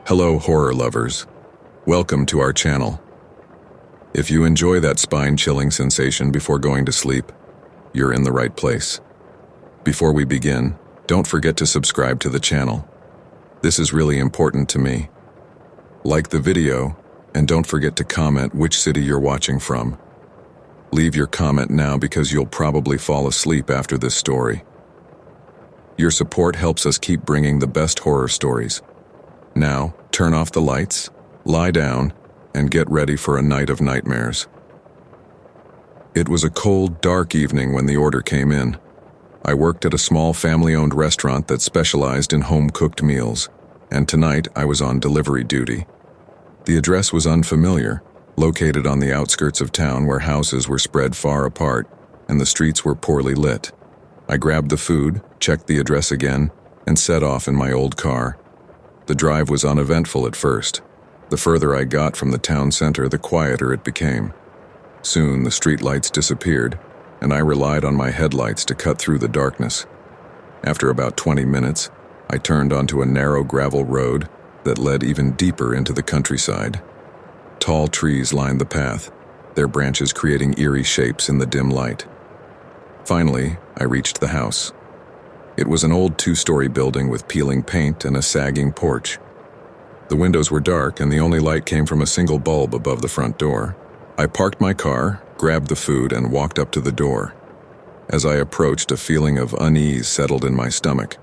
Hello, horror lovers. Welcome to our channel. If you enjoy that spine-chilling sensation before going to sleep, you're in the right place. Before we begin, don't forget to subscribe to the channel. This is really important to me. Like the video, and don't forget to comment which city you're watching from. Leave your comment now because you'll probably fall asleep after this story. Your support helps us keep bringing the best horror stories. Now, turn off the lights, lie down, and get ready for a night of nightmares. It was a cold, dark evening when the order came in. I worked at a small family-owned restaurant that specialized in home-cooked meals, and tonight I was on delivery duty. The address was unfamiliar, located on the outskirts of town where houses were spread far apart and the streets were poorly lit. I grabbed the food, checked the address again, and set off in my old car. The drive was uneventful at first. The further I got from the town center, the quieter it became. Soon the streetlights disappeared, and I relied on my headlights to cut through the darkness. After about 20 minutes, I turned onto a narrow gravel road that led even deeper into the countryside. Tall trees lined the path, their branches creating eerie shapes in the dim light. Finally, I reached the house. It was an old two-story building with peeling paint and a sagging porch. The windows were dark and the only light came from a single bulb above the front door. I parked my car, grabbed the food, and walked up to the door. As I approached, a feeling of unease settled in my stomach.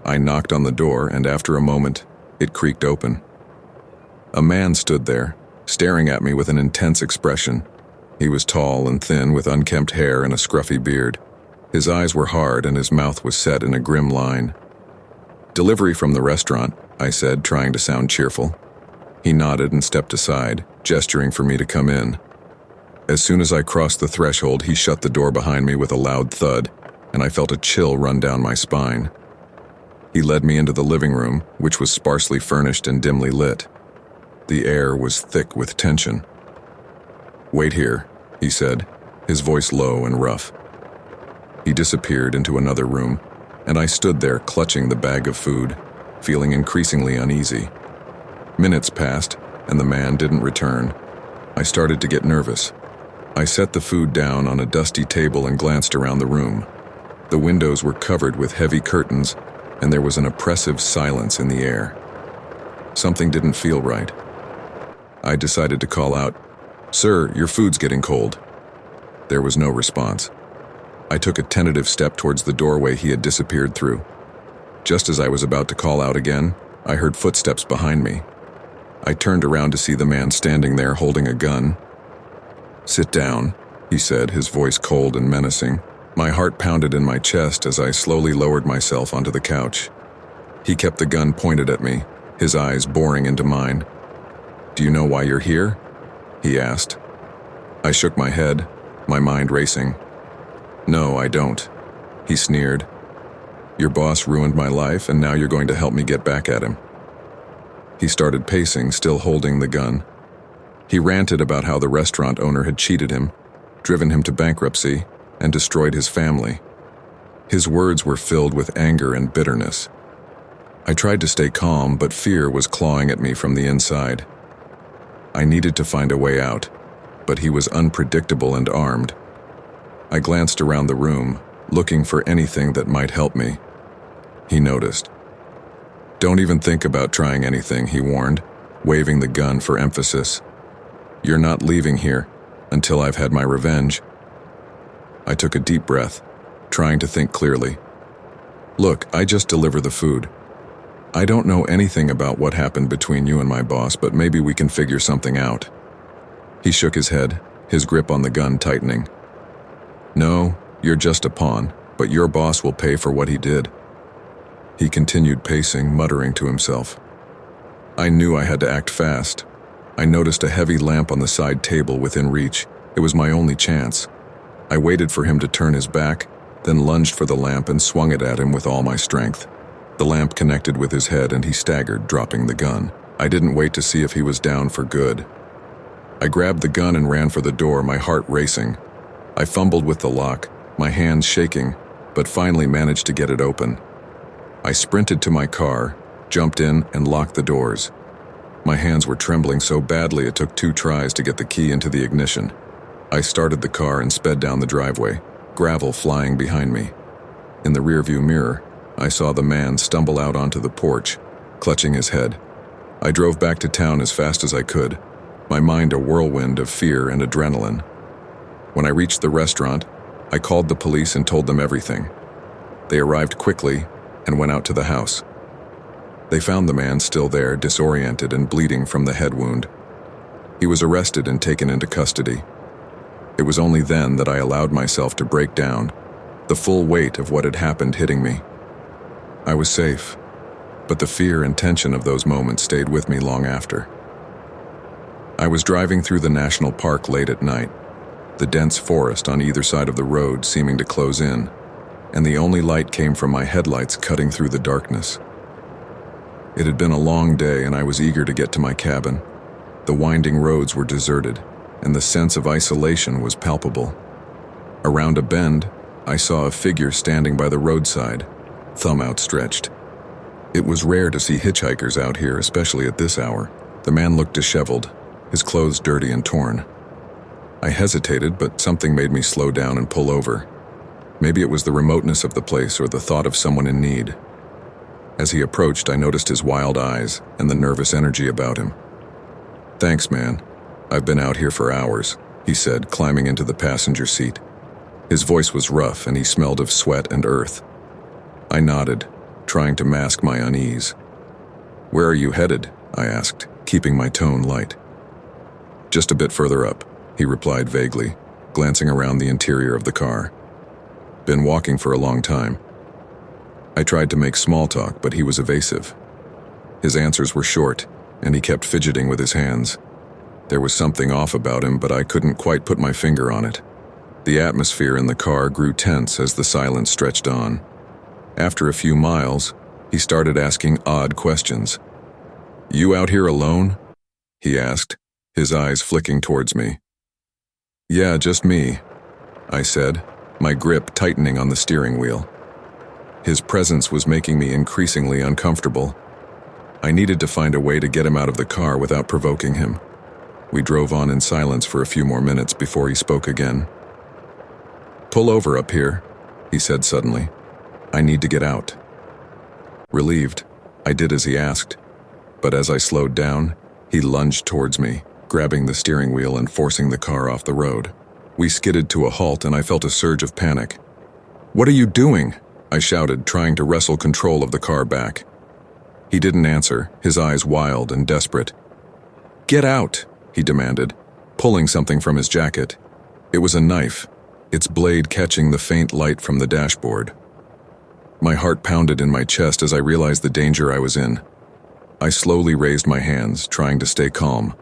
I knocked on the door, and after a moment, it creaked open. A man stood there, staring at me with an intense expression. He was tall and thin, with unkempt hair and a scruffy beard. His eyes were hard and his mouth was set in a grim line. "Delivery from the restaurant," I said, trying to sound cheerful. He nodded and stepped aside, gesturing for me to come in. As soon as I crossed the threshold, he shut the door behind me with a loud thud, and I felt a chill run down my spine. He led me into the living room, which was sparsely furnished and dimly lit. The air was thick with tension. "Wait here," he said, his voice low and rough. He disappeared into another room, and I stood there clutching the bag of food, feeling increasingly uneasy. Minutes passed, and the man didn't return. I started to get nervous. I set the food down on a dusty table and glanced around the room. The windows were covered with heavy curtains, and there was an oppressive silence in the air. Something didn't feel right. I decided to call out, "Sir, your food's getting cold." There was no response. I took a tentative step towards the doorway he had disappeared through. Just as I was about to call out again, I heard footsteps behind me. I turned around to see the man standing there holding a gun. "Sit down," he said, his voice cold and menacing. My heart pounded in my chest as I slowly lowered myself onto the couch. He kept the gun pointed at me, his eyes boring into mine. "Do you know why you're here?" he asked. I shook my head, my mind racing. "No, I don't," he sneered. "Your boss ruined my life, and now you're going to help me get back at him." He started pacing, still holding the gun. He ranted about how the restaurant owner had cheated him, driven him to bankruptcy, and destroyed his family. His words were filled with anger and bitterness. I tried to stay calm, but fear was clawing at me from the inside. I needed to find a way out, but he was unpredictable and armed. I glanced around the room, looking for anything that might help me. He noticed. "Don't even think about trying anything," he warned, waving the gun for emphasis. "You're not leaving here until I've had my revenge." I took a deep breath, trying to think clearly. "Look, I just deliver the food. I don't know anything about what happened between you and my boss, but maybe we can figure something out." He shook his head, his grip on the gun tightening. "No, you're just a pawn, but your boss will pay for what he did." He continued pacing, muttering to himself. I knew I had to act fast. I noticed a heavy lamp on the side table within reach. It was my only chance. I waited for him to turn his back, then lunged for the lamp and swung it at him with all my strength. The lamp connected with his head and he staggered, dropping the gun. I didn't wait to see if he was down for good. I grabbed the gun and ran for the door, my heart racing. I fumbled with the lock, my hands shaking, but finally managed to get it open. I sprinted to my car, jumped in, and locked the doors. My hands were trembling so badly it took 2 tries to get the key into the ignition. I started the car and sped down the driveway, gravel flying behind me. In the rearview mirror, I saw the man stumble out onto the porch, clutching his head. I drove back to town as fast as I could, my mind a whirlwind of fear and adrenaline. When I reached the restaurant, I called the police and told them everything. They arrived quickly and went out to the house. They found the man still there, disoriented and bleeding from the head wound. He was arrested and taken into custody. It was only then that I allowed myself to break down, the full weight of what had happened hitting me. I was safe, but the fear and tension of those moments stayed with me long after. I was driving through the national park late at night, the dense forest on either side of the road seeming to close in, and the only light came from my headlights cutting through the darkness. It had been a long day and I was eager to get to my cabin. The winding roads were deserted, and the sense of isolation was palpable. Around a bend, I saw a figure standing by the roadside, thumb outstretched. It was rare to see hitchhikers out here, especially at this hour. The man looked disheveled, his clothes dirty and torn. I hesitated, but something made me slow down and pull over. Maybe it was the remoteness of the place or the thought of someone in need. As he approached, I noticed his wild eyes and the nervous energy about him. "Thanks, man. I've been out here for hours," he said, climbing into the passenger seat. His voice was rough and he smelled of sweat and earth. I nodded, trying to mask my unease. "Where are you headed?" I asked, keeping my tone light. "Just a bit further up," he replied vaguely, glancing around the interior of the car. "Been walking for a long time." I tried to make small talk, but he was evasive. His answers were short, and he kept fidgeting with his hands. There was something off about him, but I couldn't quite put my finger on it. The atmosphere in the car grew tense as the silence stretched on. After a few miles, he started asking odd questions. "You out here alone?" he asked, his eyes flicking towards me. "Yeah, just me," I said, my grip tightening on the steering wheel. His presence was making me increasingly uncomfortable. I needed to find a way to get him out of the car without provoking him. We drove on in silence for a few more minutes before he spoke again. "Pull over up here," he said suddenly. "I need to get out." Relieved, I did as he asked, but as I slowed down, he lunged towards me, grabbing the steering wheel and forcing the car off the road. We skidded to a halt and I felt a surge of panic. "What are you doing?" I shouted, trying to wrestle control of the car back. He didn't answer, his eyes wild and desperate. "Get out," he demanded, pulling something from his jacket. It was a knife, its blade catching the faint light from the dashboard. My heart pounded in my chest as I realized the danger I was in. I slowly raised my hands, trying to stay calm.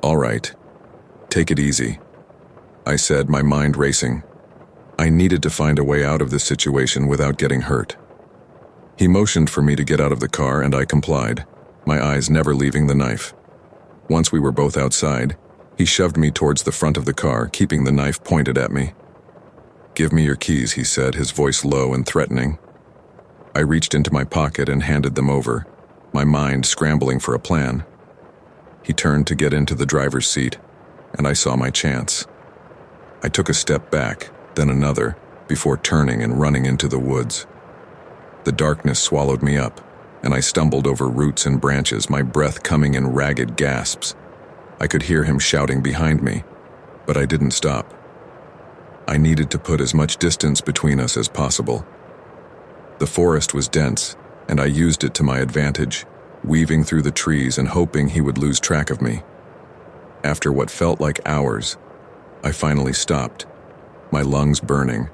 "All right, take it easy," I said, my mind racing. I needed to find a way out of this situation without getting hurt. He motioned for me to get out of the car and I complied, my eyes never leaving the knife. Once we were both outside, he shoved me towards the front of the car, keeping the knife pointed at me. "Give me your keys," he said, his voice low and threatening. I reached into my pocket and handed them over, my mind scrambling for a plan. He turned to get into the driver's seat, and I saw my chance. I took a step back, then another, before turning and running into the woods. The darkness swallowed me up, and I stumbled over roots and branches, my breath coming in ragged gasps. I could hear him shouting behind me, but I didn't stop. I needed to put as much distance between us as possible. The forest was dense, and I used it to my advantage, weaving through the trees and hoping he would lose track of me. After what felt like hours, I finally stopped, my lungs burning,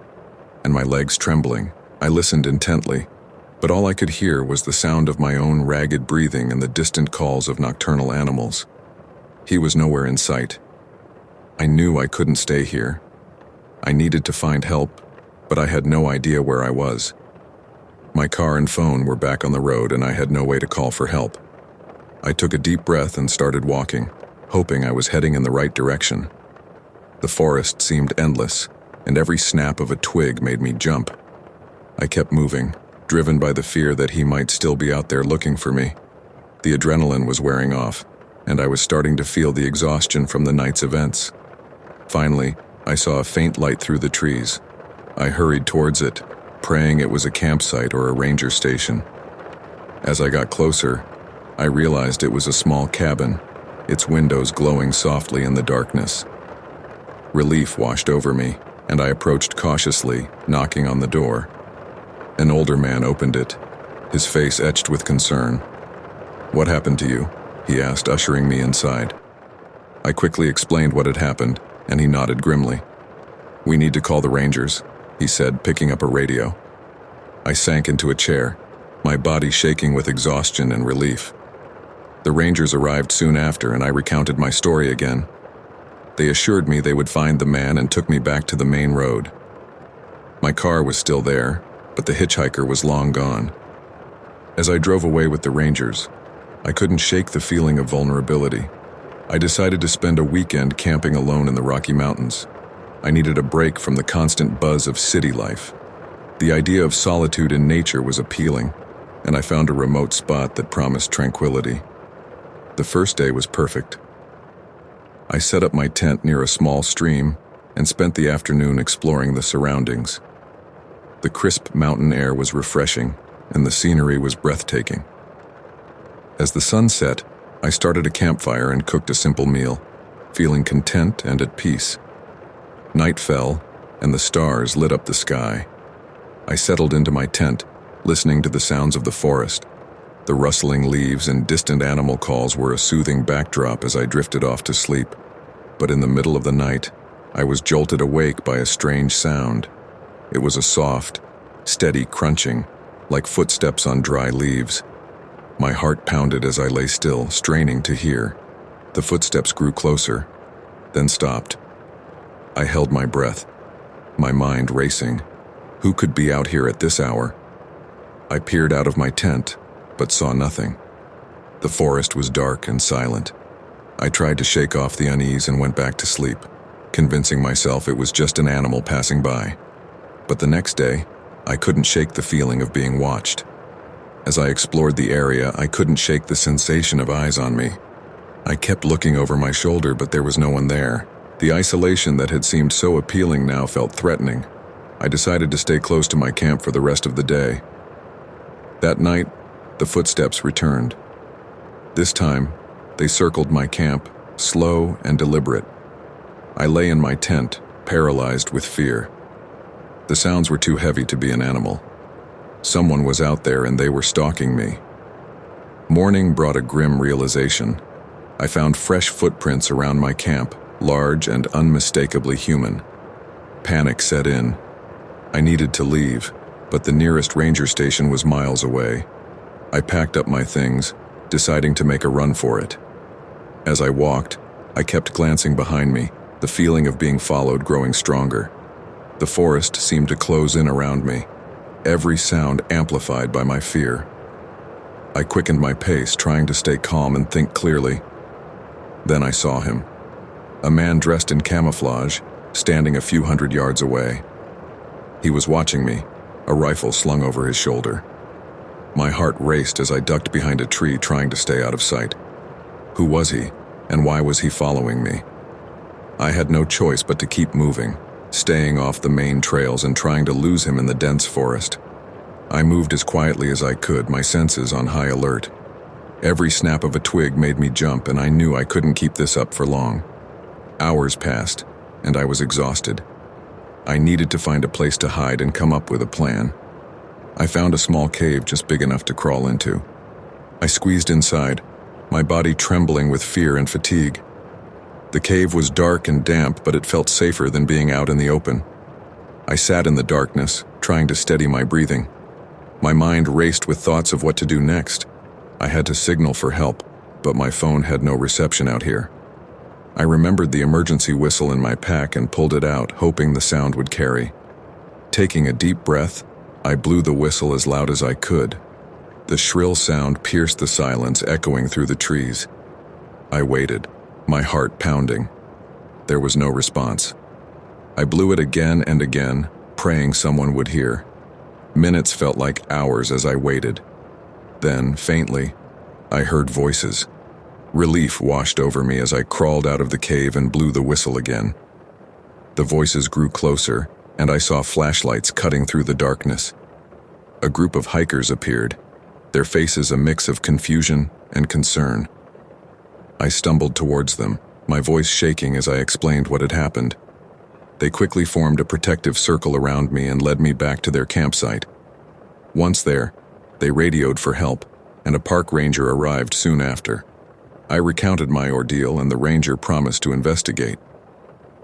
and my legs trembling. I listened intently, but all I could hear was the sound of my own ragged breathing and the distant calls of nocturnal animals. He was nowhere in sight. I knew I couldn't stay here. I needed to find help, but I had no idea where I was. My car and phone were back on the road and I had no way to call for help. I took a deep breath and started walking, hoping I was heading in the right direction. The forest seemed endless, and every snap of a twig made me jump. I kept moving, driven by the fear that he might still be out there looking for me. The adrenaline was wearing off, and I was starting to feel the exhaustion from the night's events. Finally, I saw a faint light through the trees. I hurried towards it, praying it was a campsite or a ranger station. As I got closer, I realized it was a small cabin, its windows glowing softly in the darkness. Relief washed over me, and I approached cautiously, knocking on the door. An older man opened it, his face etched with concern. "What happened to you?" he asked, ushering me inside. I quickly explained what had happened, and he nodded grimly. "We need to call the Rangers," he said, picking up a radio. I sank into a chair, my body shaking with exhaustion and relief. The Rangers arrived soon after, and I recounted my story again. They assured me they would find the man and took me back to the main road. My car was still there, but the hitchhiker was long gone. As I drove away with the Rangers, I couldn't shake the feeling of vulnerability. I decided to spend a weekend camping alone in the Rocky Mountains. I needed a break from the constant buzz of city life. The idea of solitude in nature was appealing, and I found a remote spot that promised tranquility. The first day was perfect. I set up my tent near a small stream and spent the afternoon exploring the surroundings. The crisp mountain air was refreshing, and the scenery was breathtaking. As the sun set, I started a campfire and cooked a simple meal, feeling content and at peace. Night fell, and the stars lit up the sky. I settled into my tent, listening to the sounds of the forest. The rustling leaves and distant animal calls were a soothing backdrop as I drifted off to sleep. But in the middle of the night, I was jolted awake by a strange sound. It was a soft, steady crunching, like footsteps on dry leaves. My heart pounded as I lay still, straining to hear. The footsteps grew closer, then stopped. I held my breath, my mind racing. Who could be out here at this hour? I peered out of my tent, but saw nothing. The forest was dark and silent. I tried to shake off the unease and went back to sleep, convincing myself it was just an animal passing by. But the next day, I couldn't shake the feeling of being watched. As I explored the area, I couldn't shake the sensation of eyes on me. I kept looking over my shoulder, but there was no one there. The isolation that had seemed so appealing now felt threatening. I decided to stay close to my camp for the rest of the day. That night, the footsteps returned. This time, they circled my camp, slow and deliberate. I lay in my tent, paralyzed with fear. The sounds were too heavy to be an animal. Someone was out there and they were stalking me. Morning brought a grim realization. I found fresh footprints around my camp, large and unmistakably human. Panic set in. I needed to leave, but the nearest ranger station was miles away. I packed up my things, deciding to make a run for it. As I walked, I kept glancing behind me, the feeling of being followed growing stronger. The forest seemed to close in around me, every sound amplified by my fear. I quickened my pace, trying to stay calm and think clearly. Then I saw him. A man dressed in camouflage, standing a few hundred yards away. He was watching me, a rifle slung over his shoulder. My heart raced as I ducked behind a tree, trying to stay out of sight. Who was he, and why was he following me? I had no choice but to keep moving, staying off the main trails and trying to lose him in the dense forest. I moved as quietly as I could, my senses on high alert. Every snap of a twig made me jump, and I knew I couldn't keep this up for long. Hours passed, and I was exhausted. I needed to find a place to hide and come up with a plan. I found a small cave just big enough to crawl into. I squeezed inside, my body trembling with fear and fatigue. The cave was dark and damp, but it felt safer than being out in the open. I sat in the darkness, trying to steady my breathing. My mind raced with thoughts of what to do next. I had to signal for help, but my phone had no reception out here. I remembered the emergency whistle in my pack and pulled it out, hoping the sound would carry. Taking a deep breath, I blew the whistle as loud as I could. The shrill sound pierced the silence, echoing through the trees. I waited, my heart pounding. There was no response. I blew it again and again, praying someone would hear. Minutes felt like hours as I waited. Then, faintly, I heard voices. Relief washed over me as I crawled out of the cave and blew the whistle again. The voices grew closer, and I saw flashlights cutting through the darkness. A group of hikers appeared, their faces a mix of confusion and concern. I stumbled towards them, my voice shaking as I explained what had happened. They quickly formed a protective circle around me and led me back to their campsite. Once there, they radioed for help, and a park ranger arrived soon after. I recounted my ordeal, and the ranger promised to investigate.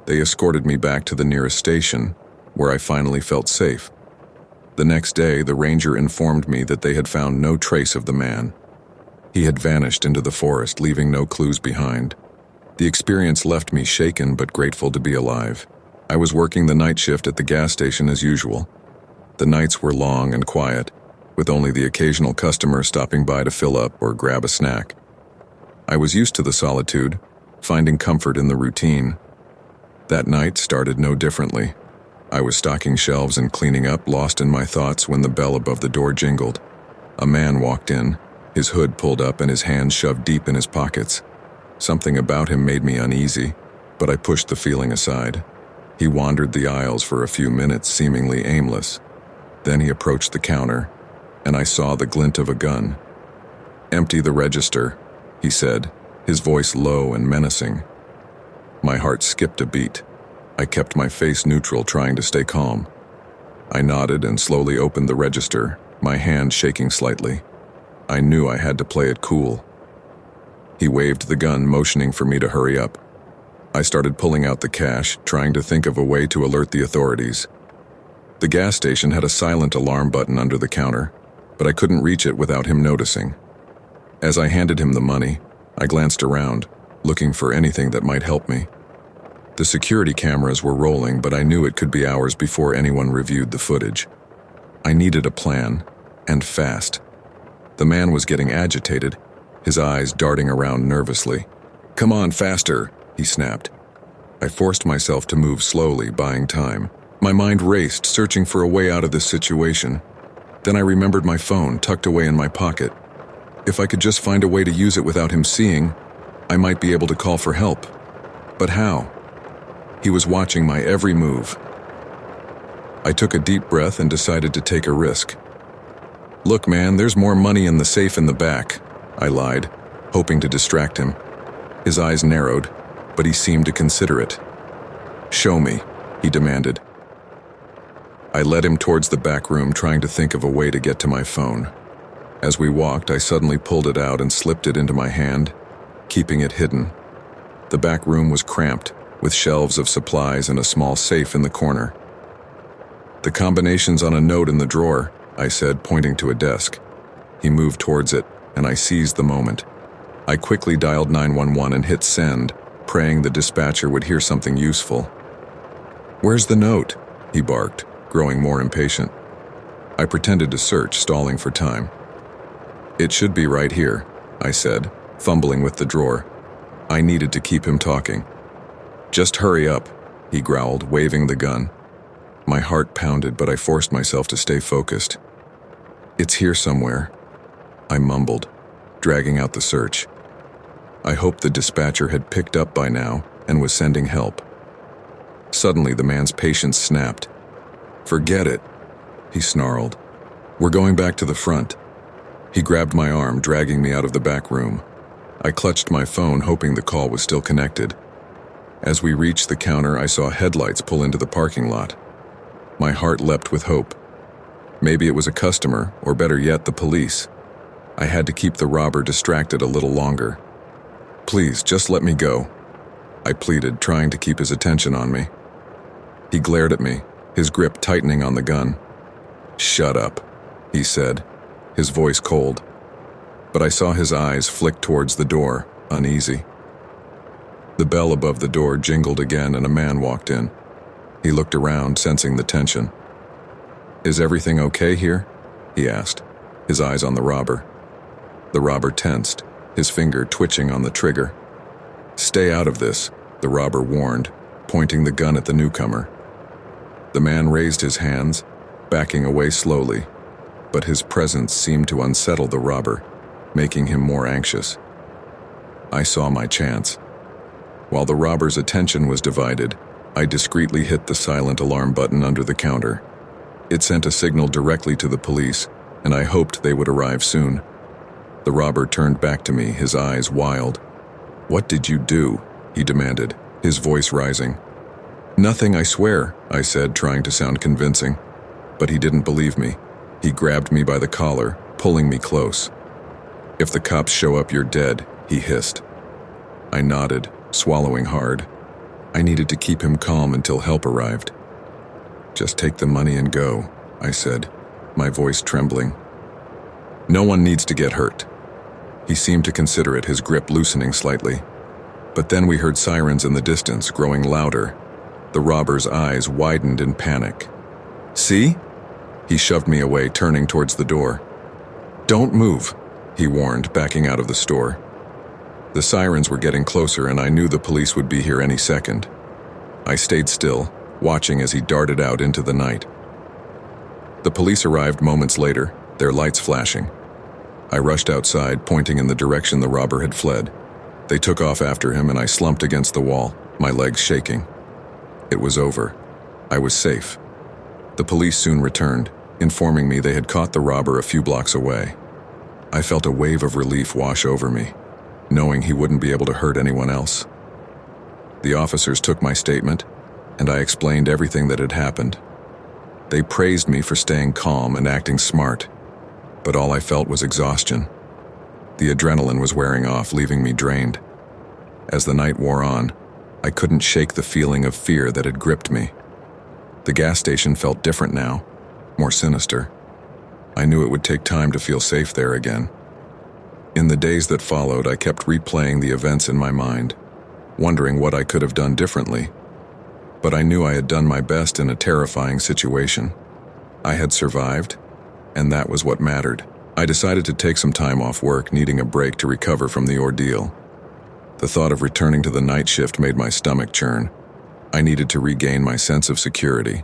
They escorted me back to the nearest station, where I finally felt safe. The next day, the ranger informed me that they had found no trace of the man. He had vanished into the forest, leaving no clues behind. The experience left me shaken but grateful to be alive. I was working the night shift at the gas station as usual. The nights were long and quiet, with only the occasional customer stopping by to fill up or grab a snack. I was used to the solitude, finding comfort in the routine. That night started no differently. I was stocking shelves and cleaning up, lost in my thoughts when the bell above the door jingled. A man walked in, his hood pulled up and his hands shoved deep in his pockets. Something about him made me uneasy, but I pushed the feeling aside. He wandered the aisles for a few minutes, seemingly aimless. Then he approached the counter, and I saw the glint of a gun. "Empty the register," he said, his voice low and menacing. My heart skipped a beat. I kept my face neutral, trying to stay calm. I nodded and slowly opened the register, my hand shaking slightly. I knew I had to play it cool. He waved the gun, motioning for me to hurry up. I started pulling out the cash, trying to think of a way to alert the authorities. The gas station had a silent alarm button under the counter, but I couldn't reach it without him noticing. As I handed him the money, I glanced around, looking for anything that might help me. The security cameras were rolling, but I knew it could be hours before anyone reviewed the footage. I needed a plan, and fast. The man was getting agitated, his eyes darting around nervously. "Come on, faster," he snapped. I forced myself to move slowly, buying time. My mind raced, searching for a way out of this situation. Then I remembered my phone tucked away in my pocket. If I could just find a way to use it without him seeing, I might be able to call for help. But how? He was watching my every move. I took a deep breath and decided to take a risk. "Look, man, there's more money in the safe in the back," I lied, hoping to distract him. His eyes narrowed, but he seemed to consider it. "Show me," he demanded. I led him towards the back room, trying to think of a way to get to my phone. As we walked, I suddenly pulled it out and slipped it into my hand, keeping it hidden. The back room was cramped, with shelves of supplies and a small safe in the corner. "The combination's on a note in the drawer," I said, pointing to a desk. He moved towards it, and I seized the moment. I quickly dialed 911 and hit send, praying the dispatcher would hear something useful. "Where's the note?" he barked, growing more impatient. I pretended to search, stalling for time. "It should be right here," I said, fumbling with the drawer. I needed to keep him talking. "Just hurry up," he growled, waving the gun. My heart pounded, but I forced myself to stay focused. "It's here somewhere," I mumbled, dragging out the search. I hoped the dispatcher had picked up by now and was sending help. Suddenly, the man's patience snapped. "Forget it," he snarled. "We're going back to the front." He grabbed my arm, dragging me out of the back room. I clutched my phone, hoping the call was still connected. As we reached the counter, I saw headlights pull into the parking lot. My heart leapt with hope. Maybe it was a customer, or better yet, the police. I had to keep the robber distracted a little longer. "Please, just let me go," I pleaded, trying to keep his attention on me. He glared at me, his grip tightening on the gun. "Shut up," he said, his voice cold. But I saw his eyes flick towards the door, uneasy. The bell above the door jingled again and a man walked in. He looked around, sensing the tension. "Is everything okay here?" he asked, his eyes on the robber. The robber tensed, his finger twitching on the trigger. "Stay out of this," the robber warned, pointing the gun at the newcomer. The man raised his hands, backing away slowly, but his presence seemed to unsettle the robber. making him more anxious. I saw my chance. While the robber's attention was divided, I discreetly hit the silent alarm button under the counter. It sent a signal directly to the police, and I hoped they would arrive soon. The robber turned back to me, his eyes wild. "What did you do?" he demanded, his voice rising. "Nothing, I swear," I said, trying to sound convincing. But he didn't believe me. He grabbed me by the collar, pulling me close. "If the cops show up, you're dead," he hissed. I nodded, swallowing hard. I needed to keep him calm until help arrived. "Just take the money and go," I said, my voice trembling. "No one needs to get hurt." He seemed to consider it, his grip loosening slightly. But then we heard sirens in the distance, growing louder. The robber's eyes widened in panic. "See?" He shoved me away, turning towards the door. "Don't move," he warned, backing out of the store. The sirens were getting closer, and I knew the police would be here any second. I stayed still, watching as he darted out into the night. The police arrived moments later, their lights flashing. I rushed outside, pointing in the direction the robber had fled. They took off after him, and I slumped against the wall, my legs shaking. It was over. I was safe. The police soon returned, informing me they had caught the robber a few blocks away. I felt a wave of relief wash over me, knowing he wouldn't be able to hurt anyone else. The officers took my statement, and I explained everything that had happened. They praised me for staying calm and acting smart, but all I felt was exhaustion. The adrenaline was wearing off, leaving me drained. As the night wore on, I couldn't shake the feeling of fear that had gripped me. The gas station felt different now, more sinister. I knew it would take time to feel safe there again. In the days that followed, I kept replaying the events in my mind, wondering what I could have done differently. But I knew I had done my best in a terrifying situation. I had survived, and that was what mattered. I decided to take some time off work, needing a break to recover from the ordeal. The thought of returning to the night shift made my stomach churn. I needed to regain my sense of security.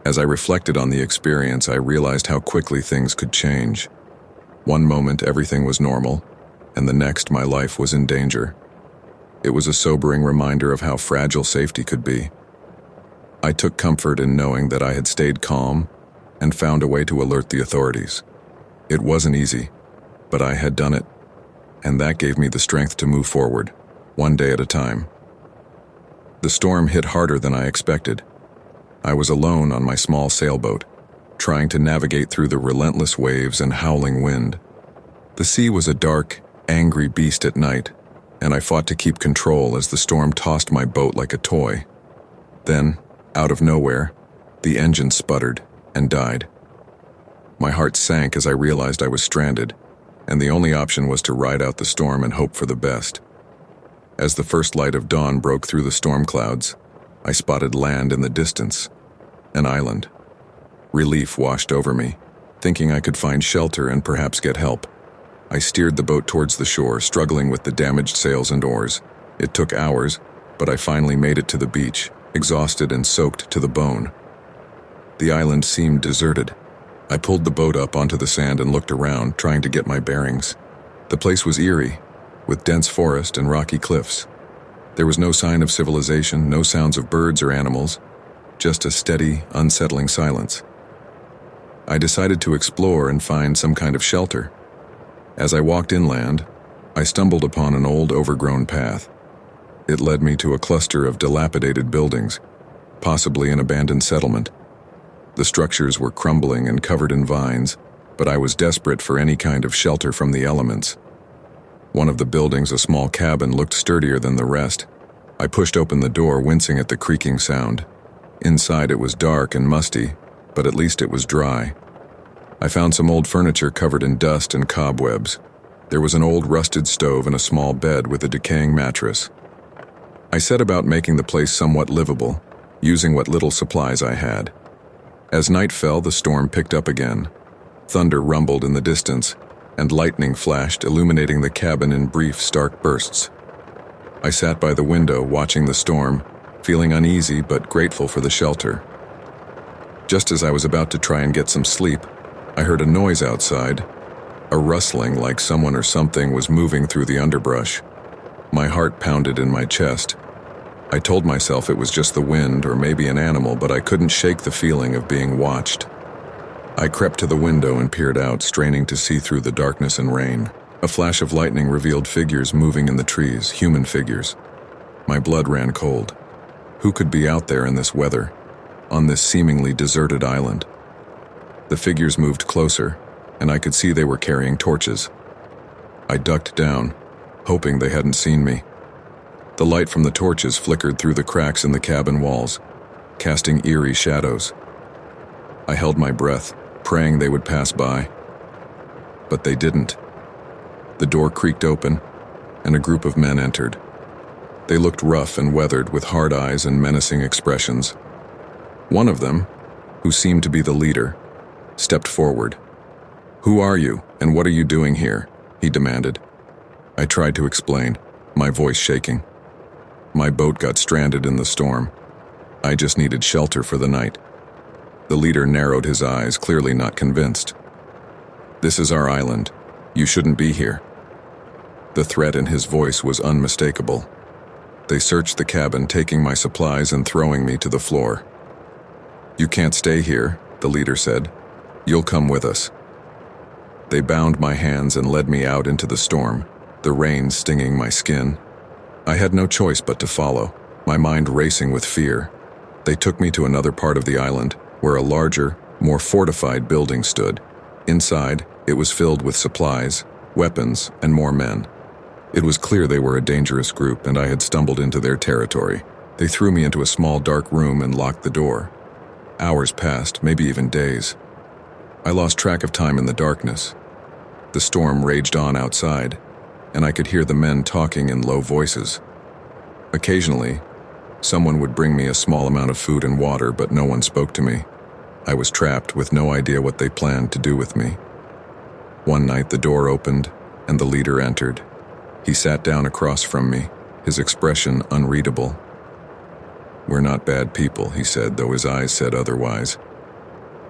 As I reflected on the experience, I realized how quickly things could change. One moment, everything was normal, and the next, my life was in danger. It was a sobering reminder of how fragile safety could be. I took comfort in knowing that I had stayed calm and found a way to alert the authorities. It wasn't easy, but I had done it, and that gave me the strength to move forward, one day at a time. The storm hit harder than I expected. I was alone on my small sailboat, trying to navigate through the relentless waves and howling wind. The sea was a dark, angry beast at night, and I fought to keep control as the storm tossed my boat like a toy. Then, out of nowhere, the engine sputtered and died. My heart sank as I realized I was stranded, and the only option was to ride out the storm and hope for the best. As the first light of dawn broke through the storm clouds, I spotted land in the distance, an island. Relief washed over me, thinking I could find shelter and perhaps get help. I steered the boat towards the shore, struggling with the damaged sails and oars. It took hours, but I finally made it to the beach, exhausted and soaked to the bone. The island seemed deserted. I pulled the boat up onto the sand and looked around, trying to get my bearings. The place was eerie, with dense forest and rocky cliffs. There was no sign of civilization, no sounds of birds or animals, just a steady, unsettling silence. I decided to explore and find some kind of shelter. As I walked inland, I stumbled upon an old, overgrown path. It led me to a cluster of dilapidated buildings, possibly an abandoned settlement. The structures were crumbling and covered in vines, but I was desperate for any kind of shelter from the elements. One of the buildings, a small cabin, looked sturdier than the rest. I pushed open the door, wincing at the creaking sound. Inside it was dark and musty, but at least it was dry. I found some old furniture covered in dust and cobwebs. There was an old rusted stove and a small bed with a decaying mattress. I set about making the place somewhat livable, using what little supplies I had. As night fell, the storm picked up again. Thunder rumbled in the distance, and lightning flashed, illuminating the cabin in brief, stark bursts. I sat by the window, watching the storm, feeling uneasy but grateful for the shelter. Just as I was about to try and get some sleep, I heard a noise outside, A rustling like someone or something was moving through the underbrush. My heart pounded in my chest. I told myself it was just the wind or maybe an animal, but I couldn't shake the feeling of being watched. I crept to the window and peered out, straining to see through the darkness and rain. A flash of lightning revealed figures moving in the trees, human figures. My blood ran cold. Who could be out there in this weather, on this seemingly deserted island? The figures moved closer, and I could see they were carrying torches. I ducked down, hoping they hadn't seen me. The light from the torches flickered through the cracks in the cabin walls, casting eerie shadows. I held my breath, praying they would pass by. But they didn't. The door creaked open, and a group of men entered. They looked rough and weathered, with hard eyes and menacing expressions. One of them, who seemed to be the leader, stepped forward. "Who are you, and what are you doing here?" he demanded. I tried to explain, my voice shaking. My boat got stranded in the storm. I just needed shelter for the night. The leader narrowed his eyes, clearly not convinced. "This is our island. You shouldn't be here." The threat in his voice was unmistakable. They searched the cabin, taking my supplies and throwing me to the floor. "You can't stay here," the leader said. "You'll come with us." They bound my hands and led me out into the storm, the rain stinging my skin. I had no choice but to follow, my mind racing with fear. They took me to another part of the island, where a larger, more fortified building stood. Inside, it was filled with supplies, weapons, and more men. It was clear they were a dangerous group, and I had stumbled into their territory. They threw me into a small dark room and locked the door. Hours passed, maybe even days. I lost track of time in the darkness. The storm raged on outside, and I could hear the men talking in low voices. Occasionally, someone would bring me a small amount of food and water, but no one spoke to me. I was trapped with no idea what they planned to do with me. One night the door opened, and the leader entered. He sat down across from me, his expression unreadable. "We're not bad people," he said, though his eyes said otherwise.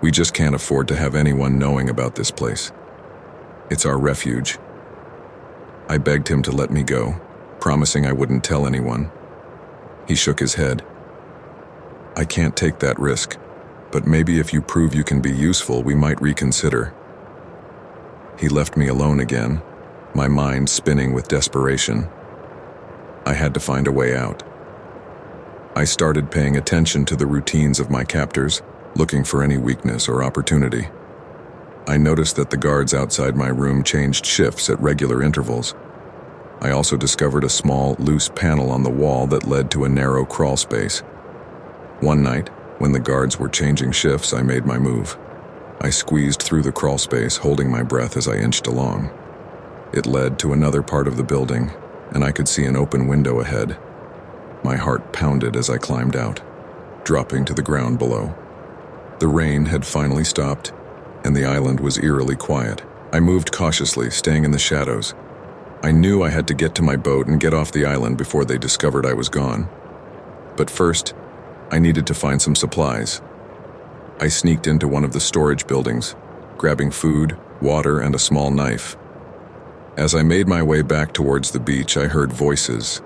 "We just can't afford to have anyone knowing about this place. It's our refuge." I begged him to let me go, promising I wouldn't tell anyone. He shook his head. "I can't take that risk, but maybe if you prove you can be useful, we might reconsider." He left me alone again, my mind spinning with desperation. I had to find a way out. I started paying attention to the routines of my captors, looking for any weakness or opportunity. I noticed that the guards outside my room changed shifts at regular intervals. I also discovered a small, loose panel on the wall that led to a narrow crawl space. One night, when the guards were changing shifts, I made my move. I squeezed through the crawl space, holding my breath as I inched along. It led to another part of the building, and I could see an open window ahead. My heart pounded as I climbed out, dropping to the ground below. The rain had finally stopped, and the island was eerily quiet. I moved cautiously, staying in the shadows. I knew I had to get to my boat and get off the island before they discovered I was gone. But first, I needed to find some supplies. I sneaked into one of the storage buildings, grabbing food, water, and a small knife. As I made my way back towards the beach, I heard voices.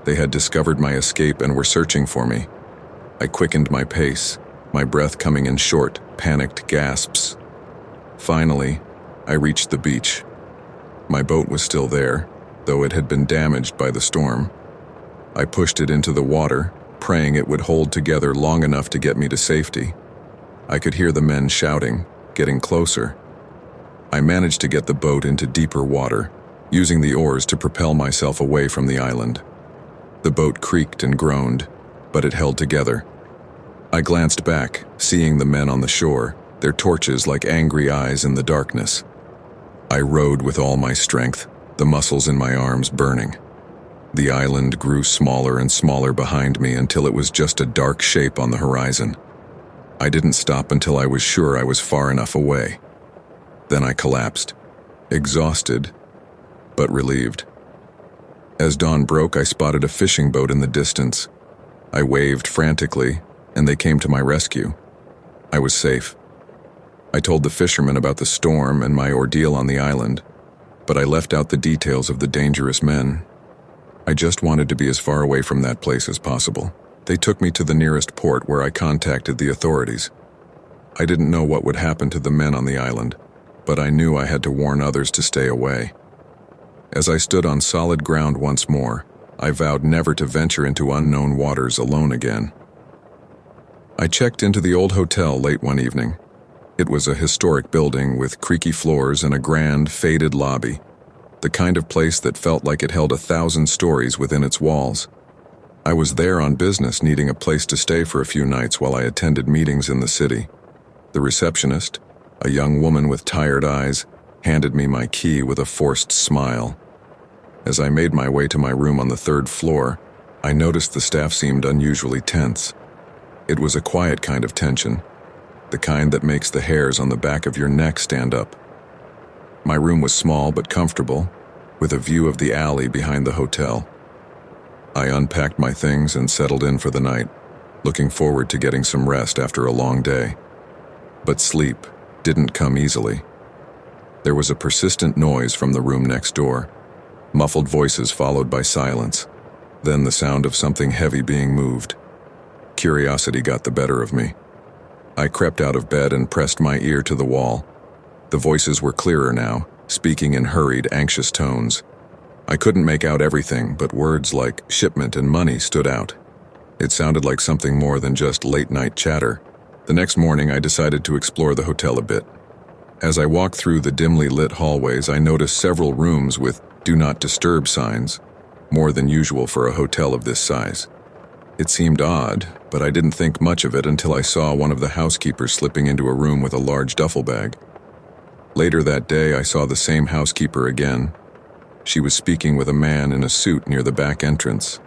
They had discovered my escape and were searching for me. I quickened my pace, my breath coming in short, panicked gasps. Finally, I reached the beach. My boat was still there, though it had been damaged by the storm. I pushed it into the water, praying it would hold together long enough to get me to safety. I could hear the men shouting, getting closer. I managed to get the boat into deeper water, using the oars to propel myself away from the island. The boat creaked and groaned, but it held together. I glanced back, seeing the men on the shore, their torches like angry eyes in the darkness. I rowed with all my strength, the muscles in my arms burning. The island grew smaller and smaller behind me until it was just a dark shape on the horizon. I didn't stop until I was sure I was far enough away. Then I collapsed, exhausted, but relieved. As dawn broke, I spotted a fishing boat in the distance. I waved frantically, and they came to my rescue. I was safe. I told the fishermen about the storm and my ordeal on the island, but I left out the details of the dangerous men. I just wanted to be as far away from that place as possible. They took me to the nearest port where I contacted the authorities. I didn't know what would happen to the men on the island, but I knew I had to warn others to stay away. As I stood on solid ground once more, I vowed never to venture into unknown waters alone again. I checked into the old hotel late one evening. It was a historic building with creaky floors and a grand, faded lobby, the kind of place that felt like it held 1,000 stories within its walls. I was there on business, needing a place to stay for a few nights while I attended meetings in the city. The receptionist, a young woman with tired eyes, handed me my key with a forced smile. As I made my way to my room on the 3rd floor, I noticed the staff seemed unusually tense. It was a quiet kind of tension, the kind that makes the hairs on the back of your neck stand up. My room was small but comfortable, with a view of the alley behind the hotel. I unpacked my things and settled in for the night, looking forward to getting some rest after a long day. But sleep didn't come easily. There was a persistent noise from the room next door, muffled voices followed by silence, then the sound of something heavy being moved. Curiosity got the better of me. I crept out of bed and pressed my ear to the wall. The voices were clearer now, speaking in hurried, anxious tones. I couldn't make out everything, but words like shipment and money stood out. It sounded like something more than just late-night chatter. The next morning, I decided to explore the hotel a bit. As I walked through the dimly lit hallways, I noticed several rooms with "Do Not Disturb" signs, more than usual for a hotel of this size. It seemed odd, but I didn't think much of it until I saw one of the housekeepers slipping into a room with a large duffel bag. Later that day, I saw the same housekeeper again. She was speaking with a man in a suit near the back entrance.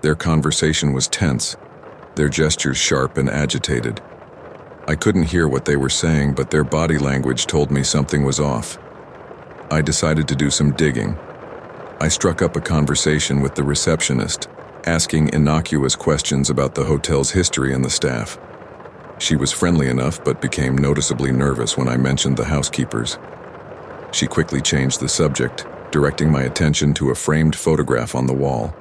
Their conversation was tense, their gestures sharp and agitated. I couldn't hear what they were saying, but their body language told me something was off. I decided to do some digging. I struck up a conversation with the receptionist, asking innocuous questions about the hotel's history and the staff. She was friendly enough, but became noticeably nervous when I mentioned the housekeepers. She quickly changed the subject, directing my attention to a framed photograph on the wall.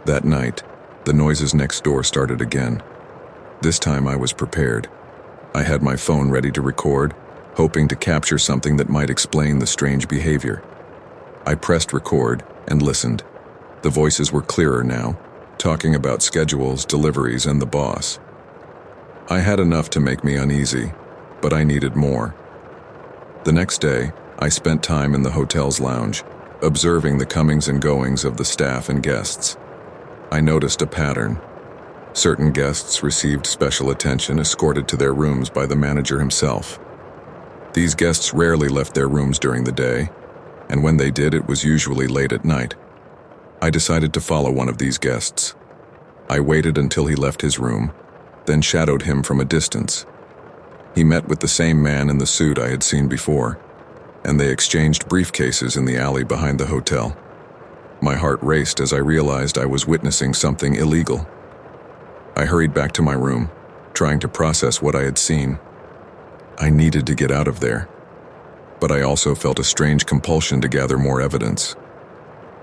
That night, the noises next door started again. This time I was prepared. I had my phone ready to record, hoping to capture something that might explain the strange behavior. I pressed record and listened. The voices were clearer now, talking about schedules, deliveries, and the boss. I had enough to make me uneasy, but I needed more. The next day, I spent time in the hotel's lounge, observing the comings and goings of the staff and guests. I noticed a pattern. Certain guests received special attention, escorted to their rooms by the manager himself. These guests rarely left their rooms during the day, and when they did, it was usually late at night. I decided to follow one of these guests. I waited until he left his room, then shadowed him from a distance. He met with the same man in the suit I had seen before, and they exchanged briefcases in the alley behind the hotel. My heart raced as I realized I was witnessing something illegal. I hurried back to my room, trying to process what I had seen. I needed to get out of there, but I also felt a strange compulsion to gather more evidence.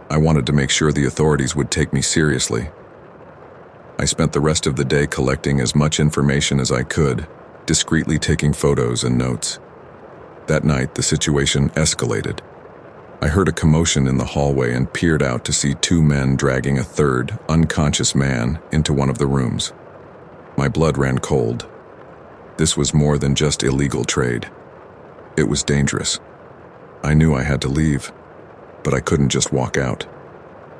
I wanted to make sure the authorities would take me seriously. I spent the rest of the day collecting as much information as I could, discreetly taking photos and notes. That night, the situation escalated. I heard a commotion in the hallway and peered out to see two men dragging a third, unconscious man into one of the rooms. My blood ran cold. This was more than just illegal trade. It was dangerous. I knew I had to leave, but I couldn't just walk out.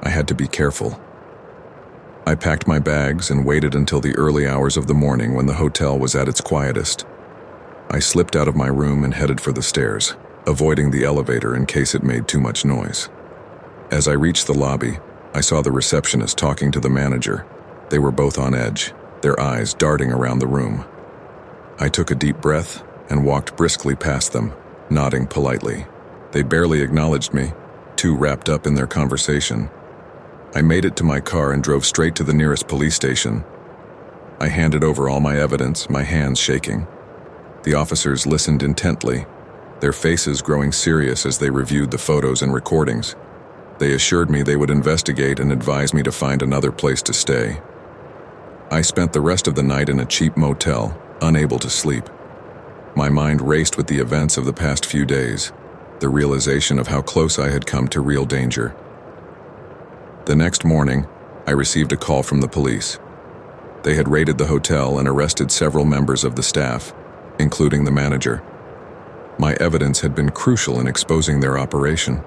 I had to be careful. I packed my bags and waited until the early hours of the morning when the hotel was at its quietest. I slipped out of my room and headed for the stairs, avoiding the elevator in case it made too much noise. As I reached the lobby, I saw the receptionist talking to the manager. They were both on edge, their eyes darting around the room. I took a deep breath and walked briskly past them, nodding politely. They barely acknowledged me, too wrapped up in their conversation. I made it to my car and drove straight to the nearest police station. I handed over all my evidence, my hands shaking. The officers listened intently, their faces growing serious as they reviewed the photos and recordings. They assured me they would investigate and advise me to find another place to stay. I spent the rest of the night in a cheap motel, unable to sleep. My mind raced with the events of the past few days, the realization of how close I had come to real danger. The next morning, I received a call from the police. They had raided the hotel and arrested several members of the staff, including the manager. My evidence had been crucial in exposing their operation.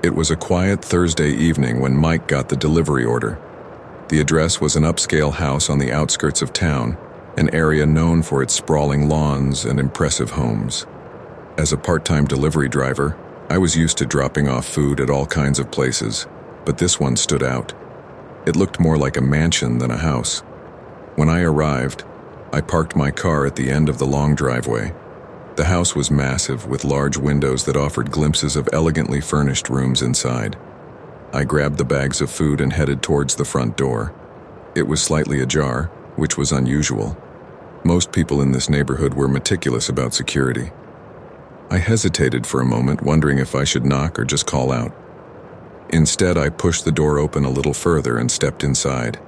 It was a quiet Thursday evening when Mike got the delivery order. The address was an upscale house on the outskirts of town, an area known for its sprawling lawns and impressive homes. As a part-time delivery driver, I was used to dropping off food at all kinds of places, but this one stood out. It looked more like a mansion than a house. When I arrived, I parked my car at the end of the long driveway. The house was massive, with large windows that offered glimpses of elegantly furnished rooms inside. I grabbed the bags of food and headed towards the front door. It was slightly ajar, which was unusual. Most people in this neighborhood were meticulous about security. I hesitated for a moment, wondering if I should knock or just call out. Instead, I pushed the door open a little further and stepped inside.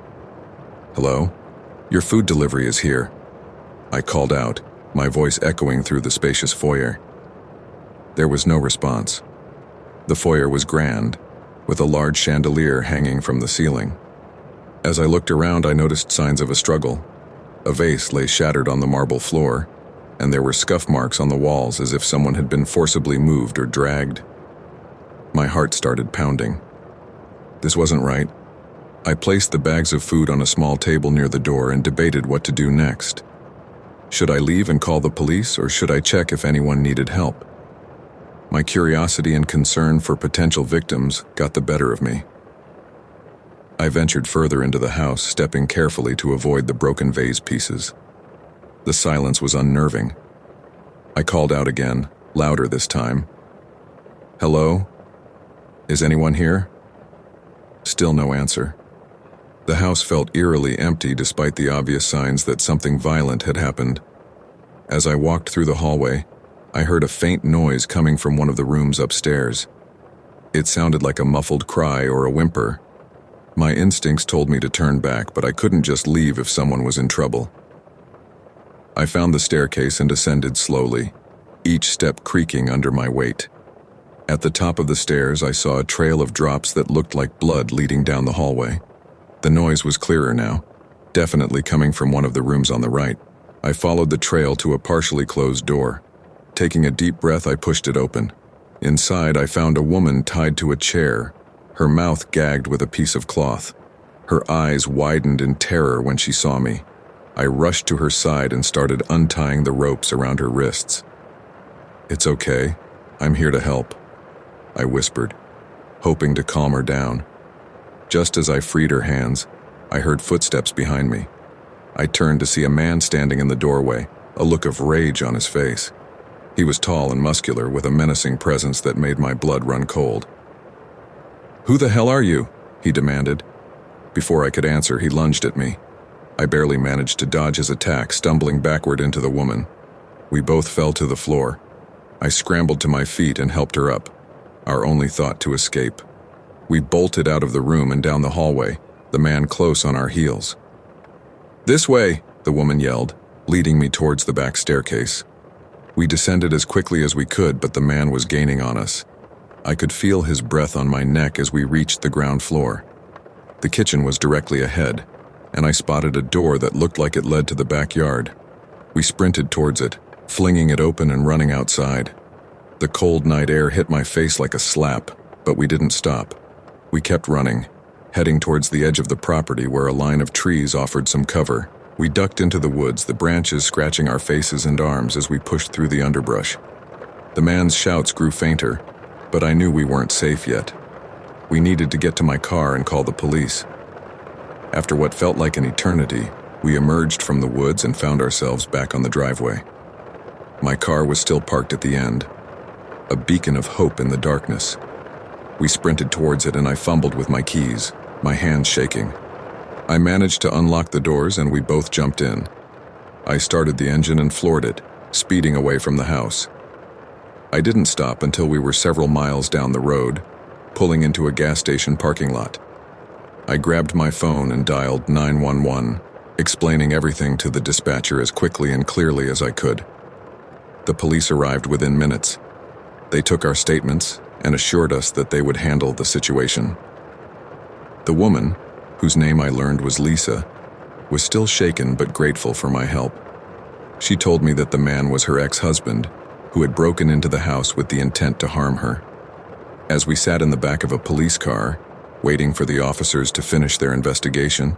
"Hello? Your food delivery is here," I called out, my voice echoing through the spacious foyer. There was no response. The foyer was grand, with a large chandelier hanging from the ceiling. As I looked around, I noticed signs of a struggle. A vase lay shattered on the marble floor, and there were scuff marks on the walls as if someone had been forcibly moved or dragged. My heart started pounding. This wasn't right. I placed the bags of food on a small table near the door and debated what to do next. Should I leave and call the police, or should I check if anyone needed help? My curiosity and concern for potential victims got the better of me. I ventured further into the house, stepping carefully to avoid the broken vase pieces. The silence was unnerving. I called out again, louder this time. "Hello? Is anyone here?" Still no answer. The house felt eerily empty despite the obvious signs that something violent had happened. As I walked through the hallway, I heard a faint noise coming from one of the rooms upstairs. It sounded like a muffled cry or a whimper. My instincts told me to turn back, but I couldn't just leave if someone was in trouble. I found the staircase and ascended slowly, each step creaking under my weight. At the top of the stairs, I saw a trail of drops that looked like blood leading down the hallway. The noise was clearer now, definitely coming from one of the rooms on the right. I followed the trail to a partially closed door. Taking a deep breath, I pushed it open. Inside, I found a woman tied to a chair, her mouth gagged with a piece of cloth. Her eyes widened in terror when she saw me. I rushed to her side and started untying the ropes around her wrists. "It's okay. I'm here to help," I whispered, hoping to calm her down. Just as I freed her hands, I heard footsteps behind me. I turned to see a man standing in the doorway, a look of rage on his face. He was tall and muscular, with a menacing presence that made my blood run cold. "Who the hell are you?" he demanded. Before I could answer, he lunged at me. I barely managed to dodge his attack, stumbling backward into the woman. We both fell to the floor. I scrambled to my feet and helped her up, our only thought to escape. We bolted out of the room and down the hallway, the man close on our heels. "This way," the woman yelled, leading me towards the back staircase. We descended as quickly as we could, but the man was gaining on us. I could feel his breath on my neck as we reached the ground floor. The kitchen was directly ahead, and I spotted a door that looked like it led to the backyard. We sprinted towards it, flinging it open and running outside. The cold night air hit my face like a slap, but we didn't stop. We kept running, heading towards the edge of the property where a line of trees offered some cover. We ducked into the woods, the branches scratching our faces and arms as we pushed through the underbrush. The man's shouts grew fainter, but I knew we weren't safe yet. We needed to get to my car and call the police. After what felt like an eternity, we emerged from the woods and found ourselves back on the driveway. My car was still parked at the end, a beacon of hope in the darkness. We sprinted towards it and I fumbled with my keys, my hands shaking. I managed to unlock the doors and we both jumped in. I started the engine and floored it, speeding away from the house. I didn't stop until we were several miles down the road, pulling into a gas station parking lot. I grabbed my phone and dialed 911, explaining everything to the dispatcher as quickly and clearly as I could. The police arrived within minutes. They took our statements and assured us that they would handle the situation. The woman, whose name I learned was Lisa, was still shaken but grateful for my help. She told me that the man was her ex-husband, who had broken into the house with the intent to harm her. As we sat in the back of a police car, waiting for the officers to finish their investigation,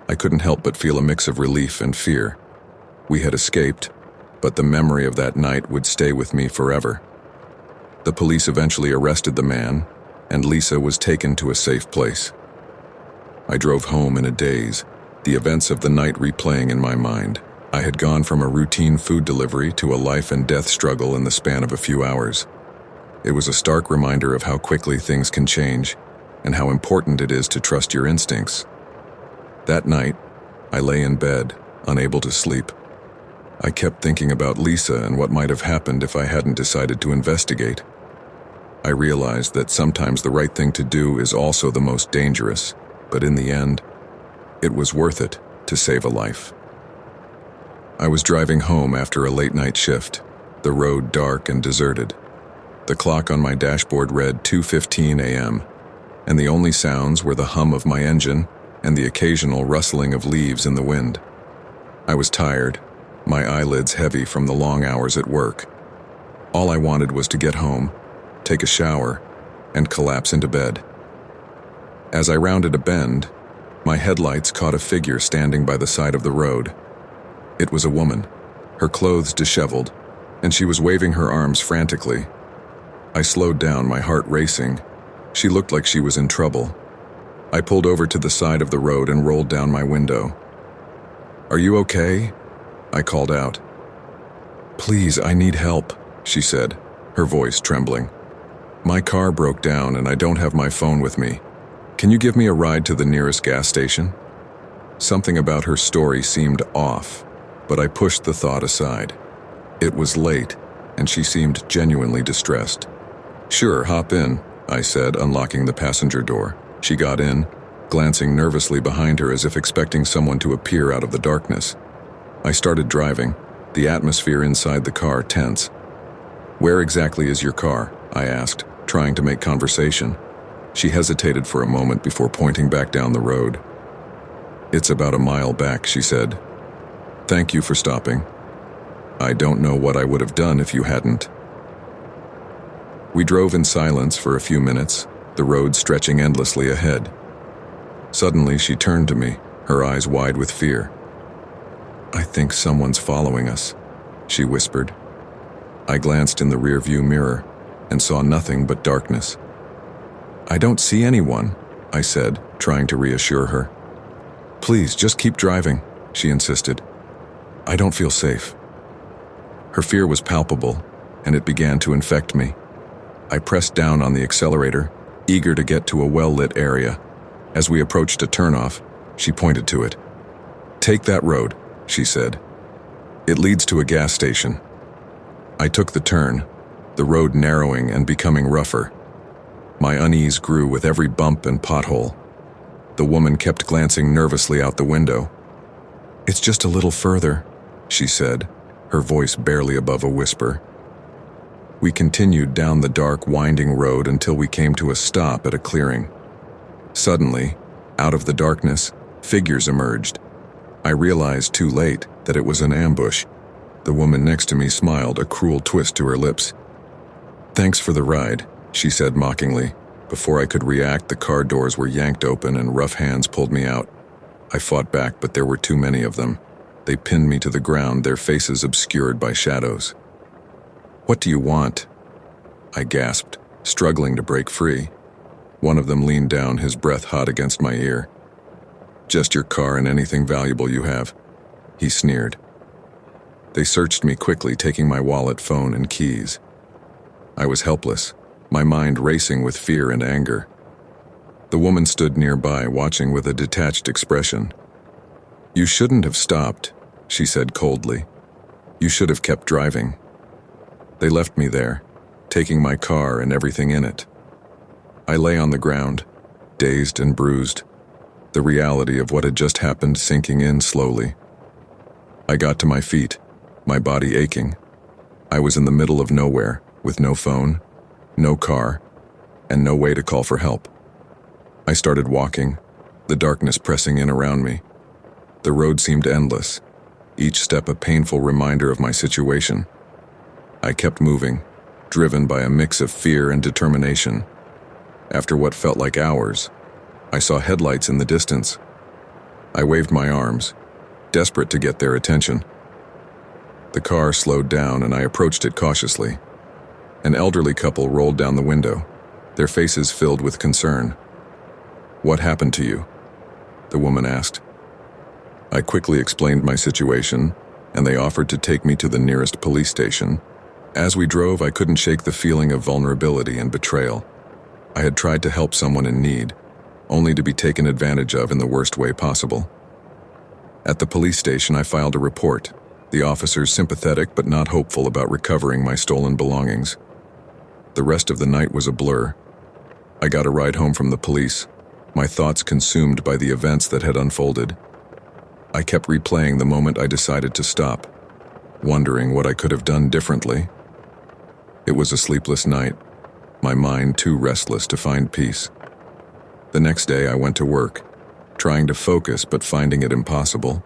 I couldn't help but feel a mix of relief and fear. We had escaped, but the memory of that night would stay with me forever. The police eventually arrested the man, and Lisa was taken to a safe place. I drove home in a daze, the events of the night replaying in my mind. I had gone from a routine food delivery to a life and death struggle in the span of a few hours. It was a stark reminder of how quickly things can change, and how important it is to trust your instincts. That night, I lay in bed, unable to sleep. I kept thinking about Lisa and what might have happened if I hadn't decided to investigate. I realized that sometimes the right thing to do is also the most dangerous, but in the end, it was worth it to save a life. I was driving home after a late-night shift, the road dark and deserted. The clock on my dashboard read 2:15 a.m., and the only sounds were the hum of my engine and the occasional rustling of leaves in the wind. I was tired, my eyelids heavy from the long hours at work. All I wanted was to get home, take a shower, and collapse into bed. As I rounded a bend, my headlights caught a figure standing by the side of the road. It was a woman, her clothes disheveled, and she was waving her arms frantically. I slowed down, my heart racing. She looked like she was in trouble. I pulled over to the side of the road and rolled down my window. "Are you okay?" I called out. "Please, I need help," she said, her voice trembling. "My car broke down and I don't have my phone with me. Can you give me a ride to the nearest gas station?" Something about her story seemed off, but I pushed the thought aside. It was late, and she seemed genuinely distressed. "Sure, hop in," I said, unlocking the passenger door. She got in, glancing nervously behind her as if expecting someone to appear out of the darkness. I started driving, the atmosphere inside the car tense. "Where exactly is your car?" I asked, trying to make conversation. She hesitated for a moment before pointing back down the road. "It's about a mile back," she said. "Thank you for stopping. I don't know what I would have done if you hadn't." We drove in silence for a few minutes, the road stretching endlessly ahead. Suddenly, she turned to me, her eyes wide with fear. "I think someone's following us," she whispered. I glanced in the rearview mirror and saw nothing but darkness. "I don't see anyone," I said, trying to reassure her. "Please, just keep driving," she insisted. "I don't feel safe." Her fear was palpable, and it began to infect me. I pressed down on the accelerator, eager to get to a well-lit area. As we approached a turnoff, she pointed to it. "Take that road," she said. "It leads to a gas station." I took the turn, the road narrowing and becoming rougher. My unease grew with every bump and pothole. The woman kept glancing nervously out the window. "It's just a little further," she said, her voice barely above a whisper. We continued down the dark, winding road until we came to a stop at a clearing. Suddenly, out of the darkness, figures emerged. I realized too late that it was an ambush. The woman next to me smiled, a cruel twist to her lips. "Thanks for the ride," she said mockingly. Before I could react, the car doors were yanked open and rough hands pulled me out. I fought back, but there were too many of them. They pinned me to the ground, their faces obscured by shadows. "What do you want?" I gasped, struggling to break free. One of them leaned down, his breath hot against my ear. "Just your car and anything valuable you have," he sneered. They searched me quickly, taking my wallet, phone, and keys. I was helpless, my mind racing with fear and anger. The woman stood nearby, watching with a detached expression. "You shouldn't have stopped," she said coldly. You should have kept driving. They left me there, taking my car and everything in it. I lay on the ground, dazed and bruised, the reality of what had just happened sinking in slowly. I got to my feet, my body aching. I was in the middle of nowhere, with no phone, no car, and no way to call for help. I started walking, the darkness pressing in around me. The road seemed endless, each step a painful reminder of my situation. I kept moving, driven by a mix of fear and determination. After what felt like hours, I saw headlights in the distance. I waved my arms, desperate to get their attention. The car slowed down and I approached it cautiously. An elderly couple rolled down the window, their faces filled with concern. What happened to you? The woman asked. I quickly explained my situation, and they offered to take me to the nearest police station. As we drove, I couldn't shake the feeling of vulnerability and betrayal. I had tried to help someone in need, only to be taken advantage of in the worst way possible. At the police station, I filed a report, the officers sympathetic but not hopeful about recovering my stolen belongings. The rest of the night was a blur. I got a ride home from the police, my thoughts consumed by the events that had unfolded. I kept replaying the moment I decided to stop, wondering what I could have done differently. It was a sleepless night, my mind too restless to find peace. The next day I went to work, trying to focus but finding it impossible.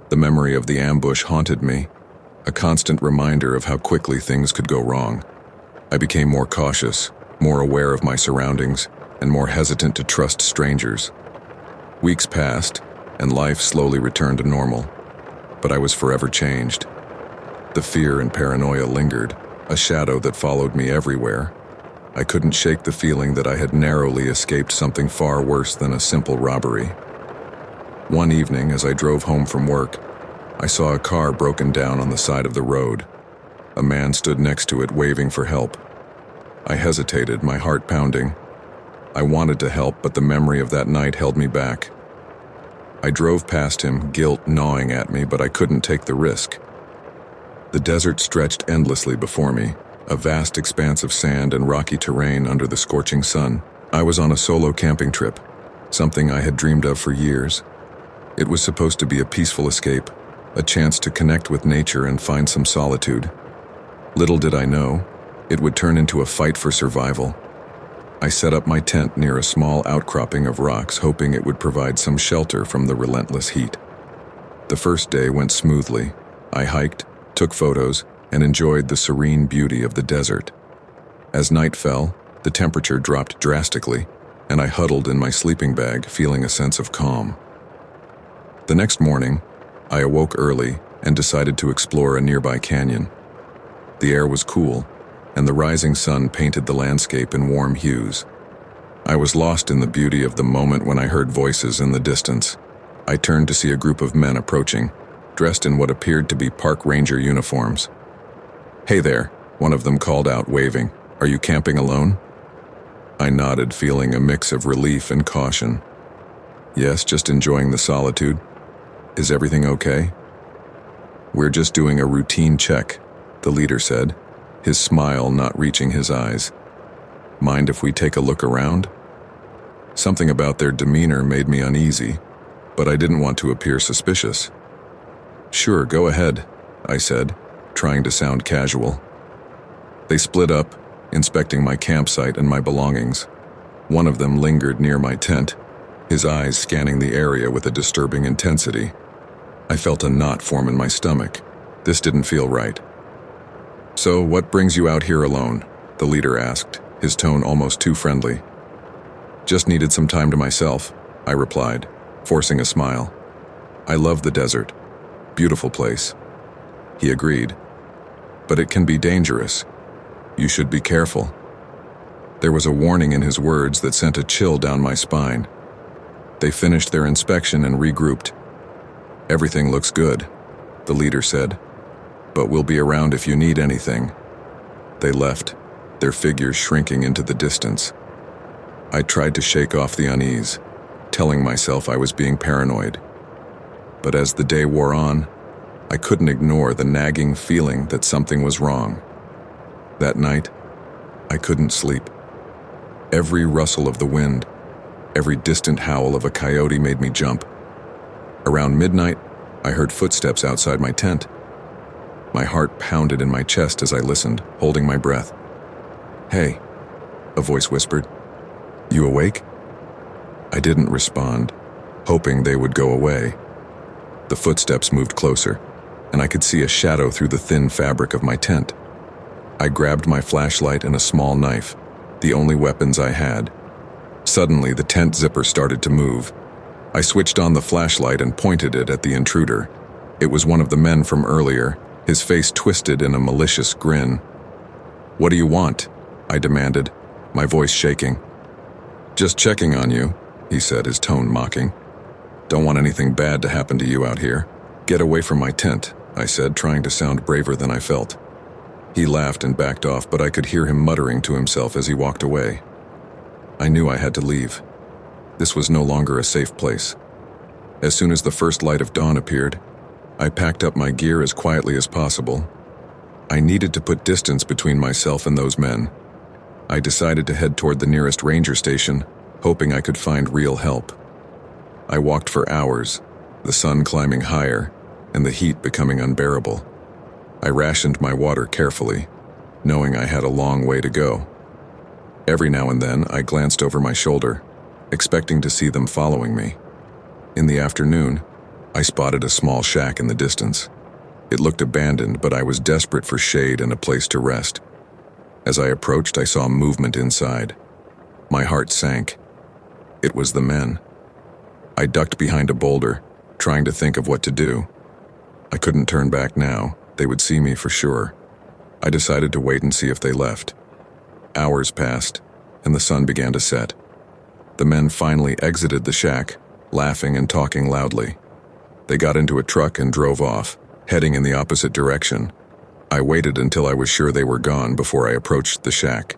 The memory of the ambush haunted me, a constant reminder of how quickly things could go wrong. I became more cautious, more aware of my surroundings, and more hesitant to trust strangers. Weeks passed, and life slowly returned to normal, but I was forever changed. The fear and paranoia lingered, a shadow that followed me everywhere. I couldn't shake the feeling that I had narrowly escaped something far worse than a simple robbery. One evening, as I drove home from work, I saw a car broken down on the side of the road. A man stood next to it waving for help. I hesitated, my heart pounding. I wanted to help, but the memory of that night held me back. I drove past him, guilt gnawing at me, but I couldn't take the risk. The desert stretched endlessly before me, a vast expanse of sand and rocky terrain under the scorching sun. I was on a solo camping trip, something I had dreamed of for years. It was supposed to be a peaceful escape, a chance to connect with nature and find some solitude. Little did I know, it would turn into a fight for survival. I set up my tent near a small outcropping of rocks, hoping it would provide some shelter from the relentless heat. The first day went smoothly. I hiked, took photos, and enjoyed the serene beauty of the desert. As night fell, the temperature dropped drastically, and I huddled in my sleeping bag, feeling a sense of calm. The next morning, I awoke early and decided to explore a nearby canyon. The air was cool, and the rising sun painted the landscape in warm hues. I was lost in the beauty of the moment when I heard voices in the distance. I turned to see a group of men approaching, dressed in what appeared to be park ranger uniforms. "Hey there," one of them called out, waving. "Are you camping alone?" I nodded, feeling a mix of relief and caution. "Yes, just enjoying the solitude. Is everything okay?" "We're just doing a routine check," the leader said, his smile not reaching his eyes. "Mind if we take a look around?" Something about their demeanor made me uneasy, but I didn't want to appear suspicious. "Sure, go ahead," I said, trying to sound casual. They split up, inspecting my campsite and my belongings. One of them lingered near my tent, his eyes scanning the area with a disturbing intensity. I felt a knot form in my stomach. This didn't feel right. "So, what brings you out here alone?" the leader asked, his tone almost too friendly. "Just needed some time to myself," I replied, forcing a smile. "I love the desert. Beautiful place." He agreed. "But it can be dangerous. You should be careful." There was a warning in his words that sent a chill down my spine. They finished their inspection and regrouped. "Everything looks good," the leader said, "but we'll be around if you need anything." They left, their figures shrinking into the distance. I tried to shake off the unease, telling myself I was being paranoid. But as the day wore on, I couldn't ignore the nagging feeling that something was wrong. That night, I couldn't sleep. Every rustle of the wind, every distant howl of a coyote made me jump. Around midnight, I heard footsteps outside my tent. My heart pounded in my chest as I listened, holding my breath. "Hey," a voice whispered. "You awake?" I didn't respond, hoping they would go away. The footsteps moved closer, and I could see a shadow through the thin fabric of my tent. I grabbed my flashlight and a small knife, the only weapons I had. Suddenly, the tent zipper started to move. I switched on the flashlight and pointed it at the intruder. It was one of the men from earlier, his face twisted in a malicious grin. "What do you want?" I demanded, my voice shaking. "Just checking on you," he said, his tone mocking. "Don't want anything bad to happen to you out here." "Get away from my tent," I said, trying to sound braver than I felt. He laughed and backed off, but I could hear him muttering to himself as he walked away. I knew I had to leave. This was no longer a safe place. As soon as the first light of dawn appeared, I packed up my gear as quietly as possible. I needed to put distance between myself and those men. I decided to head toward the nearest ranger station, hoping I could find real help. I walked for hours, the sun climbing higher and the heat becoming unbearable. I rationed my water carefully, knowing I had a long way to go. Every now and then, I glanced over my shoulder, expecting to see them following me. In the afternoon, I spotted a small shack in the distance. It looked abandoned, but I was desperate for shade and a place to rest. As I approached, I saw movement inside. My heart sank. It was the men. I ducked behind a boulder, trying to think of what to do. I couldn't turn back now. They would see me for sure. I decided to wait and see if they left. Hours passed, and the sun began to set. The men finally exited the shack, laughing and talking loudly. They got into a truck and drove off, heading in the opposite direction. I waited until I was sure they were gone before I approached the shack.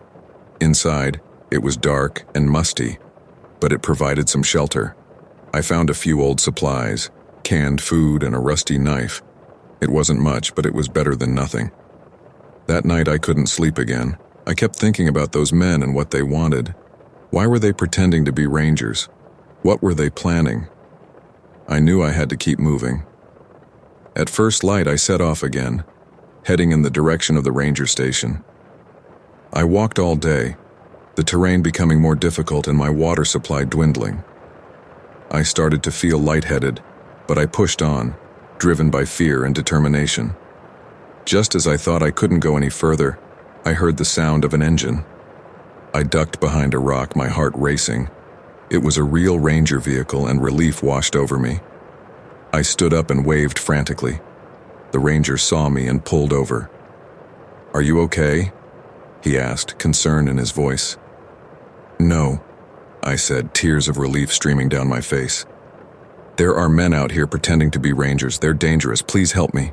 Inside, it was dark and musty, but it provided some shelter. I found a few old supplies, canned food and a rusty knife. It wasn't much, but it was better than nothing. That night I couldn't sleep again. I kept thinking about those men and what they wanted. Why were they pretending to be rangers? What were they planning? I knew I had to keep moving. At first light, I set off again, heading in the direction of the ranger station. I walked all day, the terrain becoming more difficult and my water supply dwindling. I started to feel lightheaded, but I pushed on, driven by fear and determination. Just as I thought I couldn't go any further, I heard the sound of an engine. I ducked behind a rock, my heart racing. It was a real ranger vehicle, and relief washed over me. I stood up and waved frantically. The ranger saw me and pulled over. "Are you okay?" he asked, concern in his voice. "No," I said, tears of relief streaming down my face. "There are men out here pretending to be rangers. They're dangerous. Please help me."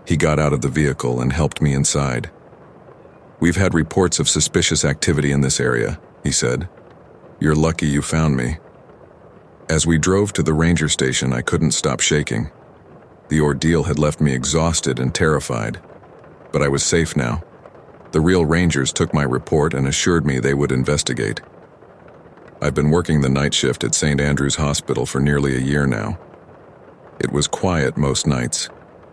He got out of the vehicle and helped me inside. "We've had reports of suspicious activity in this area," he said. "You're lucky you found me." As we drove to the ranger station, I couldn't stop shaking. The ordeal had left me exhausted and terrified, but I was safe now. The real rangers took my report and assured me they would investigate. I've been working the night shift at St. Andrew's Hospital for nearly a year now. It was quiet most nights,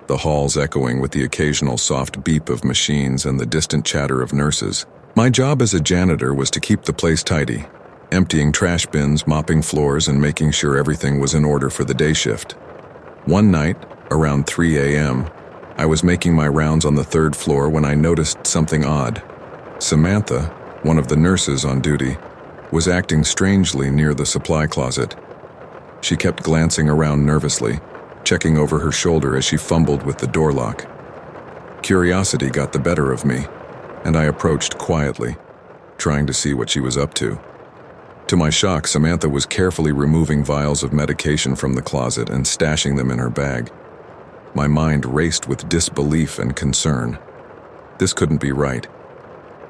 the halls echoing with the occasional soft beep of machines and the distant chatter of nurses. My job as a janitor was to keep the place tidy, emptying trash bins, mopping floors, and making sure everything was in order for the day shift. One night, around 3 a.m., I was making my rounds on the third floor when I noticed something odd. Samantha, one of the nurses on duty, was acting strangely near the supply closet. She kept glancing around nervously, checking over her shoulder as she fumbled with the door lock. Curiosity got the better of me, and I approached quietly, trying to see what she was up to. To my shock, Samantha was carefully removing vials of medication from the closet and stashing them in her bag. My mind raced with disbelief and concern. This couldn't be right.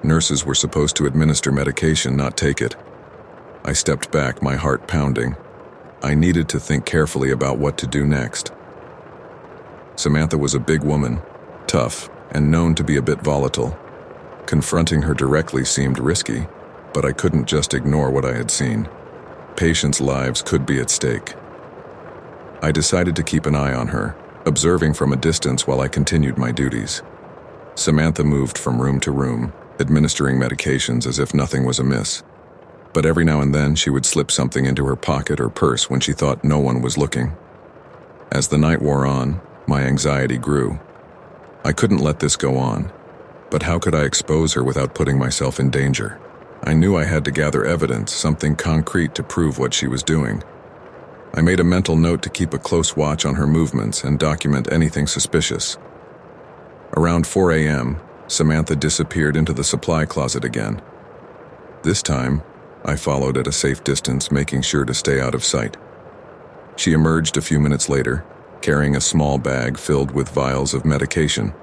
Nurses were supposed to administer medication, not take it. I stepped back, my heart pounding. I needed to think carefully about what to do next. Samantha was a big woman, tough, and known to be a bit volatile. Confronting her directly seemed risky, but I couldn't just ignore what I had seen. Patients' lives could be at stake. I decided to keep an eye on her, observing from a distance while I continued my duties. Samantha moved from room to room, administering medications as if nothing was amiss. But every now and then she would slip something into her pocket or purse when she thought no one was looking. As the night wore on, my anxiety grew. I couldn't let this go on, but how could I expose her without putting myself in danger? I knew I had to gather evidence, something concrete to prove what she was doing. I made a mental note to keep a close watch on her movements and document anything suspicious. Around 4 a.m., Samantha disappeared into the supply closet again. This time, I followed at a safe distance, making sure to stay out of sight. She emerged a few minutes later, carrying a small bag filled with vials of medication.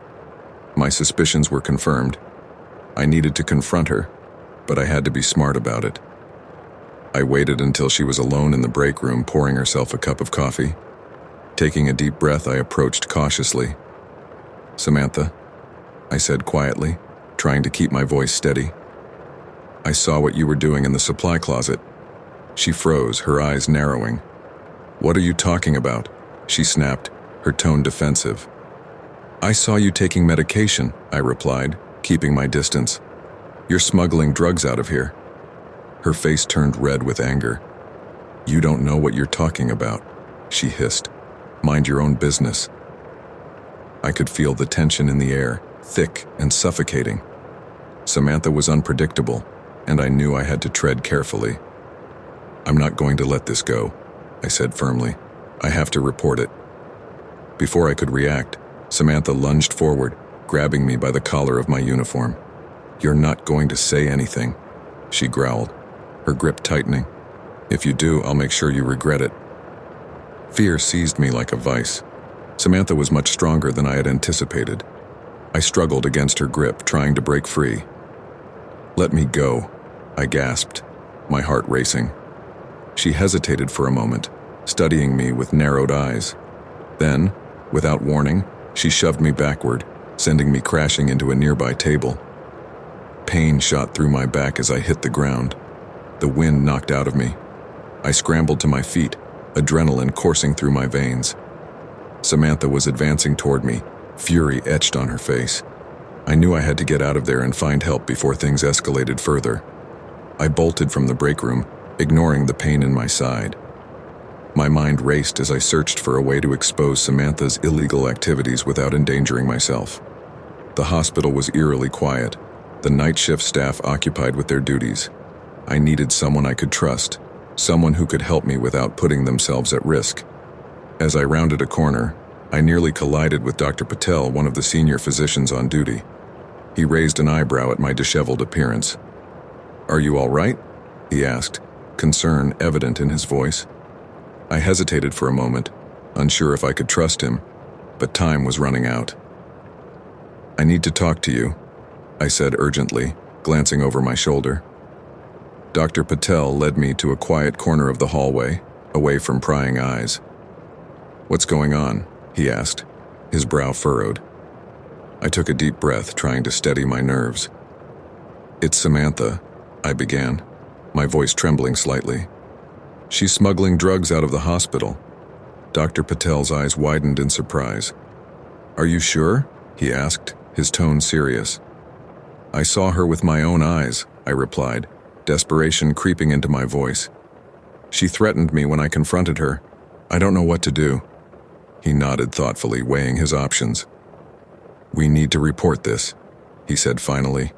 My suspicions were confirmed. I needed to confront her, but I had to be smart about it. I waited until she was alone in the break room, pouring herself a cup of coffee. Taking a deep breath, I approached cautiously. "Samantha," I said quietly, trying to keep my voice steady. "I saw what you were doing in the supply closet." She froze, her eyes narrowing. "What are you talking about?" she snapped, her tone defensive. "I saw you taking medication," I replied, keeping my distance. "You're smuggling drugs out of here." Her face turned red with anger. "You don't know what you're talking about," she hissed. "Mind your own business." I could feel the tension in the air, thick and suffocating. Samantha was unpredictable, and I knew I had to tread carefully. "I'm not going to let this go," I said firmly. "I have to report it." Before I could react, Samantha lunged forward, grabbing me by the collar of my uniform. "You're not going to say anything," she growled, her grip tightening. "If you do, I'll make sure you regret it." Fear seized me like a vice. Samantha was much stronger than I had anticipated. I struggled against her grip, trying to break free. "Let me go," I gasped, my heart racing. She hesitated for a moment, studying me with narrowed eyes. Then, without warning, she shoved me backward, sending me crashing into a nearby table. Pain shot through my back as I hit the ground. The wind knocked out of me. I scrambled to my feet, adrenaline coursing through my veins. Samantha was advancing toward me, fury etched on her face. I knew I had to get out of there and find help before things escalated further. I bolted from the break room, ignoring the pain in my side. My mind raced as I searched for a way to expose Samantha's illegal activities without endangering myself. The hospital was eerily quiet, the night shift staff occupied with their duties. I needed someone I could trust, someone who could help me without putting themselves at risk. As I rounded a corner, I nearly collided with Dr. Patel, one of the senior physicians on duty. He raised an eyebrow at my disheveled appearance. "Are you all right?" he asked, concern evident in his voice. I hesitated for a moment, unsure if I could trust him, but time was running out. "I need to talk to you," I said urgently, glancing over my shoulder. Dr. Patel led me to a quiet corner of the hallway, away from prying eyes. "What's going on?" he asked, his brow furrowed. I took a deep breath, trying to steady my nerves. "It's Samantha," I began, my voice trembling slightly. "She's smuggling drugs out of the hospital." Dr. Patel's eyes widened in surprise. "Are you sure?" he asked, his tone serious. "I saw her with my own eyes," I replied, desperation creeping into my voice. "She threatened me when I confronted her. I don't know what to do." He nodded thoughtfully, weighing his options. "We need to report this," he said finally.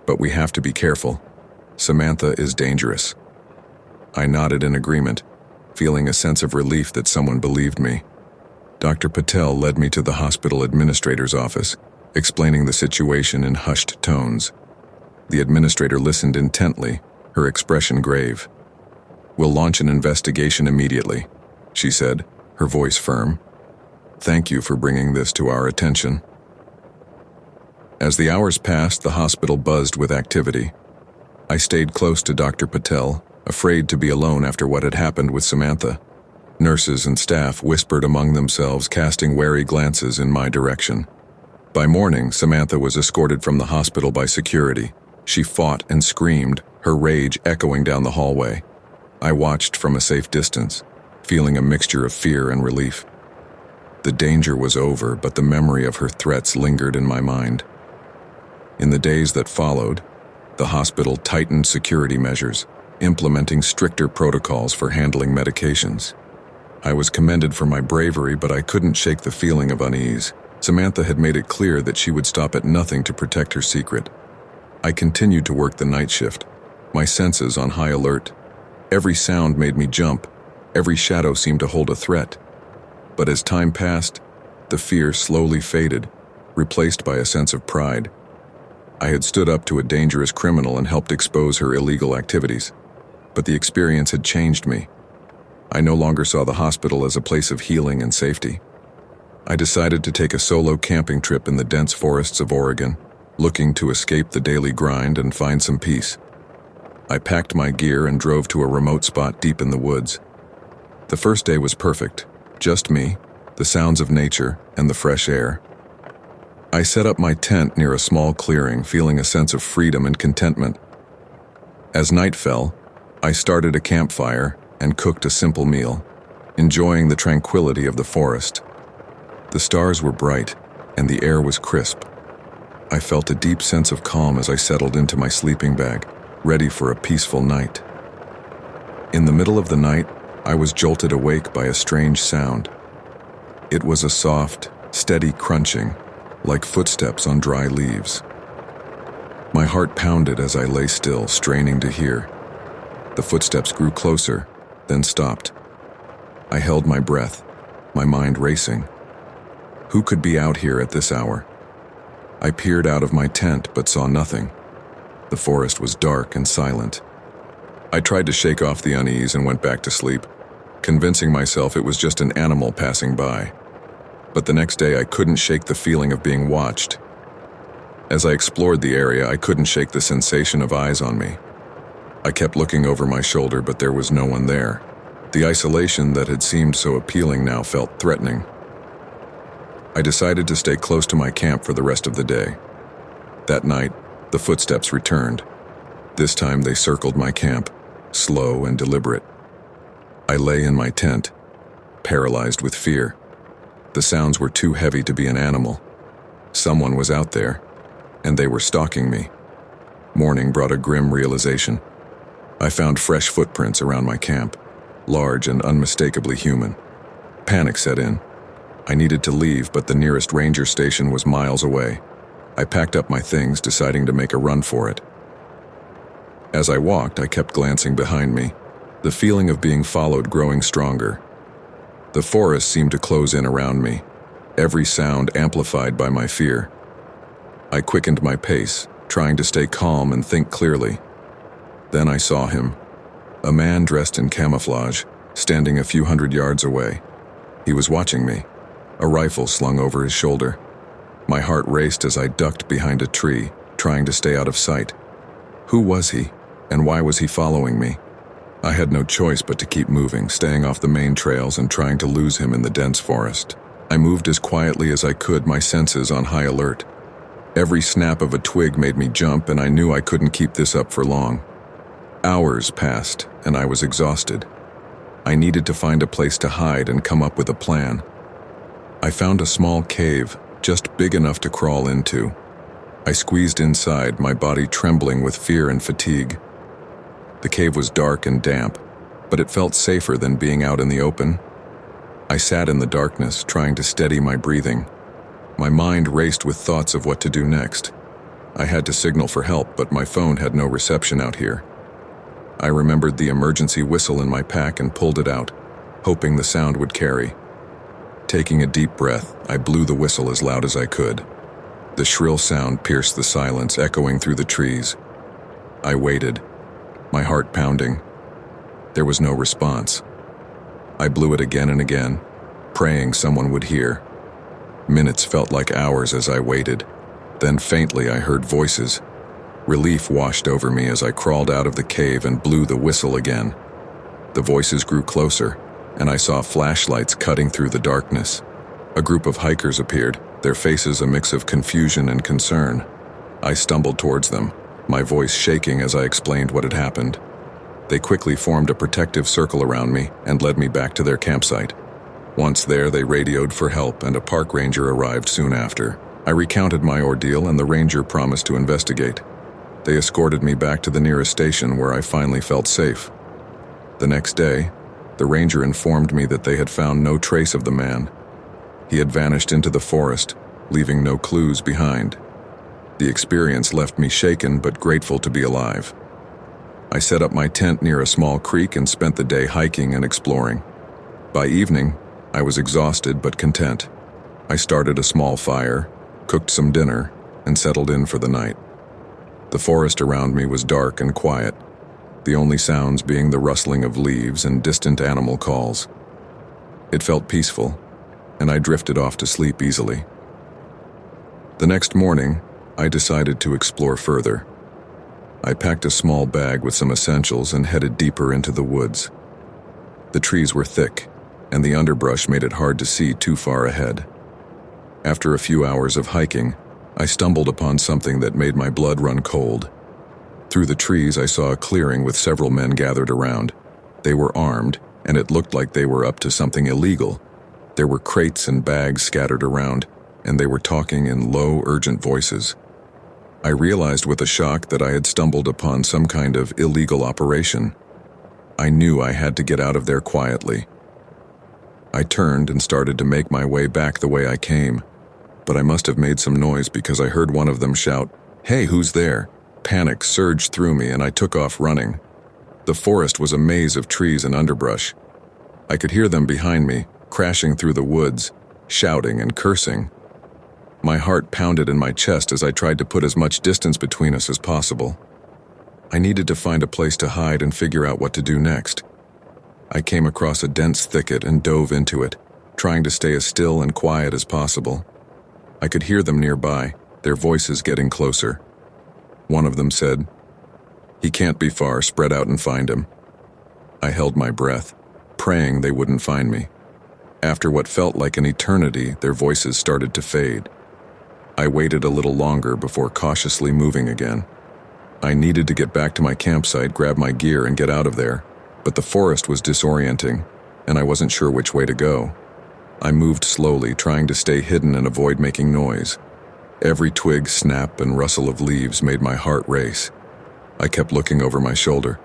"But we have to be careful. Samantha is dangerous." I nodded in agreement, feeling a sense of relief that someone believed me. Dr. Patel led me to the hospital administrator's office, explaining the situation in hushed tones. The administrator listened intently, her expression grave. "We'll launch an investigation immediately," she said, her voice firm. "Thank you for bringing this to our attention." As the hours passed, the hospital buzzed with activity. I stayed close to Dr. Patel, afraid to be alone after what had happened with Samantha. Nurses and staff whispered among themselves, casting wary glances in my direction. By morning, Samantha was escorted from the hospital by security. She fought and screamed, her rage echoing down the hallway. I watched from a safe distance, feeling a mixture of fear and relief. The danger was over, but the memory of her threats lingered in my mind. In the days that followed, the hospital tightened security measures, implementing stricter protocols for handling medications. I was commended for my bravery, but I couldn't shake the feeling of unease. Samantha had made it clear that she would stop at nothing to protect her secret. I continued to work the night shift, my senses on high alert. Every sound made me jump, every shadow seemed to hold a threat. But as time passed, the fear slowly faded, replaced by a sense of pride. I had stood up to a dangerous criminal and helped expose her illegal activities. But the experience had changed me. I no longer saw the hospital as a place of healing and safety. I decided to take a solo camping trip in the dense forests of Oregon, looking to escape the daily grind and find some peace. I packed my gear and drove to a remote spot deep in the woods. The first day was perfect, just me, the sounds of nature, and the fresh air. I set up my tent near a small clearing, feeling a sense of freedom and contentment. As night fell, I started a campfire and cooked a simple meal, enjoying the tranquility of the forest. The stars were bright, and the air was crisp. I felt a deep sense of calm as I settled into my sleeping bag, ready for a peaceful night. In the middle of the night, I was jolted awake by a strange sound. It was a soft, steady crunching, like footsteps on dry leaves. My heart pounded as I lay still, straining to hear. The footsteps grew closer, then stopped. I held my breath, my mind racing. Who could be out here at this hour? I peered out of my tent but saw nothing. The forest was dark and silent. I tried to shake off the unease and went back to sleep, convincing myself it was just an animal passing by. But the next day I couldn't shake the feeling of being watched. As I explored the area, I couldn't shake the sensation of eyes on me. I kept looking over my shoulder, but there was no one there. The isolation that had seemed so appealing now felt threatening. I decided to stay close to my camp for the rest of the day. That night, the footsteps returned. This time they circled my camp, slow and deliberate. I lay in my tent, paralyzed with fear. The sounds were too heavy to be an animal. Someone was out there, and they were stalking me. Morning brought a grim realization. I found fresh footprints around my camp, large and unmistakably human. Panic set in. I needed to leave, but the nearest ranger station was miles away. I packed up my things, deciding to make a run for it. As I walked, I kept glancing behind me, the feeling of being followed growing stronger. The forest seemed to close in around me, every sound amplified by my fear. I quickened my pace, trying to stay calm and think clearly. Then I saw him, a man dressed in camouflage, standing a few hundred yards away. He was watching me, a rifle slung over his shoulder. My heart raced as I ducked behind a tree, trying to stay out of sight. Who was he, and why was he following me? I had no choice but to keep moving, staying off the main trails and trying to lose him in the dense forest. I moved as quietly as I could, my senses on high alert. Every snap of a twig made me jump, and I knew I couldn't keep this up for long. Hours passed, and I was exhausted. I needed to find a place to hide and come up with a plan. I found a small cave, just big enough to crawl into. I squeezed inside, my body trembling with fear and fatigue. The cave was dark and damp, but it felt safer than being out in the open. I sat in the darkness, trying to steady my breathing. My mind raced with thoughts of what to do next. I had to signal for help, but my phone had no reception out here. I remembered the emergency whistle in my pack and pulled it out, hoping the sound would carry. Taking a deep breath, I blew the whistle as loud as I could. The shrill sound pierced the silence, echoing through the trees. I waited, my heart pounding. There was no response. I blew it again and again, praying someone would hear. Minutes felt like hours as I waited. Then faintly I heard voices. Relief washed over me as I crawled out of the cave and blew the whistle again. The voices grew closer, and I saw flashlights cutting through the darkness. A group of hikers appeared, their faces a mix of confusion and concern. I stumbled towards them, my voice shaking as I explained what had happened. They quickly formed a protective circle around me and led me back to their campsite. Once there, they radioed for help, and a park ranger arrived soon after. I recounted my ordeal, and the ranger promised to investigate. They escorted me back to the nearest station, where I finally felt safe. The next day, the ranger informed me that they had found no trace of the man. He had vanished into the forest, leaving no clues behind. The experience left me shaken but grateful to be alive. I set up my tent near a small creek and spent the day hiking and exploring. By evening, I was exhausted but content. I started a small fire, cooked some dinner, and settled in for the night. The forest around me was dark and quiet, the only sounds being the rustling of leaves and distant animal calls. It felt peaceful, and I drifted off to sleep easily. The next morning, I decided to explore further. I packed a small bag with some essentials and headed deeper into the woods. The trees were thick, and the underbrush made it hard to see too far ahead. After a few hours of hiking, I stumbled upon something that made my blood run cold. Through the trees, I saw a clearing with several men gathered around. They were armed, and it looked like they were up to something illegal. There were crates and bags scattered around, and they were talking in low, urgent voices. I realized with a shock that I had stumbled upon some kind of illegal operation. I knew I had to get out of there quietly. I turned and started to make my way back the way I came, but I must have made some noise because I heard one of them shout, "Hey, who's there?" Panic surged through me and I took off running. The forest was a maze of trees and underbrush. I could hear them behind me, crashing through the woods, shouting and cursing. My heart pounded in my chest as I tried to put as much distance between us as possible. I needed to find a place to hide and figure out what to do next. I came across a dense thicket and dove into it, trying to stay as still and quiet as possible. I could hear them nearby, their voices getting closer. One of them said, "He can't be far, spread out and find him." I held my breath, praying they wouldn't find me. After what felt like an eternity, their voices started to fade. I waited a little longer before cautiously moving again. I needed to get back to my campsite, grab my gear, and get out of there, but the forest was disorienting, and I wasn't sure which way to go. I moved slowly, trying to stay hidden and avoid making noise. Every twig snap and rustle of leaves made my heart race. I kept looking over my shoulder,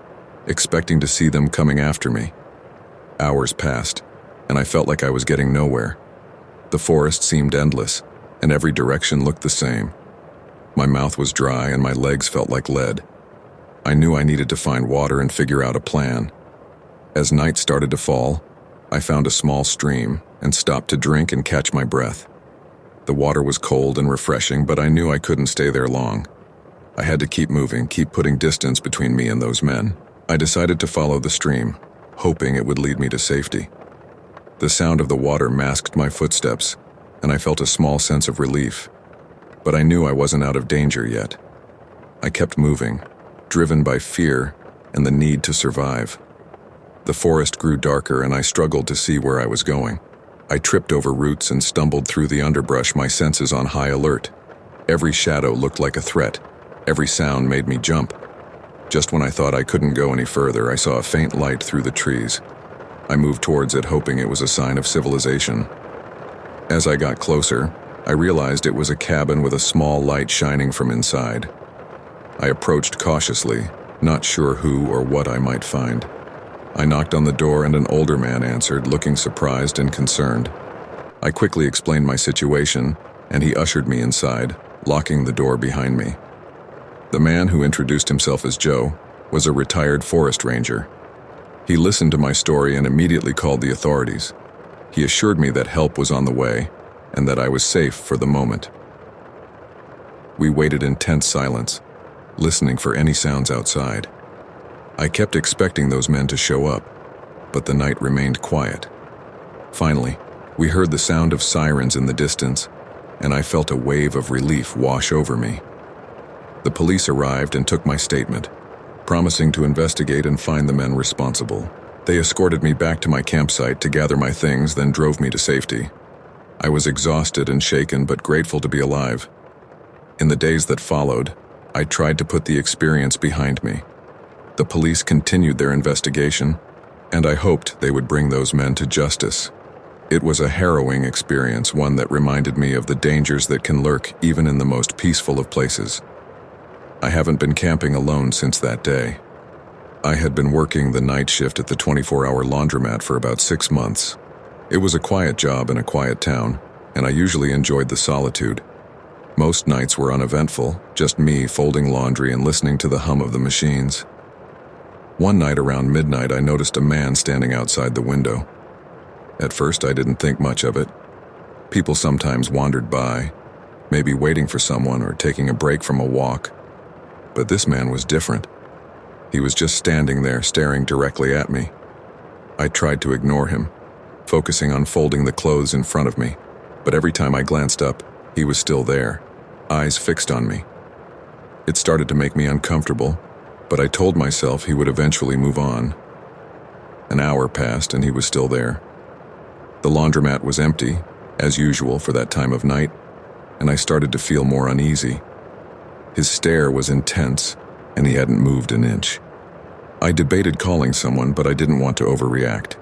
expecting to see them coming after me. Hours passed, and I felt like I was getting nowhere. The forest seemed endless, and every direction looked the same. My mouth was dry and my legs felt like lead. I knew I needed to find water and figure out a plan. As night started to fall, I found a small stream and stopped to drink and catch my breath. The water was cold and refreshing, but I knew I couldn't stay there long. I had to keep moving, keep putting distance between me and those men. I decided to follow the stream, hoping it would lead me to safety. The sound of the water masked my footsteps, and I felt a small sense of relief. But I knew I wasn't out of danger yet. I kept moving, driven by fear and the need to survive. The forest grew darker and I struggled to see where I was going. I tripped over roots and stumbled through the underbrush, my senses on high alert. Every shadow looked like a threat. Every sound made me jump. Just when I thought I couldn't go any further, I saw a faint light through the trees. I moved towards it, hoping it was a sign of civilization. As I got closer, I realized it was a cabin with a small light shining from inside. I approached cautiously, not sure who or what I might find. I knocked on the door and an older man answered, looking surprised and concerned. I quickly explained my situation, and he ushered me inside, locking the door behind me. The man, who introduced himself as Joe, was a retired forest ranger. He listened to my story and immediately called the authorities. He assured me that help was on the way, and that I was safe for the moment. We waited in tense silence, listening for any sounds outside. I kept expecting those men to show up, but the night remained quiet. Finally, we heard the sound of sirens in the distance, and I felt a wave of relief wash over me. The police arrived and took my statement, promising to investigate and find the men responsible. They escorted me back to my campsite to gather my things, then drove me to safety. I was exhausted and shaken, but grateful to be alive. In the days that followed, I tried to put the experience behind me. The police continued their investigation, and I hoped they would bring those men to justice. It was a harrowing experience, one that reminded me of the dangers that can lurk even in the most peaceful of places. I haven't been camping alone since that day. I had been working the night shift at the 24-hour laundromat for about 6 months. It was a quiet job in a quiet town, and I usually enjoyed the solitude. Most nights were uneventful, just me folding laundry and listening to the hum of the machines. One night around midnight, I noticed a man standing outside the window. At first, I didn't think much of it. People sometimes wandered by, maybe waiting for someone or taking a break from a walk. But this man was different. He was just standing there, staring directly at me. I tried to ignore him, focusing on folding the clothes in front of me, but every time I glanced up, he was still there, eyes fixed on me. It started to make me uncomfortable, but I told myself he would eventually move on. An hour passed and he was still there. The laundromat was empty, as usual for that time of night, and I started to feel more uneasy. His stare was intense, and he hadn't moved an inch. I debated calling someone, but I didn't want to overreact.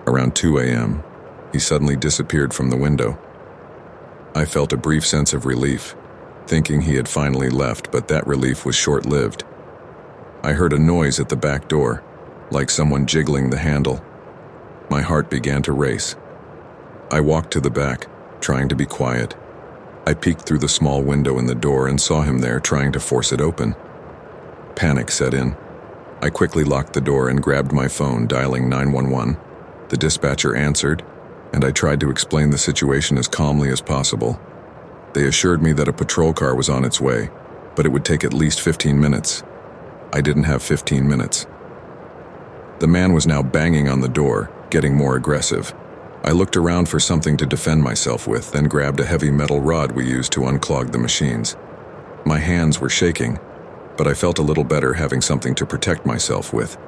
Around 2 a.m., he suddenly disappeared from the window. I felt a brief sense of relief, thinking he had finally left, but that relief was short-lived. I heard a noise at the back door, like someone jiggling the handle. My heart began to race. I walked to the back, trying to be quiet. I peeked through the small window in the door and saw him there trying to force it open. Panic set in. I quickly locked the door and grabbed my phone, dialing 911. The dispatcher answered, and I tried to explain the situation as calmly as possible. They assured me that a patrol car was on its way, but it would take at least 15 minutes. I didn't have 15 minutes. The man was now banging on the door, getting more aggressive. I looked around for something to defend myself with, then grabbed a heavy metal rod we used to unclog the machines. My hands were shaking, but I felt a little better having something to protect myself with.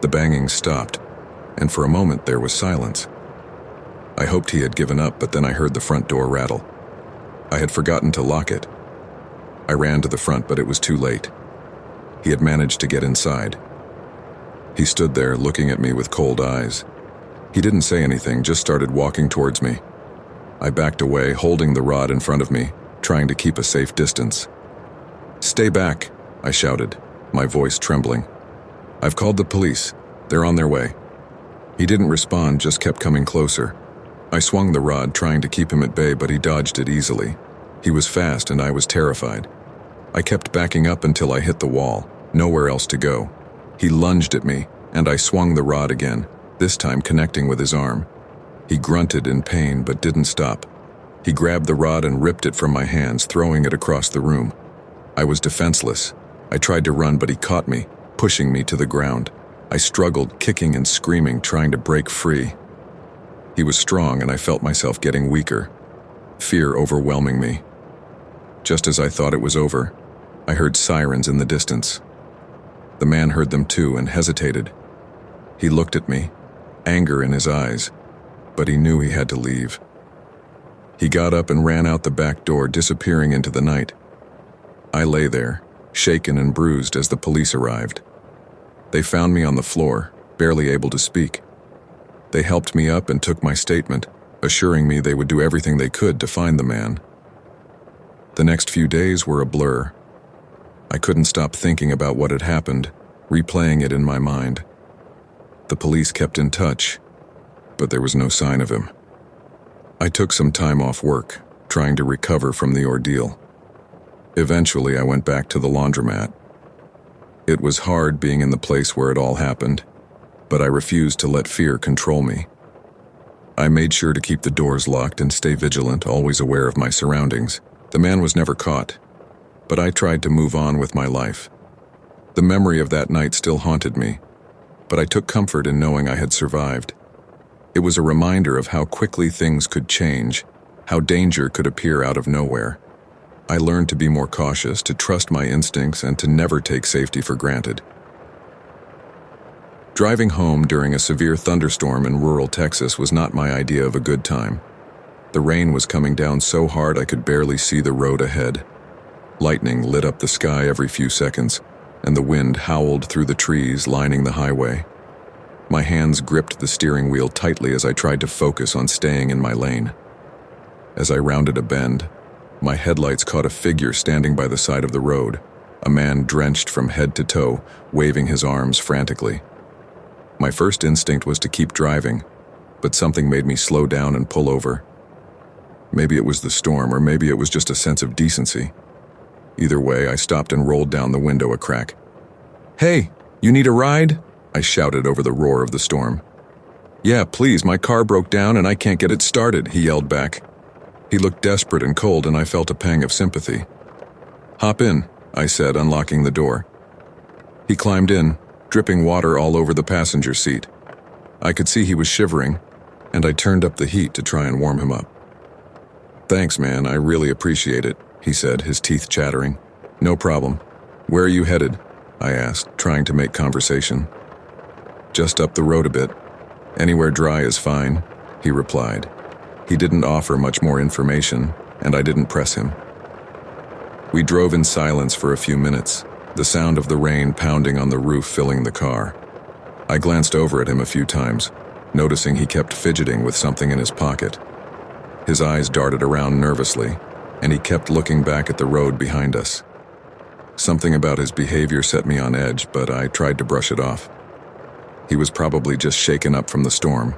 The banging stopped, and for a moment there was silence. I hoped he had given up, but then I heard the front door rattle. I had forgotten to lock it. I ran to the front, but it was too late. He had managed to get inside. He stood there looking at me with cold eyes. He didn't say anything, just started walking towards me. I backed away, holding the rod in front of me, trying to keep a safe distance. "Stay back," I shouted, my voice trembling. "I've called the police. They're on their way." He didn't respond, just kept coming closer. I swung the rod, trying to keep him at bay, but he dodged it easily. He was fast and I was terrified. I kept backing up until I hit the wall, nowhere else to go. He lunged at me, and I swung the rod again, this time connecting with his arm. He grunted in pain but didn't stop. He grabbed the rod and ripped it from my hands, throwing it across the room. I was defenseless. I tried to run, but he caught me, pushing me to the ground. I struggled, kicking and screaming, trying to break free. He was strong, and I felt myself getting weaker, fear overwhelming me. Just as I thought it was over, I heard sirens in the distance. The man heard them too and hesitated. He looked at me, anger in his eyes, but he knew he had to leave. He got up and ran out the back door, disappearing into the night. I lay there, shaken and bruised, as the police arrived. They found me on the floor, barely able to speak. They helped me up and took my statement, assuring me they would do everything they could to find the man. The next few days were a blur. I couldn't stop thinking about what had happened, replaying it in my mind. The police kept in touch, but there was no sign of him. I took some time off work, trying to recover from the ordeal. Eventually, I went back to the laundromat. It was hard being in the place where it all happened, but I refused to let fear control me. I made sure to keep the doors locked and stay vigilant, always aware of my surroundings. The man was never caught, but I tried to move on with my life. The memory of that night still haunted me, but I took comfort in knowing I had survived. It was a reminder of how quickly things could change, how danger could appear out of nowhere. I learned to be more cautious, to trust my instincts, and to never take safety for granted. Driving home during a severe thunderstorm in rural Texas was not my idea of a good time. The rain was coming down so hard I could barely see the road ahead. Lightning lit up the sky every few seconds, and the wind howled through the trees lining the highway. My hands gripped the steering wheel tightly as I tried to focus on staying in my lane. As I rounded a bend, my headlights caught a figure standing by the side of the road, a man drenched from head to toe, waving his arms frantically. My first instinct was to keep driving, but something made me slow down and pull over. Maybe it was the storm, or maybe it was just a sense of decency. Either way, I stopped and rolled down the window a crack. "Hey, you need a ride?" I shouted over the roar of the storm. "Yeah, please, my car broke down and I can't get it started," he yelled back. He looked desperate and cold, and I felt a pang of sympathy. "Hop in," I said, unlocking the door. He climbed in, dripping water all over the passenger seat. I could see he was shivering, and I turned up the heat to try and warm him up. "Thanks, man, I really appreciate it," he said, his teeth chattering. "No problem. Where are you headed?" I asked, trying to make conversation. "Just up the road a bit. Anywhere dry is fine," he replied. He didn't offer much more information, and I didn't press him. We drove in silence for a few minutes, the sound of the rain pounding on the roof filling the car. I glanced over at him a few times, noticing he kept fidgeting with something in his pocket. His eyes darted around nervously, and he kept looking back at the road behind us. Something about his behavior set me on edge, but I tried to brush it off. He was probably just shaken up from the storm.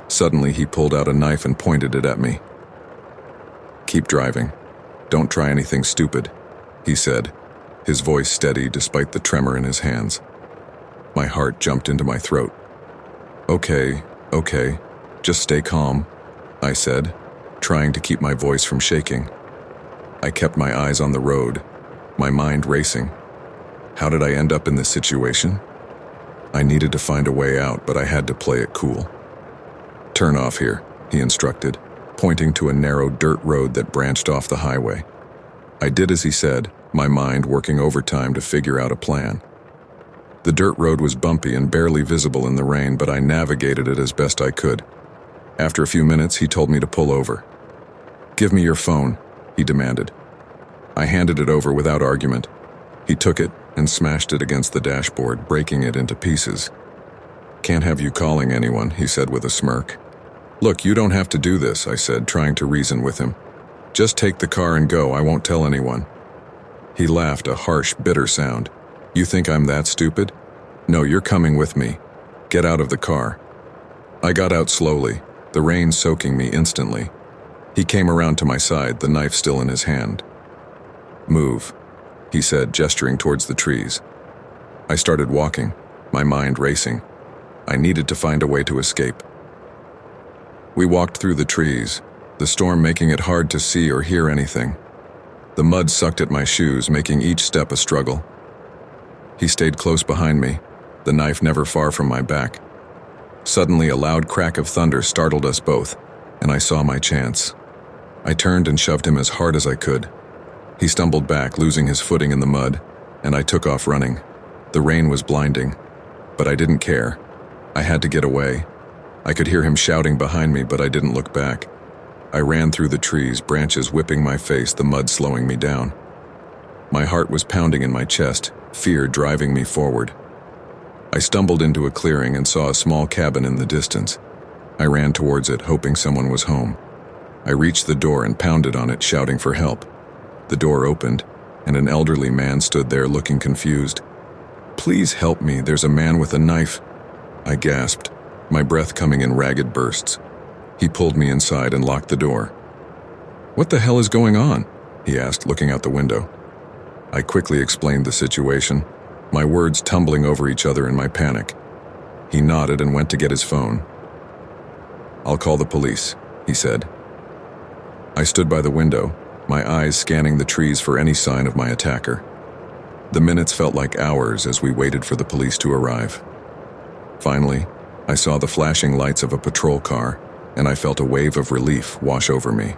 Suddenly, he pulled out a knife and pointed it at me. "Keep driving. Don't try anything stupid," he said, his voice steady despite the tremor in his hands. My heart jumped into my throat. Okay, just stay calm," I said, trying to keep my voice from shaking. I kept my eyes on the road, my mind racing. How did I end up in this situation? I needed to find a way out, but I had to play it cool. "Turn off here," he instructed, pointing to a narrow dirt road that branched off the highway. I did as he said, my mind working overtime to figure out a plan. The dirt road was bumpy and barely visible in the rain, but I navigated it as best I could. After a few minutes, he told me to pull over. "Give me your phone," he demanded. I handed it over without argument. He took it and smashed it against the dashboard, breaking it into pieces. "Can't have you calling anyone," he said with a smirk. "Look, you don't have to do this," I said, trying to reason with him. "Just take the car and go, I won't tell anyone." He laughed, a harsh, bitter sound. "You think I'm that stupid? No, you're coming with me. Get out of the car." I got out slowly, the rain soaking me instantly. He came around to my side, the knife still in his hand. "Move," he said, gesturing towards the trees. I started walking, my mind racing. I needed to find a way to escape. We walked through the trees, the storm making it hard to see or hear anything. The mud sucked at my shoes, making each step a struggle. He stayed close behind me, the knife never far from my back. Suddenly, a loud crack of thunder startled us both, and I saw my chance. I turned and shoved him as hard as I could. He stumbled back, losing his footing in the mud, and I took off running. The rain was blinding, but I didn't care. I had to get away. I could hear him shouting behind me, but I didn't look back. I ran through the trees, branches whipping my face, the mud slowing me down. My heart was pounding in my chest, fear driving me forward. I stumbled into a clearing and saw a small cabin in the distance. I ran towards it, hoping someone was home. I reached the door and pounded on it, shouting for help. The door opened, and an elderly man stood there looking confused. "Please help me, there's a man with a knife," I gasped, my breath coming in ragged bursts. He pulled me inside and locked the door. "What the hell is going on?" he asked, looking out the window. I quickly explained the situation, my words tumbling over each other in my panic. He nodded and went to get his phone. "I'll call the police," he said. I stood by the window, my eyes scanning the trees for any sign of my attacker. The minutes felt like hours as we waited for the police to arrive. Finally, I saw the flashing lights of a patrol car, and I felt a wave of relief wash over me.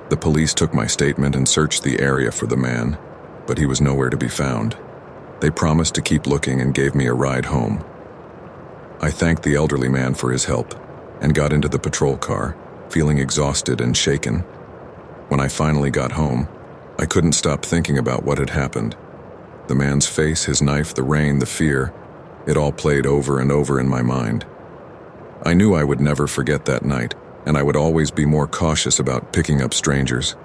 The police took my statement and searched the area for the man, but he was nowhere to be found. They promised to keep looking and gave me a ride home, I thanked the elderly man for his help and got into the patrol car, feeling exhausted and shaken. When I finally got home, I couldn't stop thinking about what had happened. The man's face, his knife, the rain, the fear, it all played over and over in my mind. I knew I would never forget that night, and I would always be more cautious about picking up strangers.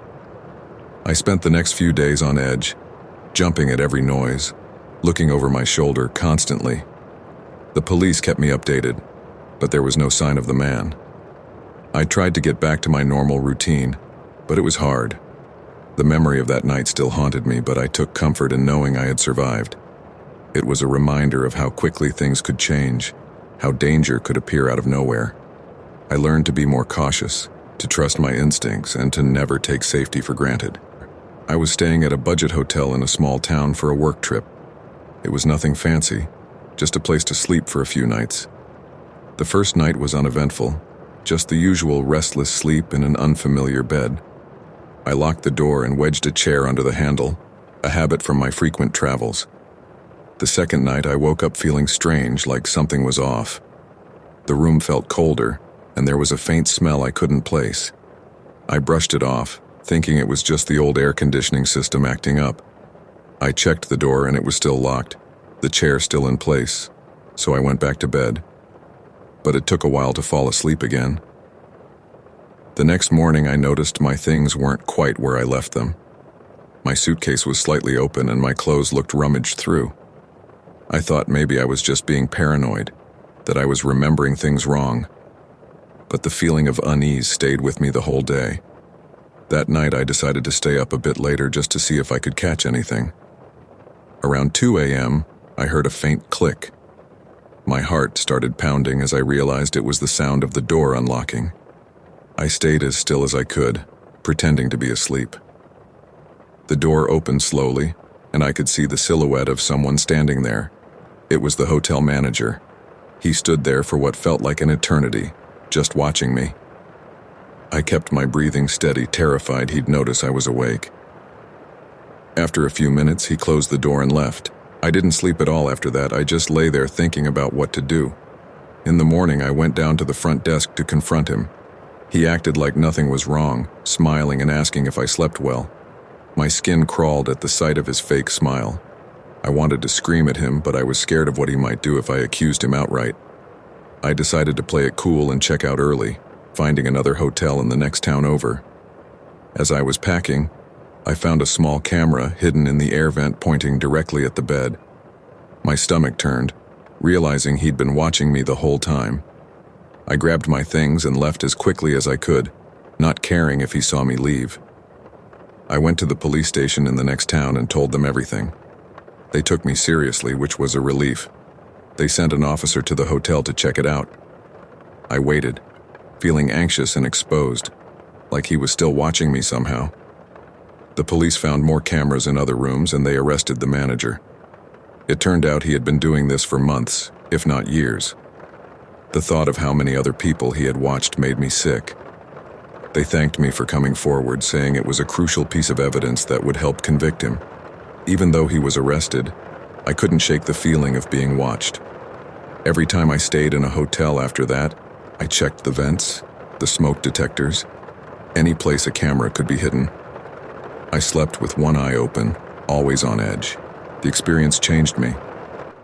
I spent the next few days on edge, jumping at every noise, looking over my shoulder constantly. The police kept me updated, but there was no sign of the man. I tried to get back to my normal routine, but it was hard. The memory of that night still haunted me, but I took comfort in knowing I had survived. It was a reminder of how quickly things could change, how danger could appear out of nowhere. I learned to be more cautious, to trust my instincts, and to never take safety for granted. I was staying at a budget hotel in a small town for a work trip. It was nothing fancy, just a place to sleep for a few nights. The first night was uneventful, just the usual restless sleep in an unfamiliar bed. I locked the door and wedged a chair under the handle, a habit from my frequent travels. The second night I woke up feeling strange, like something was off. The room felt colder, and there was a faint smell I couldn't place. I brushed it off, thinking it was just the old air conditioning system acting up. I checked the door and it was still locked, the chair still in place, so I went back to bed. But it took a while to fall asleep again. The next morning I noticed my things weren't quite where I left them. My suitcase was slightly open and my clothes looked rummaged through. I thought maybe I was just being paranoid, that I was remembering things wrong. But the feeling of unease stayed with me the whole day. That night I decided to stay up a bit later just to see if I could catch anything. Around 2 a.m., I heard a faint click. My heart started pounding as I realized it was the sound of the door unlocking. I stayed as still as I could, pretending to be asleep. The door opened slowly, and I could see the silhouette of someone standing there. It was the hotel manager. He stood there for what felt like an eternity, just watching me. I kept my breathing steady, terrified he'd notice I was awake. After a few minutes, he closed the door and left. I didn't sleep at all after that. I just lay there thinking about what to do. In the morning, I went down to the front desk to confront him. He acted like nothing was wrong, smiling and asking if I slept well. My skin crawled at the sight of his fake smile. I wanted to scream at him, but I was scared of what he might do if I accused him outright. I decided to play it cool and check out early, finding another hotel in the next town over. As I was packing, I found a small camera hidden in the air vent pointing directly at the bed. My stomach turned, realizing he'd been watching me the whole time. I grabbed my things and left as quickly as I could, not caring if he saw me leave. I went to the police station in the next town and told them everything. They took me seriously, which was a relief. They sent an officer to the hotel to check it out. I waited, feeling anxious and exposed, like he was still watching me somehow. The police found more cameras in other rooms and they arrested the manager. It turned out he had been doing this for months, if not years. The thought of how many other people he had watched made me sick. They thanked me for coming forward, saying it was a crucial piece of evidence that would help convict him. Even though he was arrested, I couldn't shake the feeling of being watched. Every time I stayed in a hotel after that, I checked the vents, the smoke detectors, any place a camera could be hidden. I slept with one eye open, always on edge. The experience changed me.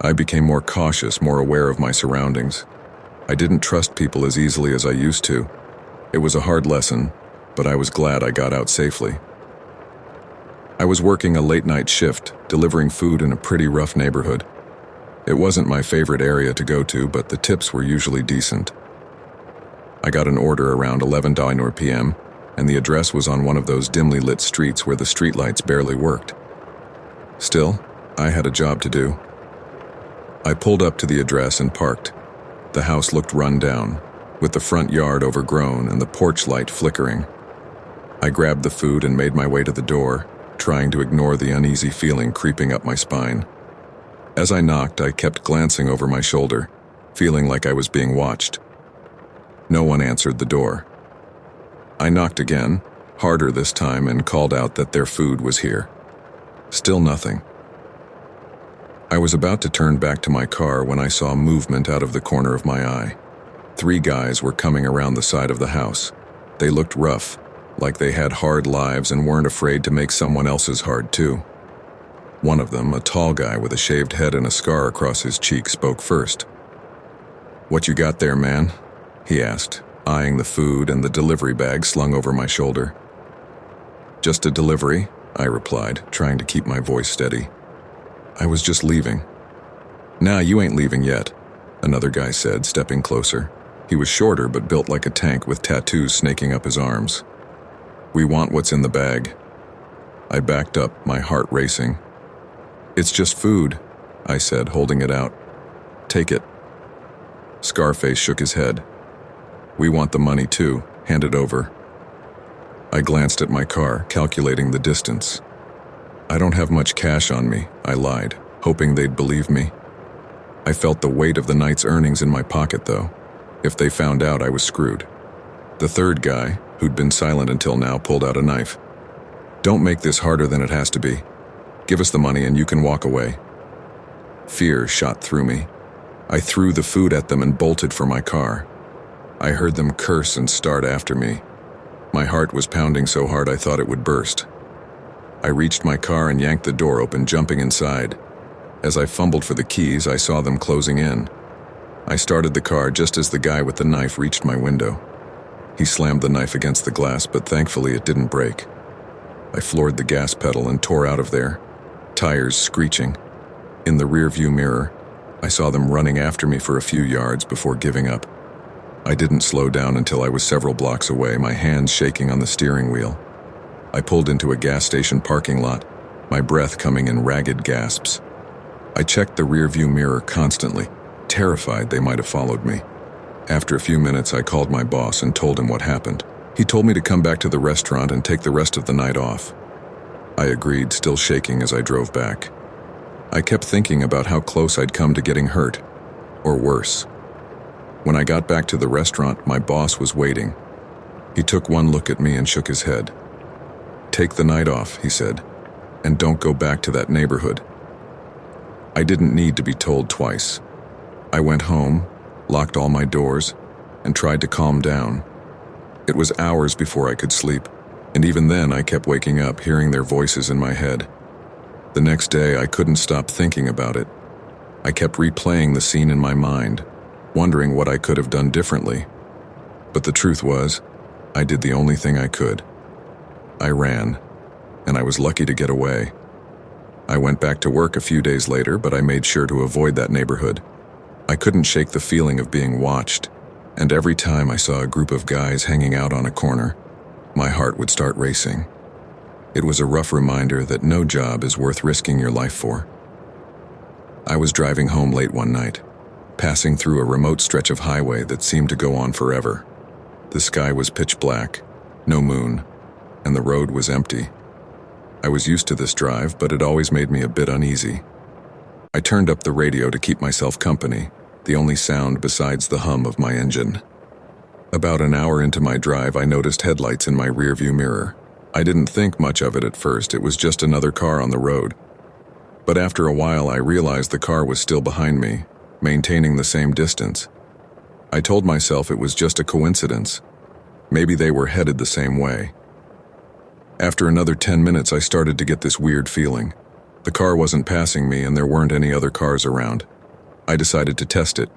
I became more cautious, more aware of my surroundings. I didn't trust people as easily as I used to. It was a hard lesson, but I was glad I got out safely. I was working a late-night shift, delivering food in a pretty rough neighborhood. It wasn't my favorite area to go to, but the tips were usually decent. I got an order around 11 p.m., and the address was on one of those dimly lit streets where the streetlights barely worked. Still, I had a job to do. I pulled up to the address and parked. The house looked run down, with the front yard overgrown and the porch light flickering. I grabbed the food and made my way to the door, trying to ignore the uneasy feeling creeping up my spine. As I knocked, I kept glancing over my shoulder, feeling like I was being watched. No one answered the door. I knocked again, harder this time, and called out that their food was here. Still nothing. I was about to turn back to my car when I saw movement out of the corner of my eye. 3 guys were coming around the side of the house. They looked rough, like they had hard lives and weren't afraid to make someone else's hard too. One of them, a tall guy with a shaved head and a scar across his cheek, spoke first. "What you got there, man?" he asked, eyeing the food and the delivery bag slung over my shoulder. "Just a delivery," I replied, trying to keep my voice steady. "I was just leaving." "Nah, you ain't leaving yet," another guy said, stepping closer. He was shorter but built like a tank with tattoos snaking up his arms. "We want what's in the bag." I backed up, my heart racing. "It's just food," I said, holding it out. "Take it." Scarface shook his head. "We want the money too. Hand it over." I glanced at my car, calculating the distance. "I don't have much cash on me," I lied, hoping they'd believe me. I felt the weight of the night's earnings in my pocket, though. If they found out, I was screwed. The third guy, who'd been silent until now, pulled out a knife. "Don't make this harder than it has to be. Give us the money and you can walk away." Fear shot through me. I threw the food at them and bolted for my car. I heard them curse and start after me. My heart was pounding so hard I thought it would burst. I reached my car and yanked the door open, jumping inside. As I fumbled for the keys, I saw them closing in. I started the car just as the guy with the knife reached my window. He slammed the knife against the glass, but thankfully it didn't break. I floored the gas pedal and tore out of there, tires screeching. In the rearview mirror, I saw them running after me for a few yards before giving up. I didn't slow down until I was several blocks away, my hands shaking on the steering wheel. I pulled into a gas station parking lot, my breath coming in ragged gasps. I checked the rearview mirror constantly, terrified they might have followed me. After a few minutes, I called my boss and told him what happened. He told me to come back to the restaurant and take the rest of the night off. I agreed, still shaking as I drove back. I kept thinking about how close I'd come to getting hurt, or worse. When I got back to the restaurant, my boss was waiting. He took one look at me and shook his head. "Take the night off," he said, "and don't go back to that neighborhood." I didn't need to be told twice. I went home, locked all my doors, and tried to calm down. It was hours before I could sleep, and even then I kept waking up, hearing their voices in my head. The next day, I couldn't stop thinking about it. I kept replaying the scene in my mind, wondering what I could have done differently. But the truth was, I did the only thing I could. I ran, and I was lucky to get away. I went back to work a few days later, but I made sure to avoid that neighborhood. I couldn't shake the feeling of being watched, and every time I saw a group of guys hanging out on a corner, my heart would start racing. It was a rough reminder that no job is worth risking your life for. I was driving home late one night, passing through a remote stretch of highway that seemed to go on forever. The sky was pitch black, no moon, and the road was empty. I was used to this drive, but it always made me a bit uneasy. I turned up the radio to keep myself company, the only sound besides the hum of my engine. About an hour into my drive, I noticed headlights in my rearview mirror. I didn't think much of it at first, it was just another car on the road. But after a while, I realized the car was still behind me, maintaining the same distance. I told myself it was just a coincidence. Maybe they were headed the same way. After another 10 minutes, I started to get this weird feeling. The car wasn't passing me and there weren't any other cars around. I decided to test it.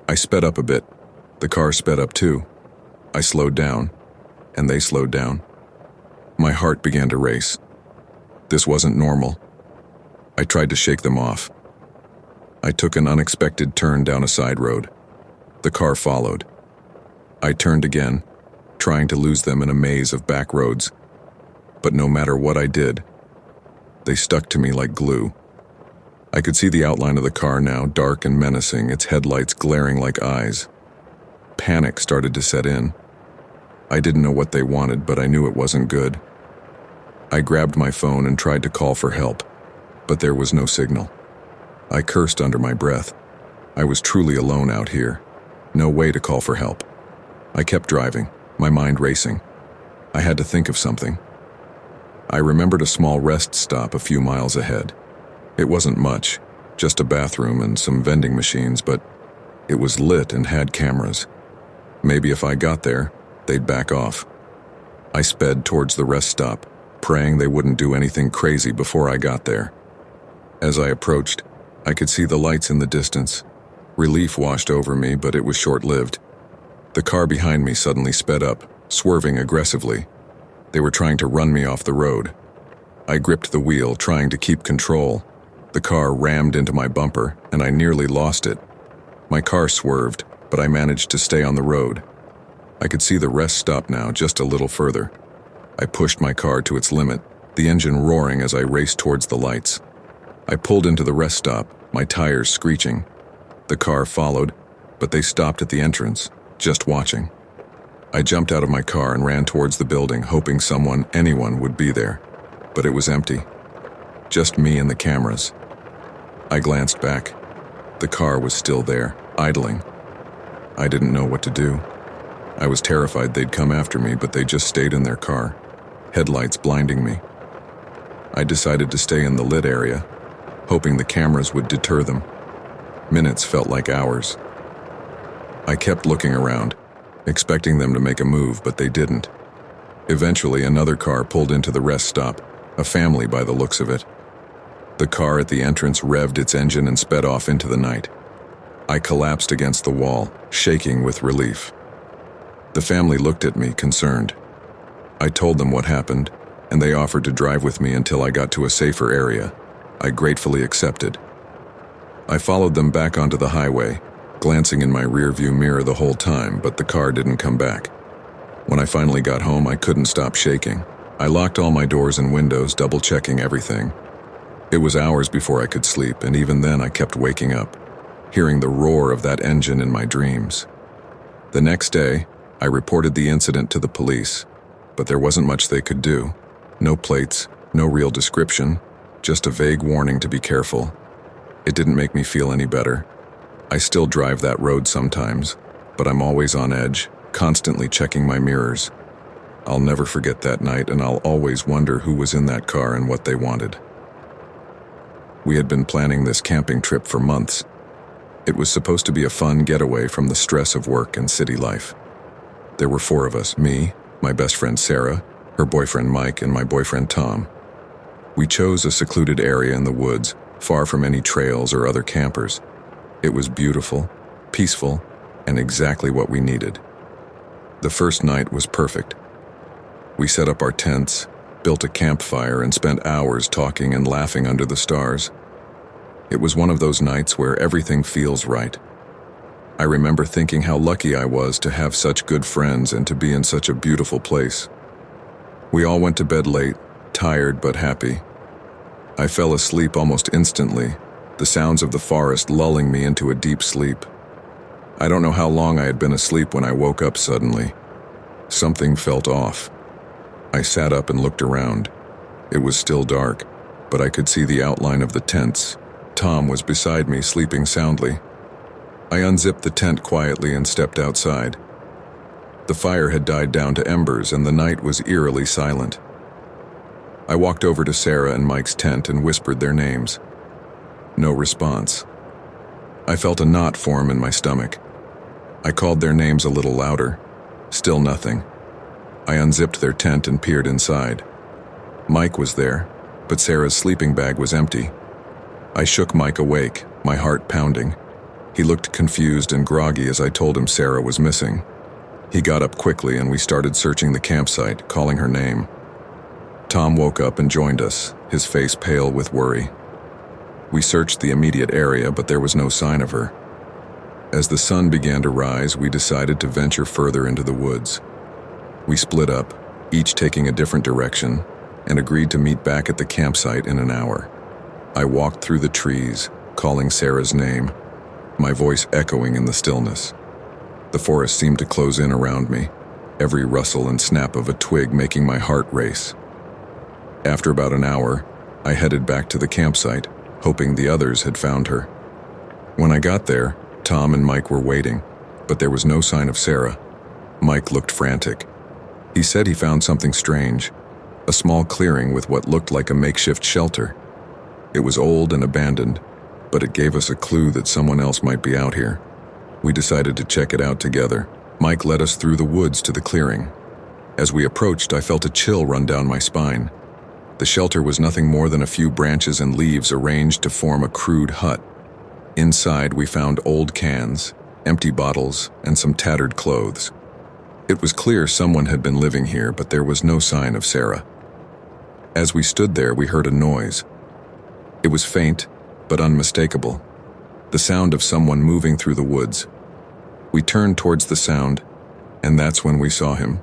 I sped up a bit. The car sped up too. I slowed down, and they slowed down. My heart began to race. This wasn't normal. I tried to shake them off. I took an unexpected turn down a side road. The car followed. I turned again, trying to lose them in a maze of back roads. But no matter what I did, they stuck to me like glue. I could see the outline of the car now, dark and menacing, its headlights glaring like eyes. Panic started to set in. I didn't know what they wanted, but I knew it wasn't good. I grabbed my phone and tried to call for help, but there was no signal. I cursed under my breath. I was truly alone out here. No way to call for help. I kept driving, my mind racing. I had to think of something. I remembered a small rest stop a few miles ahead. It wasn't much, just a bathroom and some vending machines, but it was lit and had cameras. Maybe if I got there, they'd back off. I sped towards the rest stop, praying they wouldn't do anything crazy before I got there. As I approached, I could see the lights in the distance. Relief washed over me, but it was short-lived. The car behind me suddenly sped up, swerving aggressively. They were trying to run me off the road. I gripped the wheel, trying to keep control. The car rammed into my bumper, and I nearly lost it. My car swerved, but I managed to stay on the road. I could see the rest stop now, just a little further. I pushed my car to its limit, the engine roaring as I raced towards the lights. I pulled into the rest stop, my tires screeching. The car followed, but they stopped at the entrance, just watching. I jumped out of my car and ran towards the building, hoping anyone would be there. But it was empty. Just me and the cameras. I glanced back. The car was still there, idling. I didn't know what to do. I was terrified they'd come after me, but they just stayed in their car, headlights blinding me. I decided to stay in the lit area, hoping the cameras would deter them. Minutes felt like hours. I kept looking around, expecting them to make a move, but they didn't. Eventually, another car pulled into the rest stop, a family by the looks of it. The car at the entrance revved its engine and sped off into the night. I collapsed against the wall, shaking with relief. The family looked at me, concerned. I told them what happened, and they offered to drive with me until I got to a safer area. I gratefully accepted. I followed them back onto the highway, glancing in my rearview mirror the whole time, but the car didn't come back. When I finally got home, I couldn't stop shaking. I locked all my doors and windows, double-checking everything. It was hours before I could sleep, and even then I kept waking up, hearing the roar of that engine in my dreams. The next day, I reported the incident to the police, but there wasn't much they could do. No plates, no real description, just a vague warning to be careful. It didn't make me feel any better. I still drive that road sometimes, but I'm always on edge, constantly checking my mirrors. I'll never forget that night, and I'll always wonder who was in that car and what they wanted. We had been planning this camping trip for months. It was supposed to be a fun getaway from the stress of work and city life. There were 4 of us, me, my best friend Sarah, her boyfriend Mike, and my boyfriend Tom. We chose a secluded area in the woods, far from any trails or other campers. It was beautiful, peaceful, and exactly what we needed. The first night was perfect. We set up our tents, built a campfire, and spent hours talking and laughing under the stars. It was one of those nights where everything feels right. I remember thinking how lucky I was to have such good friends and to be in such a beautiful place. We all went to bed late, tired but happy. I fell asleep almost instantly, the sounds of the forest lulling me into a deep sleep. I don't know how long I had been asleep when I woke up suddenly. Something felt off. I sat up and looked around. It was still dark, but I could see the outline of the tents. Tom was beside me, sleeping soundly. I unzipped the tent quietly and stepped outside. The fire had died down to embers, and the night was eerily silent. I walked over to Sarah and Mike's tent and whispered their names. No response. I felt a knot form in my stomach. I called their names a little louder. Still nothing. I unzipped their tent and peered inside. Mike was there, but Sarah's sleeping bag was empty. I shook Mike awake, my heart pounding. He looked confused and groggy as I told him Sarah was missing. He got up quickly and we started searching the campsite, calling her name. Tom woke up and joined us, his face pale with worry. We searched the immediate area, but there was no sign of her. As the sun began to rise, we decided to venture further into the woods. We split up, each taking a different direction, and agreed to meet back at the campsite in an hour. I walked through the trees, calling Sarah's name, my voice echoing in the stillness. The forest seemed to close in around me, every rustle and snap of a twig making my heart race. After about an hour, I headed back to the campsite, hoping the others had found her. When I got there, Tom and Mike were waiting, but there was no sign of Sarah. Mike looked frantic. He said he found something strange, a small clearing with what looked like a makeshift shelter. It was old and abandoned, but it gave us a clue that someone else might be out here. We decided to check it out together. Mike led us through the woods to the clearing. As we approached, I felt a chill run down my spine. The shelter was nothing more than a few branches and leaves arranged to form a crude hut. Inside, we found old cans, empty bottles, and some tattered clothes. It was clear someone had been living here, but there was no sign of Sarah. As we stood there, we heard a noise. It was faint, but unmistakable. The sound of someone moving through the woods. We turned towards the sound, and that's when we saw him.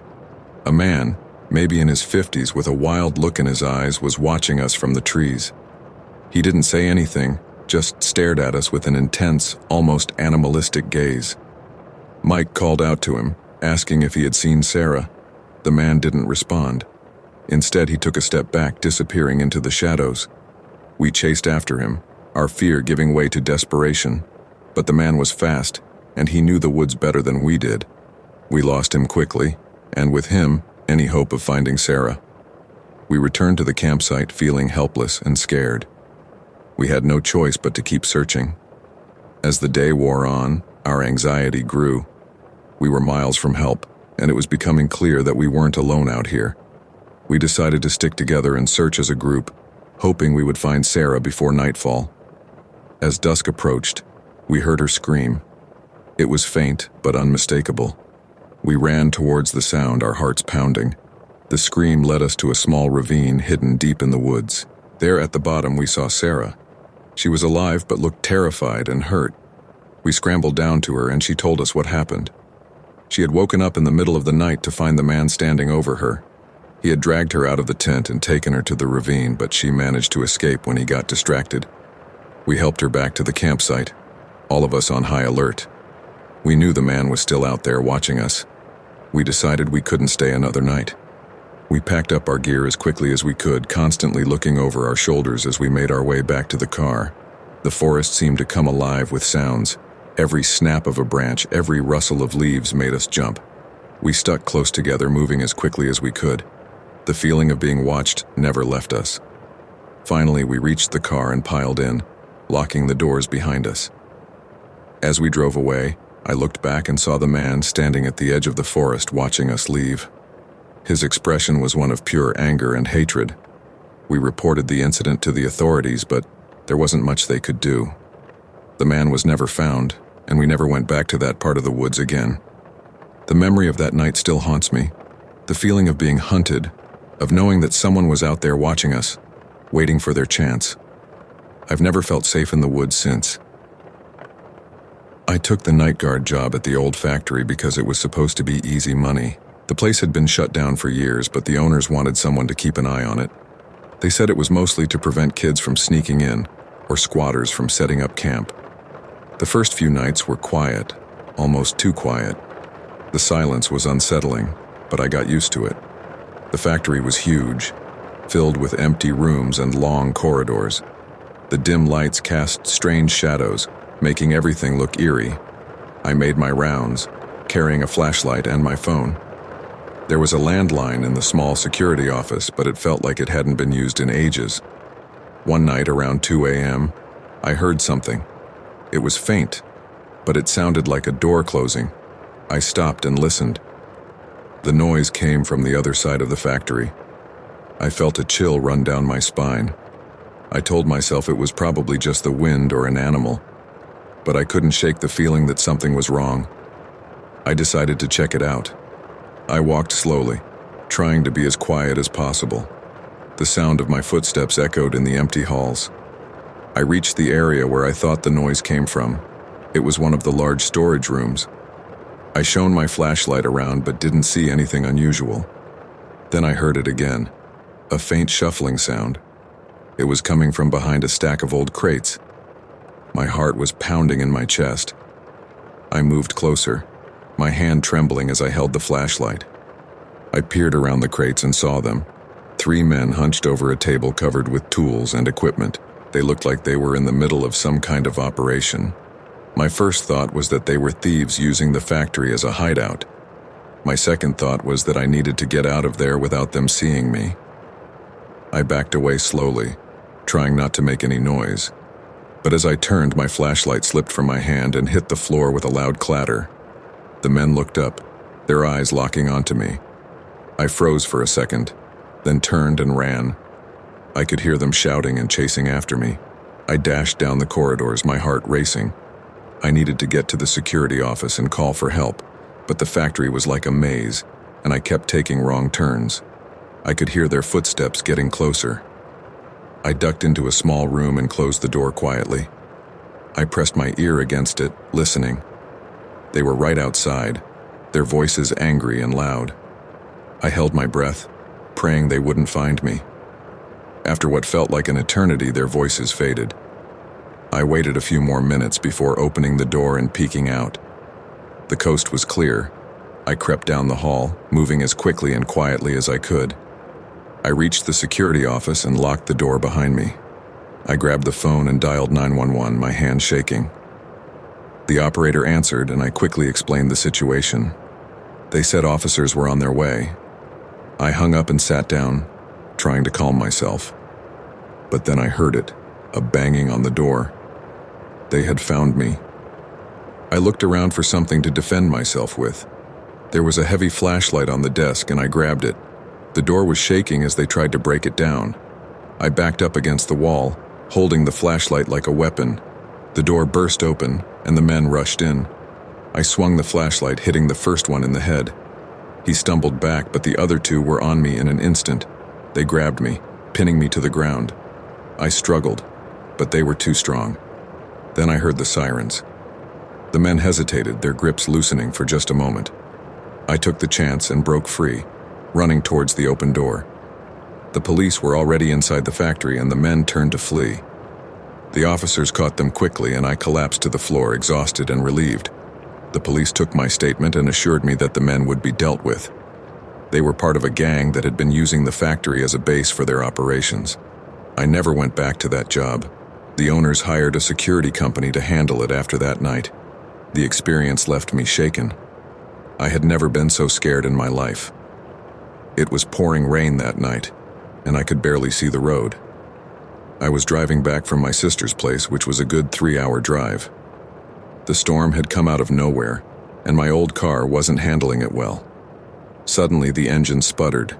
A man, maybe in his 50s with a wild look in his eyes, was watching us from the trees. He didn't say anything, just stared at us with an intense, almost animalistic gaze. Mike called out to him, asking if he had seen Sarah. The man didn't respond. Instead, he took a step back, disappearing into the shadows. We chased after him, our fear giving way to desperation. But the man was fast, and he knew the woods better than we did. We lost him quickly, and with him, any hope of finding Sarah. We returned to the campsite feeling helpless and scared. We had no choice but to keep searching. As the day wore on, our anxiety grew. We were miles from help, and it was becoming clear that we weren't alone out here. We decided to stick together and search as a group, hoping we would find Sarah before nightfall. As dusk approached, we heard her scream. It was faint but unmistakable. We ran towards the sound, our hearts pounding. The scream led us to a small ravine hidden deep in the woods. There at the bottom we saw Sarah. She was alive but looked terrified and hurt. We scrambled down to her and she told us what happened. She had woken up in the middle of the night to find the man standing over her. He had dragged her out of the tent and taken her to the ravine, but she managed to escape when he got distracted. We helped her back to the campsite, all of us on high alert. We knew the man was still out there watching us. We decided we couldn't stay another night. We packed up our gear as quickly as we could, constantly looking over our shoulders as we made our way back to the car. The forest seemed to come alive with sounds. Every snap of a branch, every rustle of leaves made us jump. We stuck close together, moving as quickly as we could. The feeling of being watched never left us. Finally, we reached the car and piled in, locking the doors behind us. As we drove away, I looked back and saw the man standing at the edge of the forest watching us leave. His expression was one of pure anger and hatred. We reported the incident to the authorities, but there wasn't much they could do. The man was never found, and we never went back to that part of the woods again. The memory of that night still haunts me. The feeling of being hunted, of knowing that someone was out there watching us, waiting for their chance. I've never felt safe in the woods since. I took the night guard job at the old factory because it was supposed to be easy money. The place had been shut down for years, but the owners wanted someone to keep an eye on it. They said it was mostly to prevent kids from sneaking in, or squatters from setting up camp. The first few nights were quiet, almost too quiet. The silence was unsettling, but I got used to it. The factory was huge, filled with empty rooms and long corridors. The dim lights cast strange shadows, making everything look eerie. I made my rounds, carrying a flashlight and my phone. There was a landline in the small security office, but it felt like it hadn't been used in ages. One night around 2 a.m., I heard something. It was faint, but it sounded like a door closing. I stopped and listened. The noise came from the other side of the factory. I felt a chill run down my spine. I told myself it was probably just the wind or an animal, but I couldn't shake the feeling that something was wrong. I decided to check it out. I walked slowly, trying to be as quiet as possible. The sound of my footsteps echoed in the empty halls. I reached the area where I thought the noise came from. It was one of the large storage rooms. I shone my flashlight around but didn't see anything unusual. Then I heard it again, a faint shuffling sound. It was coming from behind a stack of old crates. My heart was pounding in my chest. I moved closer, my hand trembling as I held the flashlight. I peered around the crates and saw them. 3 men hunched over a table covered with tools and equipment. They looked like they were in the middle of some kind of operation. My first thought was that they were thieves using the factory as a hideout. My second thought was that I needed to get out of there without them seeing me. I backed away slowly, trying not to make any noise. But as I turned, my flashlight slipped from my hand and hit the floor with a loud clatter. The men looked up, their eyes locking onto me. I froze for a second, then turned and ran. I could hear them shouting and chasing after me. I dashed down the corridors, my heart racing. I needed to get to the security office and call for help, but the factory was like a maze, and I kept taking wrong turns. I could hear their footsteps getting closer. I ducked into a small room and closed the door quietly. I pressed my ear against it, listening. They were right outside, their voices angry and loud. I held my breath, praying they wouldn't find me. After what felt like an eternity, their voices faded. I waited a few more minutes before opening the door and peeking out. The coast was clear. I crept down the hall, moving as quickly and quietly as I could. I reached the security office and locked the door behind me. I grabbed the phone and dialed 911, my hand shaking. The operator answered, and I quickly explained the situation. They said officers were on their way. I hung up and sat down, trying to calm myself. But then I heard it, a banging on the door. They had found me. I looked around for something to defend myself with. There was a heavy flashlight on the desk, and I grabbed it. The door was shaking as they tried to break it down. I backed up against the wall, holding the flashlight like a weapon. The door burst open, and the men rushed in. I swung the flashlight, hitting the first one in the head. He stumbled back, but the other two were on me in an instant. They grabbed me, pinning me to the ground. I struggled, but they were too strong. Then I heard the sirens. The men hesitated, their grips loosening for just a moment. I took the chance and broke free, running towards the open door. The police were already inside the factory, and the men turned to flee. The officers caught them quickly, and I collapsed to the floor, exhausted and relieved. The police took my statement and assured me that the men would be dealt with. They were part of a gang that had been using the factory as a base for their operations. I never went back to that job. The owners hired a security company to handle it after that night. The experience left me shaken. I had never been so scared in my life. It was pouring rain that night, and I could barely see the road. I was driving back from my sister's place, which was a good 3-hour drive. The storm had come out of nowhere, and my old car wasn't handling it well. Suddenly, the engine sputtered,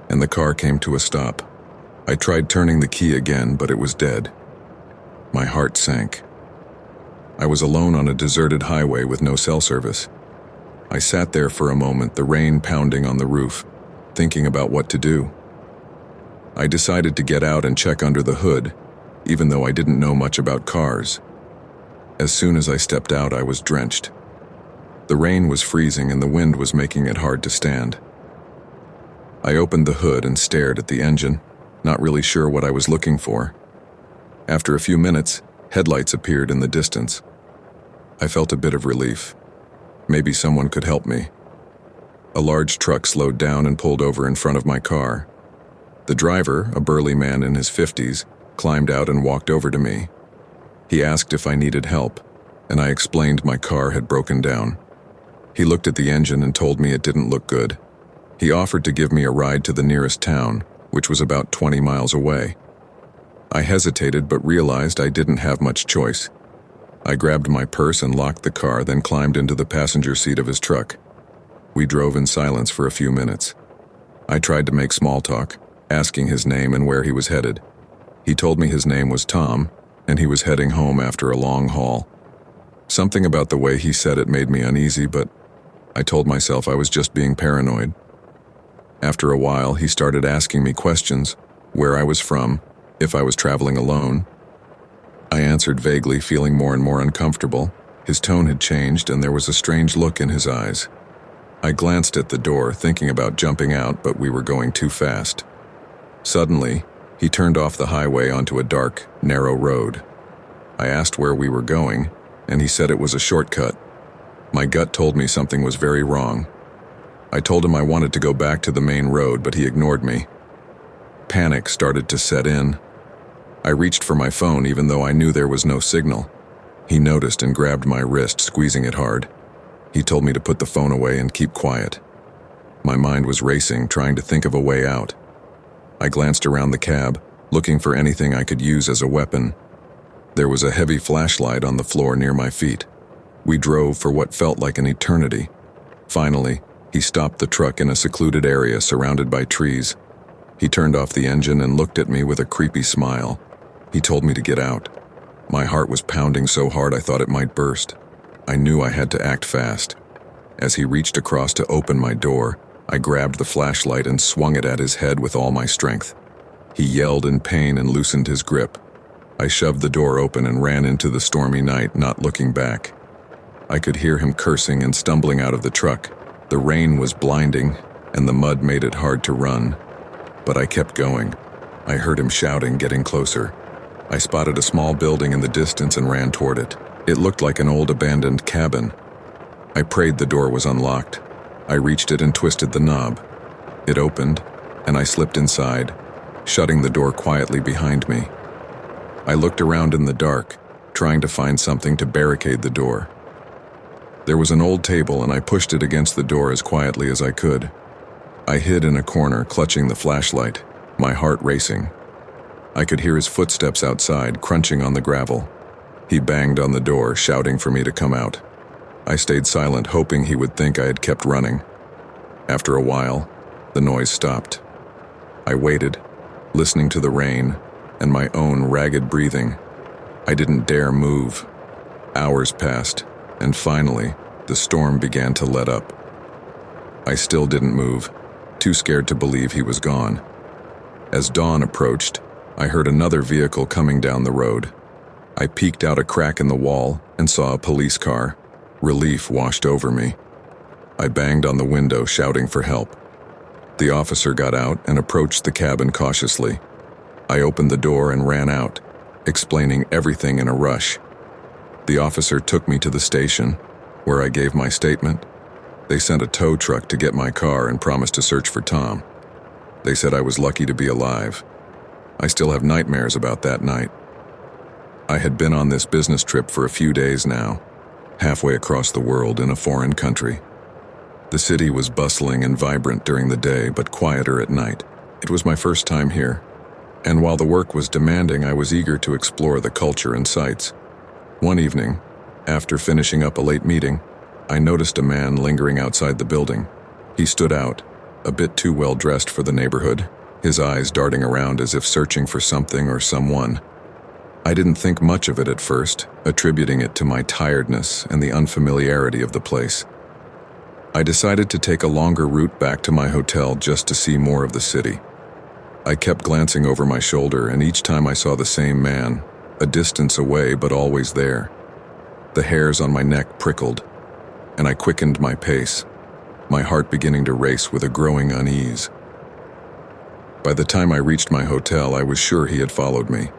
and the car came to a stop. I tried turning the key again, but it was dead. My heart sank. I was alone on a deserted highway with no cell service. I sat there for a moment, the rain pounding on the roof, thinking about what to do. I decided to get out and check under the hood, even though I didn't know much about cars. As soon as I stepped out, I was drenched. The rain was freezing and the wind was making it hard to stand. I opened the hood and stared at the engine, not really sure what I was looking for. After a few minutes, headlights appeared in the distance. I felt a bit of relief. Maybe someone could help me. A large truck slowed down and pulled over in front of my car. The driver, a burly man in his 50s, climbed out and walked over to me. He asked if I needed help, and I explained my car had broken down. He looked at the engine and told me it didn't look good. He offered to give me a ride to the nearest town, which was about 20 miles away. I hesitated but realized I didn't have much choice. I grabbed my purse and locked the car, then climbed into the passenger seat of his truck. We drove in silence for a few minutes. I tried to make small talk, asking his name and where he was headed. He told me his name was Tom, and he was heading home after a long haul. Something about the way he said it made me uneasy, but I told myself I was just being paranoid. After a while, he started asking me questions, where I was from, if I was traveling alone. I answered vaguely, feeling more and more uncomfortable. His tone had changed, and there was a strange look in his eyes. I glanced at the door, thinking about jumping out, but we were going too fast. Suddenly, he turned off the highway onto a dark, narrow road. I asked where we were going, and he said it was a shortcut. My gut told me something was very wrong. I told him I wanted to go back to the main road, but he ignored me. Panic started to set in. I reached for my phone even though I knew there was no signal. He noticed and grabbed my wrist, squeezing it hard. He told me to put the phone away and keep quiet. My mind was racing, trying to think of a way out. I glanced around the cab, looking for anything I could use as a weapon. There was a heavy flashlight on the floor near my feet. We drove for what felt like an eternity. Finally, he stopped the truck in a secluded area surrounded by trees. He turned off the engine and looked at me with a creepy smile. He told me to get out. My heart was pounding so hard I thought it might burst. I knew I had to act fast. As he reached across to open my door, I grabbed the flashlight and swung it at his head with all my strength. He yelled in pain and loosened his grip. I shoved the door open and ran into the stormy night, not looking back. I could hear him cursing and stumbling out of the truck. The rain was blinding, and the mud made it hard to run. But I kept going. I heard him shouting, getting closer. I spotted a small building in the distance and ran toward it. It looked like an old abandoned cabin. I prayed the door was unlocked. I reached it and twisted the knob. It opened, and I slipped inside, shutting the door quietly behind me. I looked around in the dark, trying to find something to barricade the door. There was an old table, and I pushed it against the door as quietly as I could. I hid in a corner, clutching the flashlight, my heart racing. I could hear his footsteps outside, crunching on the gravel. He banged on the door, shouting for me to come out. I stayed silent, hoping he would think I had kept running. After a while, the noise stopped. I waited, listening to the rain and my own ragged breathing. I didn't dare move. Hours passed, and finally, the storm began to let up. I still didn't move, too scared to believe he was gone. As dawn approached, I heard another vehicle coming down the road. I peeked out a crack in the wall and saw a police car. Relief washed over me. I banged on the window, shouting for help. The officer got out and approached the cabin cautiously. I opened the door and ran out, explaining everything in a rush. The officer took me to the station, where I gave my statement. They sent a tow truck to get my car and promised to search for Tom. They said I was lucky to be alive. I still have nightmares about that night. I had been on this business trip for a few days now, halfway across the world in a foreign country. The city was bustling and vibrant during the day, but quieter at night. It was my first time here, and while the work was demanding, I was eager to explore the culture and sights. One evening, after finishing up a late meeting, I noticed a man lingering outside the building. He stood out, a bit too well dressed for the neighborhood, his eyes darting around as if searching for something or someone. I didn't think much of it at first, attributing it to my tiredness and the unfamiliarity of the place. I decided to take a longer route back to my hotel just to see more of the city. I kept glancing over my shoulder, and each time I saw the same man, a distance away but always there. The hairs on my neck prickled, and I quickened my pace, my heart beginning to race with a growing unease. By the time I reached my hotel, I was sure he had followed me.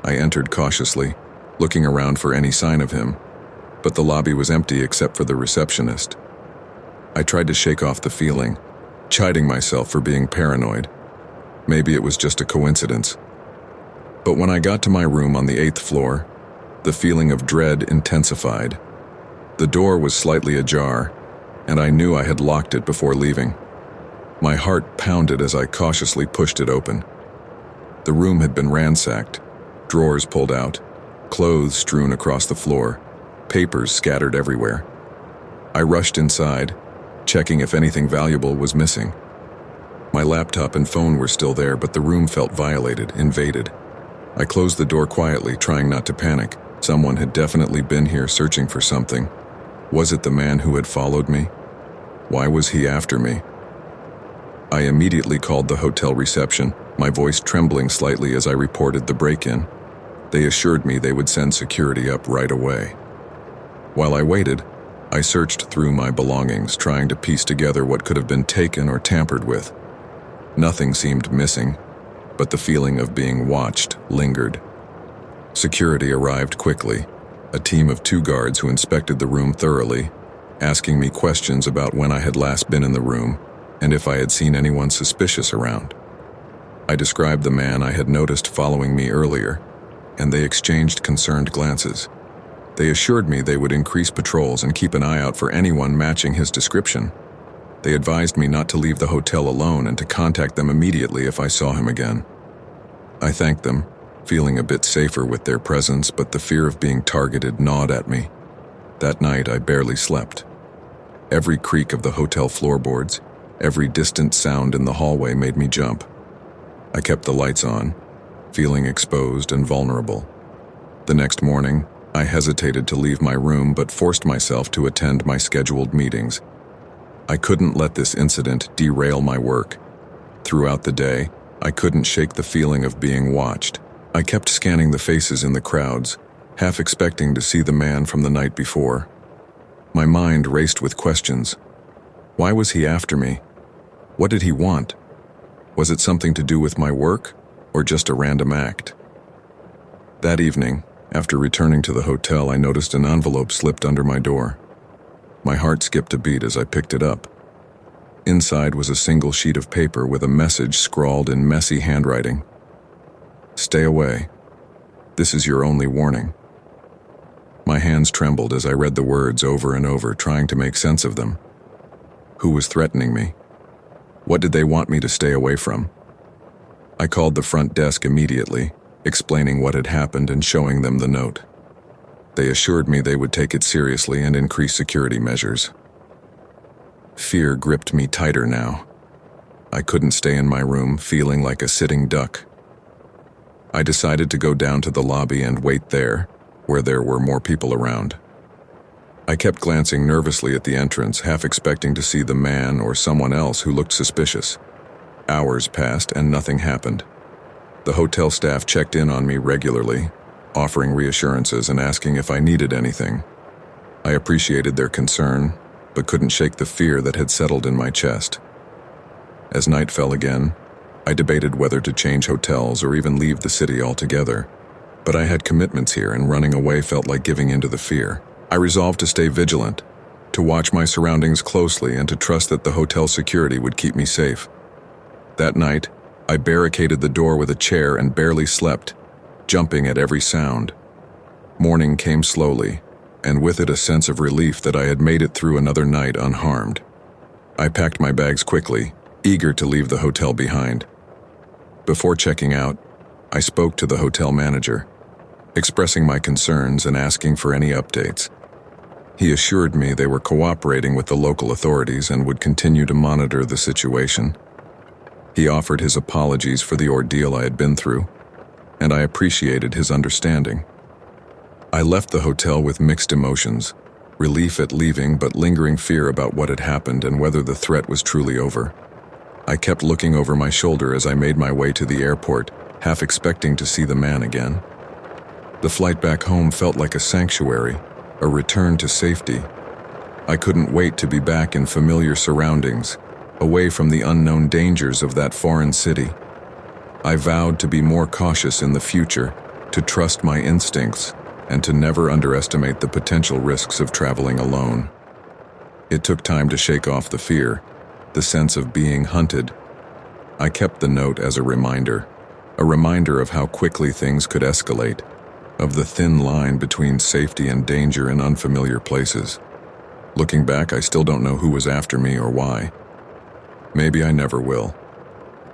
I entered cautiously, looking around for any sign of him, but the lobby was empty except for the receptionist. I tried to shake off the feeling, chiding myself for being paranoid. Maybe it was just a coincidence. But when I got to my room on the 8th floor, the feeling of dread intensified. The door was slightly ajar, and I knew I had locked it before leaving. My heart pounded as I cautiously pushed it open. The room had been ransacked, drawers pulled out, clothes strewn across the floor, papers scattered everywhere. I rushed inside, checking if anything valuable was missing. My laptop and phone were still there, but the room felt violated, invaded. I closed the door quietly, trying not to panic. Someone had definitely been here searching for something. Was it the man who had followed me? Why was he after me? I immediately called the hotel reception, my voice trembling slightly as I reported the break-in. They assured me they would send security up right away. While I waited, I searched through my belongings, trying to piece together what could have been taken or tampered with. Nothing seemed missing, but the feeling of being watched lingered. Security arrived quickly, a team of 2 guards who inspected the room thoroughly, asking me questions about when I had last been in the room and if I had seen anyone suspicious around. I described the man I had noticed following me earlier, and they exchanged concerned glances. They assured me they would increase patrols and keep an eye out for anyone matching his description. They advised me not to leave the hotel alone and to contact them immediately if I saw him again. I thanked them, feeling a bit safer with their presence, but the fear of being targeted gnawed at me. That night, I barely slept. Every creak of the hotel floorboards, every distant sound in the hallway made me jump. I kept the lights on, feeling exposed and vulnerable. The next morning, I hesitated to leave my room but forced myself to attend my scheduled meetings. I couldn't let this incident derail my work. Throughout the day, I couldn't shake the feeling of being watched. I kept scanning the faces in the crowds, half expecting to see the man from the night before. My mind raced with questions. Why was he after me? What did he want? Was it something to do with my work, or just a random act? That evening, after returning to the hotel, I noticed an envelope slipped under my door. My heart skipped a beat as I picked it up. Inside was a single sheet of paper with a message scrawled in messy handwriting. "Stay away. This is your only warning." My hands trembled as I read the words over and over, trying to make sense of them. Who was threatening me? What did they want me to stay away from? I called the front desk immediately, explaining what had happened and showing them the note. They assured me they would take it seriously and increase security measures. Fear gripped me tighter now. I couldn't stay in my room, feeling like a sitting duck. I decided to go down to the lobby and wait there, where there were more people around. I kept glancing nervously at the entrance, half expecting to see the man or someone else who looked suspicious. Hours passed and nothing happened. The hotel staff checked in on me regularly, offering reassurances and asking if I needed anything. I appreciated their concern, but couldn't shake the fear that had settled in my chest. As night fell again, I debated whether to change hotels or even leave the city altogether. But I had commitments here, and running away felt like giving in to the fear. I resolved to stay vigilant, to watch my surroundings closely, and to trust that the hotel security would keep me safe. That night, I barricaded the door with a chair and barely slept, jumping at every sound. Morning came slowly, and with it a sense of relief that I had made it through another night unharmed. I packed my bags quickly, eager to leave the hotel behind. Before checking out, I spoke to the hotel manager, expressing my concerns and asking for any updates. He assured me they were cooperating with the local authorities and would continue to monitor the situation. He offered his apologies for the ordeal I had been through, and I appreciated his understanding. I left the hotel with mixed emotions, relief at leaving but lingering fear about what had happened and whether the threat was truly over. I kept looking over my shoulder as I made my way to the airport, half expecting to see the man again. The flight back home felt like a sanctuary, a return to safety. I couldn't wait to be back in familiar surroundings, away from the unknown dangers of that foreign city. I vowed to be more cautious in the future, to trust my instincts, and to never underestimate the potential risks of traveling alone. It took time to shake off the fear, the sense of being hunted. I kept the note as a reminder of how quickly things could escalate, of the thin line between safety and danger in unfamiliar places. Looking back, I still don't know who was after me or why. Maybe I never will.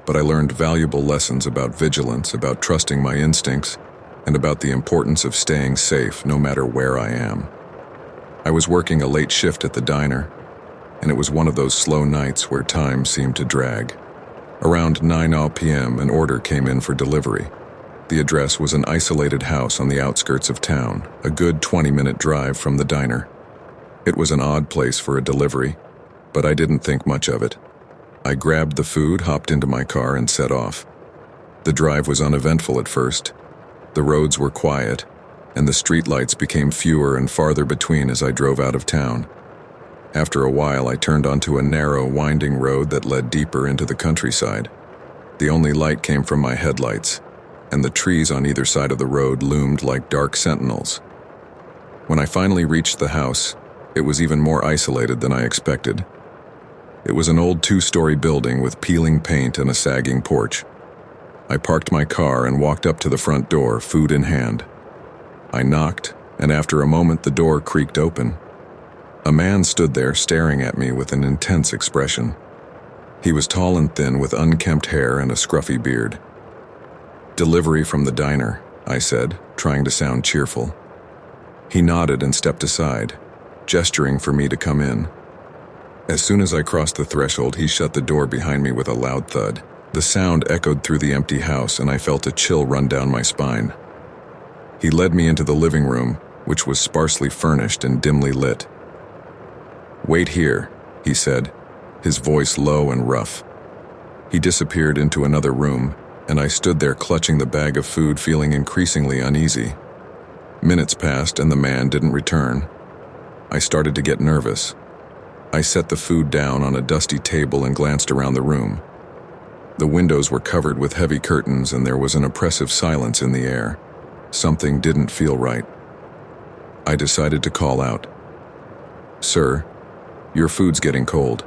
But I learned valuable lessons about vigilance, about trusting my instincts, and about the importance of staying safe no matter where I am. I was working a late shift at the diner, and it was one of those slow nights where time seemed to drag. Around 9 p.m., an order came in for delivery. The address was an isolated house on the outskirts of town, a good 20-minute drive from the diner. It was an odd place for a delivery, but I didn't think much of it. I grabbed the food, hopped into my car, and set off. The drive was uneventful at first. The roads were quiet, and the streetlights became fewer and farther between as I drove out of town. After a while, I turned onto a narrow, winding road that led deeper into the countryside. The only light came from my headlights, and the trees on either side of the road loomed like dark sentinels. When I finally reached the house, it was even more isolated than I expected. It was an old 2-story building with peeling paint and a sagging porch. I parked my car and walked up to the front door, food in hand. I knocked, and after a moment the door creaked open. A man stood there staring at me with an intense expression. He was tall and thin with unkempt hair and a scruffy beard. "Delivery from the diner," I said, trying to sound cheerful. He nodded and stepped aside, gesturing for me to come in. As soon as I crossed the threshold, he shut the door behind me with a loud thud. The sound echoed through the empty house, and I felt a chill run down my spine. He led me into the living room, which was sparsely furnished and dimly lit. "Wait here," he said, his voice low and rough. He disappeared into another room, and I stood there clutching the bag of food, feeling increasingly uneasy. Minutes passed and the man didn't return. I started to get nervous. I set the food down on a dusty table and glanced around the room. The windows were covered with heavy curtains and there was an oppressive silence in the air. Something didn't feel right. I decided to call out, "Sir, your food's getting cold."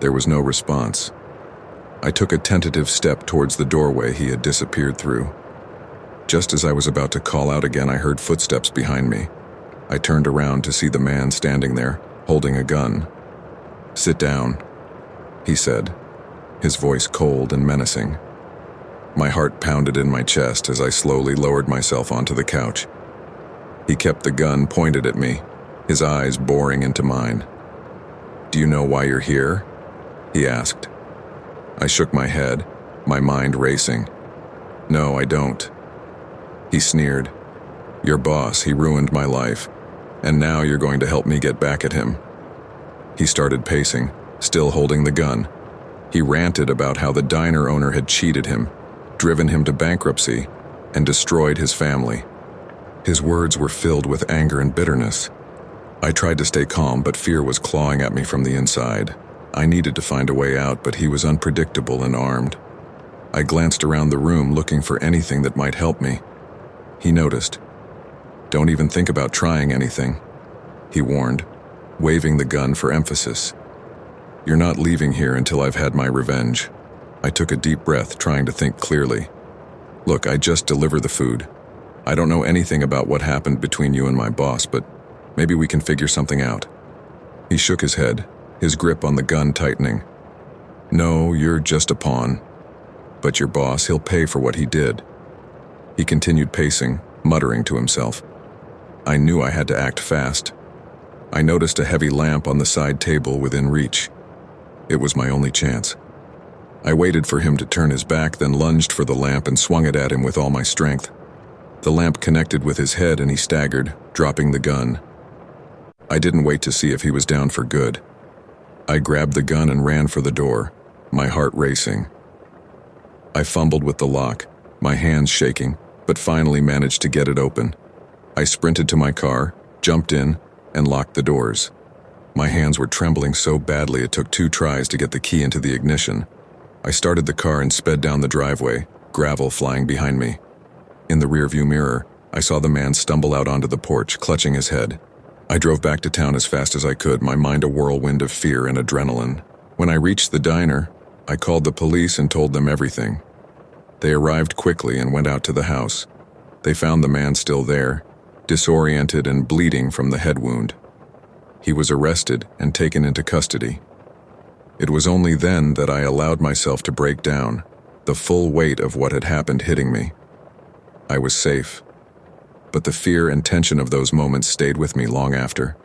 There was no response. I took a tentative step towards the doorway he had disappeared through. Just as I was about to call out again, I heard footsteps behind me. I turned around to see the man standing there, holding a gun. "Sit down," he said, his voice cold and menacing. My heart pounded in my chest as I slowly lowered myself onto the couch. He kept the gun pointed at me, his eyes boring into mine. "Do you know why you're here?" he asked. I shook my head, my mind racing. "No, I don't." He sneered. "Your boss, he ruined my life, and now you're going to help me get back at him." He started pacing, still holding the gun. He ranted about how the diner owner had cheated him, driven him to bankruptcy, and destroyed his family. His words were filled with anger and bitterness. I tried to stay calm, but fear was clawing at me from the inside. I needed to find a way out, but he was unpredictable and armed. I glanced around the room looking for anything that might help me. He noticed. "Don't even think about trying anything," he warned, waving the gun for emphasis. "You're not leaving here until I've had my revenge." I took a deep breath, trying to think clearly. "Look, I just deliver the food. I don't know anything about what happened between you and my boss, but maybe we can figure something out." He shook his head, his grip on the gun tightening. "No, you're just a pawn. But your boss, he'll pay for what he did." He continued pacing, muttering to himself. I knew I had to act fast. I noticed a heavy lamp on the side table within reach. It was my only chance. I waited for him to turn his back, then lunged for the lamp and swung it at him with all my strength. The lamp connected with his head and he staggered, dropping the gun. I didn't wait to see if he was down for good. I grabbed the gun and ran for the door, my heart racing. I fumbled with the lock, my hands shaking, but finally managed to get it open. I sprinted to my car, jumped in, and locked the doors. My hands were trembling so badly it took 2 tries to get the key into the ignition. I started the car and sped down the driveway, gravel flying behind me. In the rearview mirror, I saw the man stumble out onto the porch, clutching his head. I drove back to town as fast as I could, my mind a whirlwind of fear and adrenaline. When I reached the diner, I called the police and told them everything. They arrived quickly and went out to the house. They found the man still there, disoriented and bleeding from the head wound. He was arrested and taken into custody. It was only then that I allowed myself to break down, the full weight of what had happened hitting me. I was safe, but the fear and tension of those moments stayed with me long after.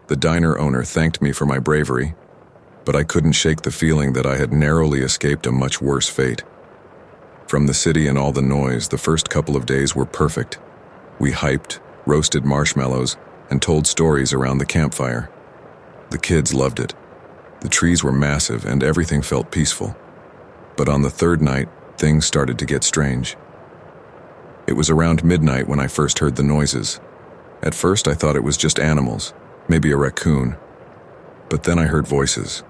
The diner owner thanked me for my bravery, but I couldn't shake the feeling that I had narrowly escaped a much worse fate. From the city and all the noise, the first couple of days were perfect. We hyped, roasted marshmallows, and told stories around the campfire. The kids loved it. The trees were massive and everything felt peaceful. But on the 3rd night, things started to get strange. It was around midnight when I first heard the noises. At first I thought it was just animals, maybe a raccoon. But then I heard voices.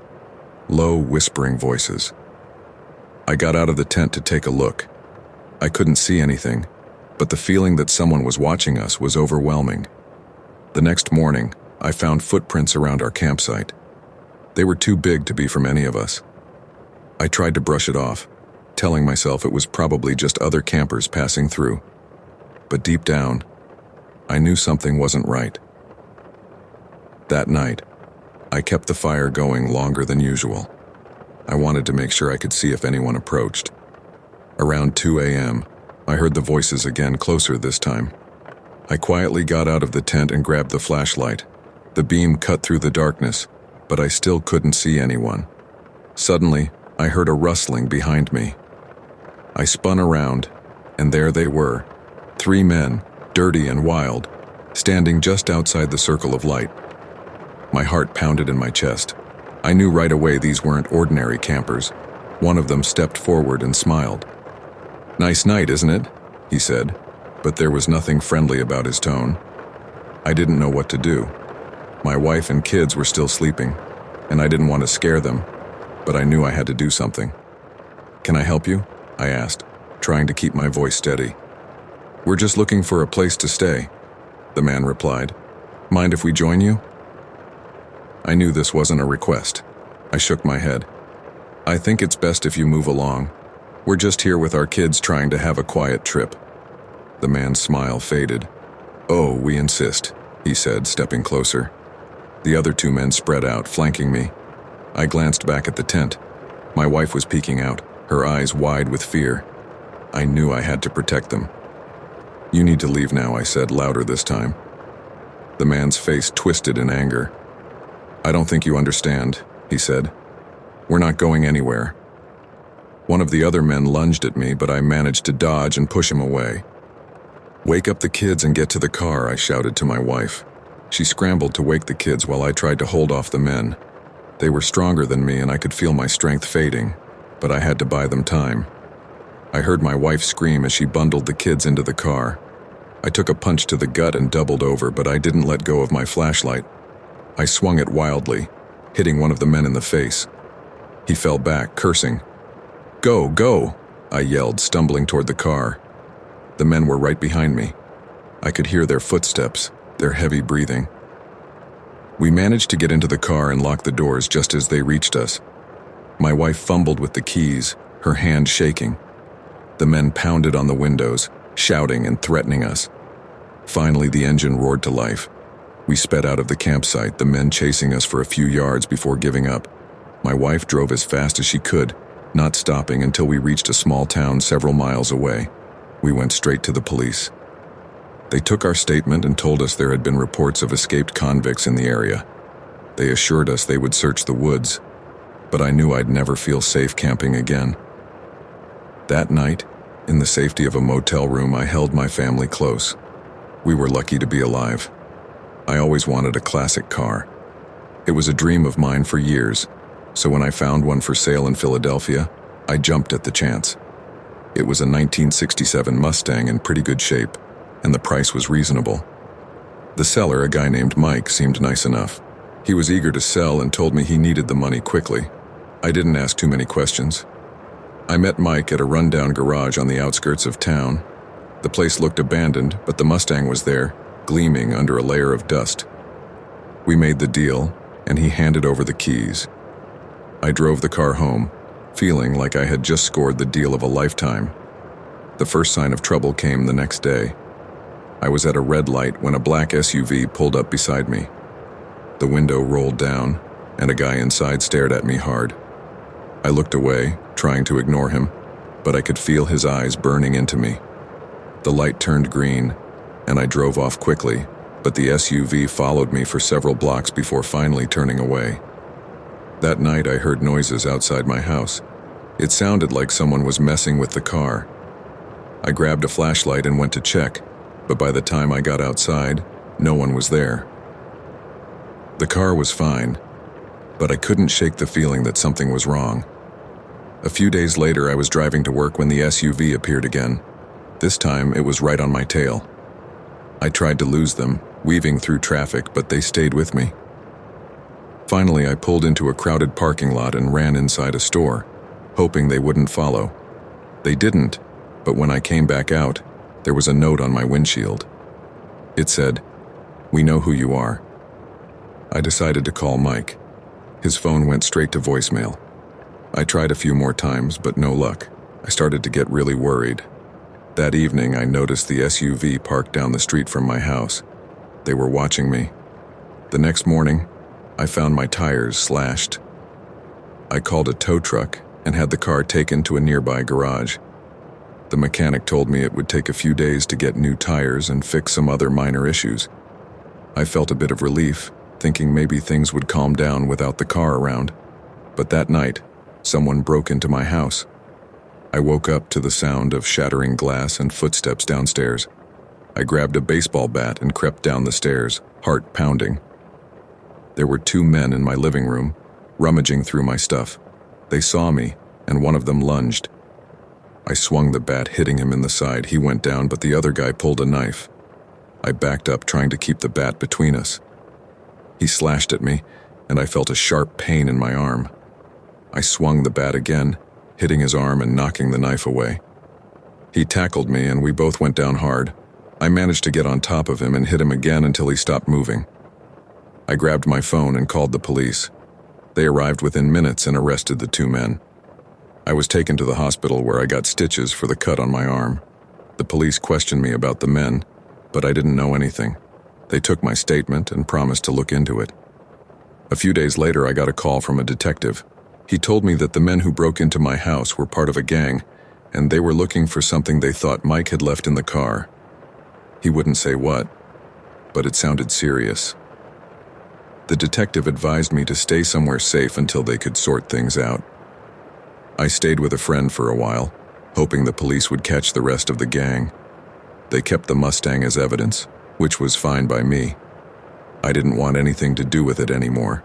Low, whispering voices. I got out of the tent to take a look. I couldn't see anything, but the feeling that someone was watching us was overwhelming. The next morning, I found footprints around our campsite. They were too big to be from any of us. I tried to brush it off, telling myself it was probably just other campers passing through. But deep down, I knew something wasn't right. That night, I kept the fire going longer than usual. I wanted to make sure I could see if anyone approached. Around 2 a.m., I heard the voices again, closer this time. I quietly got out of the tent and grabbed the flashlight. The beam cut through the darkness, but I still couldn't see anyone. Suddenly, I heard a rustling behind me. I spun around, and there they were, 3 men, dirty and wild, standing just outside the circle of light. My heart pounded in my chest. I knew right away these weren't ordinary campers. One of them stepped forward and smiled. "Nice night, isn't it?" he said, but there was nothing friendly about his tone. I didn't know what to do. My wife and kids were still sleeping, and I didn't want to scare them, but I knew I had to do something. "Can I help you?" I asked, trying to keep my voice steady. "We're just looking for a place to stay," the man replied. "Mind if we join you?" I knew this wasn't a request. I shook my head. "I think it's best if you move along. We're just here with our kids trying to have a quiet trip." The man's smile faded. "Oh, we insist," he said, stepping closer. The other 2 men spread out, flanking me. I glanced back at the tent. My wife was peeking out, her eyes wide with fear. I knew I had to protect them. "You need to leave now," I said, louder this time. The man's face twisted in anger. "I don't think you understand," he said. "We're not going anywhere." One of the other men lunged at me, but I managed to dodge and push him away. "Wake up the kids and get to the car," I shouted to my wife. She scrambled to wake the kids while I tried to hold off the men. They were stronger than me and I could feel my strength fading, but I had to buy them time. I heard my wife scream as she bundled the kids into the car. I took a punch to the gut and doubled over, but I didn't let go of my flashlight. I swung it wildly, hitting one of the men in the face. He fell back, cursing. "Go, go!" I yelled, stumbling toward the car. The men were right behind me. I could hear their footsteps, their heavy breathing. We managed to get into the car and lock the doors just as they reached us. My wife fumbled with the keys, her hand shaking. The men pounded on the windows, shouting and threatening us. Finally, the engine roared to life. We sped out of the campsite, the men chasing us for a few yards before giving up. My wife drove as fast as she could, not stopping until we reached a small town several miles away. We went straight to the police. They took our statement and told us there had been reports of escaped convicts in the area. They assured us they would search the woods, but I knew I'd never feel safe camping again. That night, in the safety of a motel room, I held my family close. We were lucky to be alive. I always wanted a classic car. It was a dream of mine for years, so when I found one for sale in Philadelphia, I jumped at the chance. It was a 1967 Mustang in pretty good shape, and the price was reasonable. The seller, a guy named Mike, seemed nice enough. He was eager to sell and told me he needed the money quickly. I didn't ask too many questions. I met Mike at a rundown garage on the outskirts of town. The place looked abandoned, but the Mustang was there, gleaming under a layer of dust. We made the deal, and he handed over the keys. I drove the car home, feeling like I had just scored the deal of a lifetime. The first sign of trouble came the next day. I was at a red light when a black SUV pulled up beside me. The window rolled down, and a guy inside stared at me hard. I looked away, trying to ignore him, but I could feel his eyes burning into me. The light turned green, and I drove off quickly, but the SUV followed me for several blocks before finally turning away. That night I heard noises outside my house. It sounded like someone was messing with the car. I grabbed a flashlight and went to check, but by the time I got outside, no one was there. The car was fine, but I couldn't shake the feeling that something was wrong. A few days later, I was driving to work when the SUV appeared again. This time, it was right on my tail. I tried to lose them, weaving through traffic, but they stayed with me. Finally, I pulled into a crowded parking lot and ran inside a store, hoping they wouldn't follow. They didn't, but when I came back out, there was a note on my windshield. It said, "We know who you are." I decided to call Mike. His phone went straight to voicemail. I tried a few more times, but no luck. I started to get really worried. That evening, I noticed the SUV parked down the street from my house. They were watching me. The next morning, I found my tires slashed. I called a tow truck and had the car taken to a nearby garage. The mechanic told me it would take a few days to get new tires and fix some other minor issues. I felt a bit of relief, thinking maybe things would calm down without the car around. But that night, someone broke into my house. I woke up to the sound of shattering glass and footsteps downstairs. I grabbed a baseball bat and crept down the stairs, heart pounding. There were 2 men in my living room, rummaging through my stuff. They saw me, and one of them lunged. I swung the bat, hitting him in the side. He went down, but the other guy pulled a knife. I backed up, trying to keep the bat between us. He slashed at me, and I felt a sharp pain in my arm. I swung the bat again, hitting his arm and knocking the knife away. He tackled me, and we both went down hard. I managed to get on top of him and hit him again until he stopped moving. I grabbed my phone and called the police. They arrived within minutes and arrested the 2 men. I was taken to the hospital where I got stitches for the cut on my arm. The police questioned me about the men, but I didn't know anything. They took my statement and promised to look into it. A few days later, I got a call from a detective. He told me that the men who broke into my house were part of a gang, and they were looking for something they thought Mike had left in the car. He wouldn't say what, but it sounded serious. The detective advised me to stay somewhere safe until they could sort things out. I stayed with a friend for a while, hoping the police would catch the rest of the gang. They kept the Mustang as evidence, which was fine by me. I didn't want anything to do with it anymore.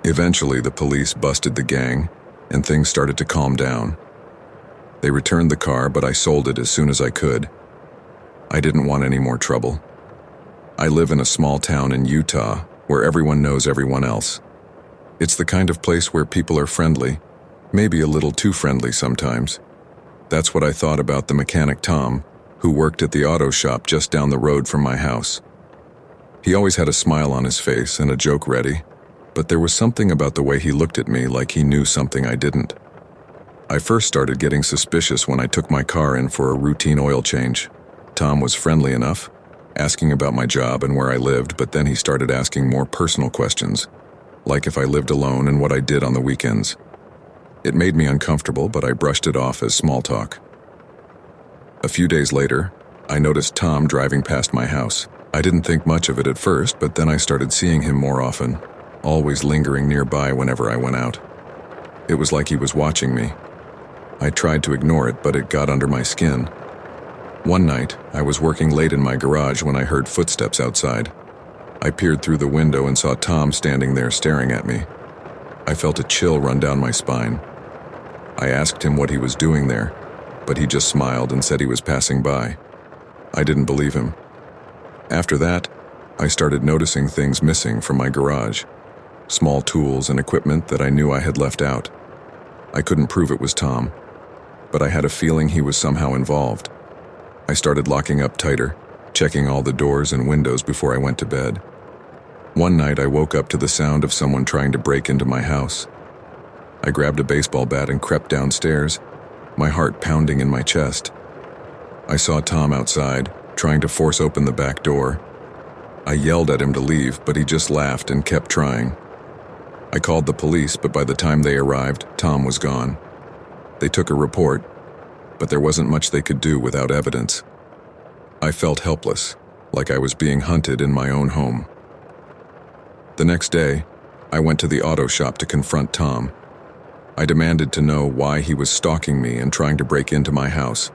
Eventually, the police busted the gang, and things started to calm down. They returned the car, but I sold it as soon as I could. I didn't want any more trouble. I live in a small town in Utah where everyone knows everyone else. It's the kind of place where people are friendly, maybe a little too friendly sometimes. That's what I thought about the mechanic Tom, who worked at the auto shop just down the road from my house. He always had a smile on his face and a joke ready, but there was something about the way he looked at me like he knew something I didn't. I first started getting suspicious when I took my car in for a routine oil change. Tom was friendly enough, asking about my job and where I lived, but then he started asking more personal questions, like if I lived alone and what I did on the weekends. It made me uncomfortable, but I brushed it off as small talk. A few days later, I noticed Tom driving past my house. I didn't think much of it at first, but then I started seeing him more often, always lingering nearby whenever I went out. It was like he was watching me. I tried to ignore it, but it got under my skin. One night, I was working late in my garage when I heard footsteps outside. I peered through the window and saw Tom standing there staring at me. I felt a chill run down my spine. I asked him what he was doing there, but he just smiled and said he was passing by. I didn't believe him. After that, I started noticing things missing from my garage. Small tools and equipment that I knew I had left out. I couldn't prove it was Tom, but I had a feeling he was somehow involved. I started locking up tighter, checking all the doors and windows before I went to bed. One night I woke up to the sound of someone trying to break into my house. I grabbed a baseball bat and crept downstairs, my heart pounding in my chest. I saw Tom outside, trying to force open the back door. I yelled at him to leave, but he just laughed and kept trying. I called the police, but by the time they arrived, Tom was gone. They took a report, but there wasn't much they could do without evidence. I felt helpless, like I was being hunted in my own home. The next day, I went to the auto shop to confront Tom. I demanded to know why he was stalking me and trying to break into my house.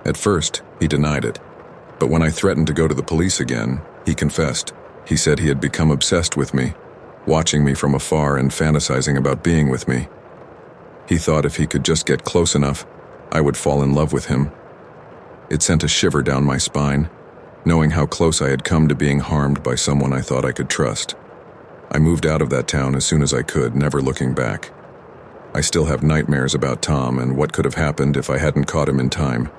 At first, he denied it, but when I threatened to go to the police again, he confessed. He said he had become obsessed with me, watching me from afar and fantasizing about being with me. He thought if he could just get close enough, I would fall in love with him. It sent a shiver down my spine, knowing how close I had come to being harmed by someone I thought I could trust. I moved out of that town as soon as I could, never looking back. I still have nightmares about Tom and what could have happened if I hadn't caught him in time.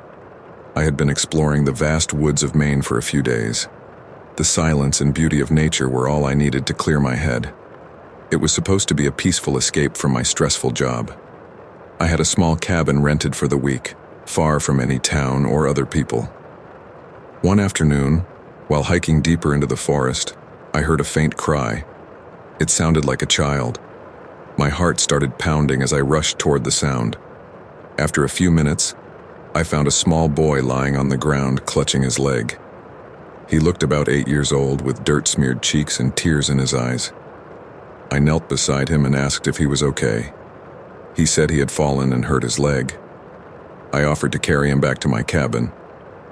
I had been exploring the vast woods of Maine for a few days. The silence and beauty of nature were all I needed to clear my head. It was supposed to be a peaceful escape from my stressful job. I had a small cabin rented for the week, far from any town or other people. One afternoon, while hiking deeper into the forest, I heard a faint cry. It sounded like a child. My heart started pounding as I rushed toward the sound. After a few minutes, I found a small boy lying on the ground, clutching his leg. He looked about 8 years old, with dirt-smeared cheeks and tears in his eyes. I knelt beside him and asked if he was okay. He said he had fallen and hurt his leg. I offered to carry him back to my cabin,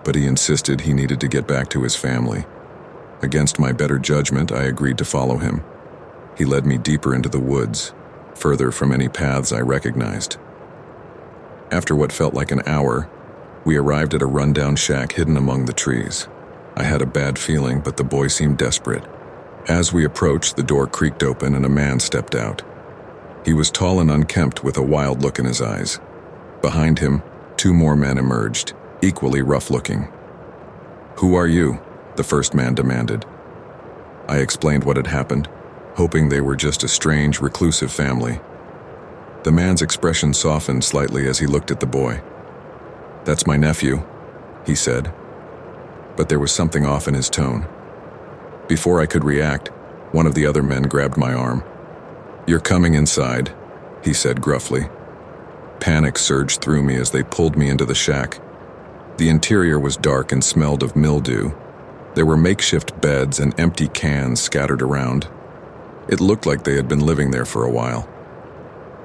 but he insisted he needed to get back to his family. Against my better judgment, I agreed to follow him. He led me deeper into the woods, further from any paths I recognized. After what felt like an hour, we arrived at a rundown shack hidden among the trees. I had a bad feeling, but the boy seemed desperate. As we approached, the door creaked open and a man stepped out. He was tall and unkempt, with a wild look in his eyes. Behind him, 2 more men emerged, equally rough-looking. "Who are you?" the first man demanded. I explained what had happened, hoping they were just a strange, reclusive family. The man's expression softened slightly as he looked at the boy. "That's my nephew," he said, but there was something off in his tone. Before I could react, one of the other men grabbed my arm. "You're coming inside," he said gruffly. Panic surged through me as they pulled me into the shack. The interior was dark and smelled of mildew. There were makeshift beds and empty cans scattered around. It looked like they had been living there for a while.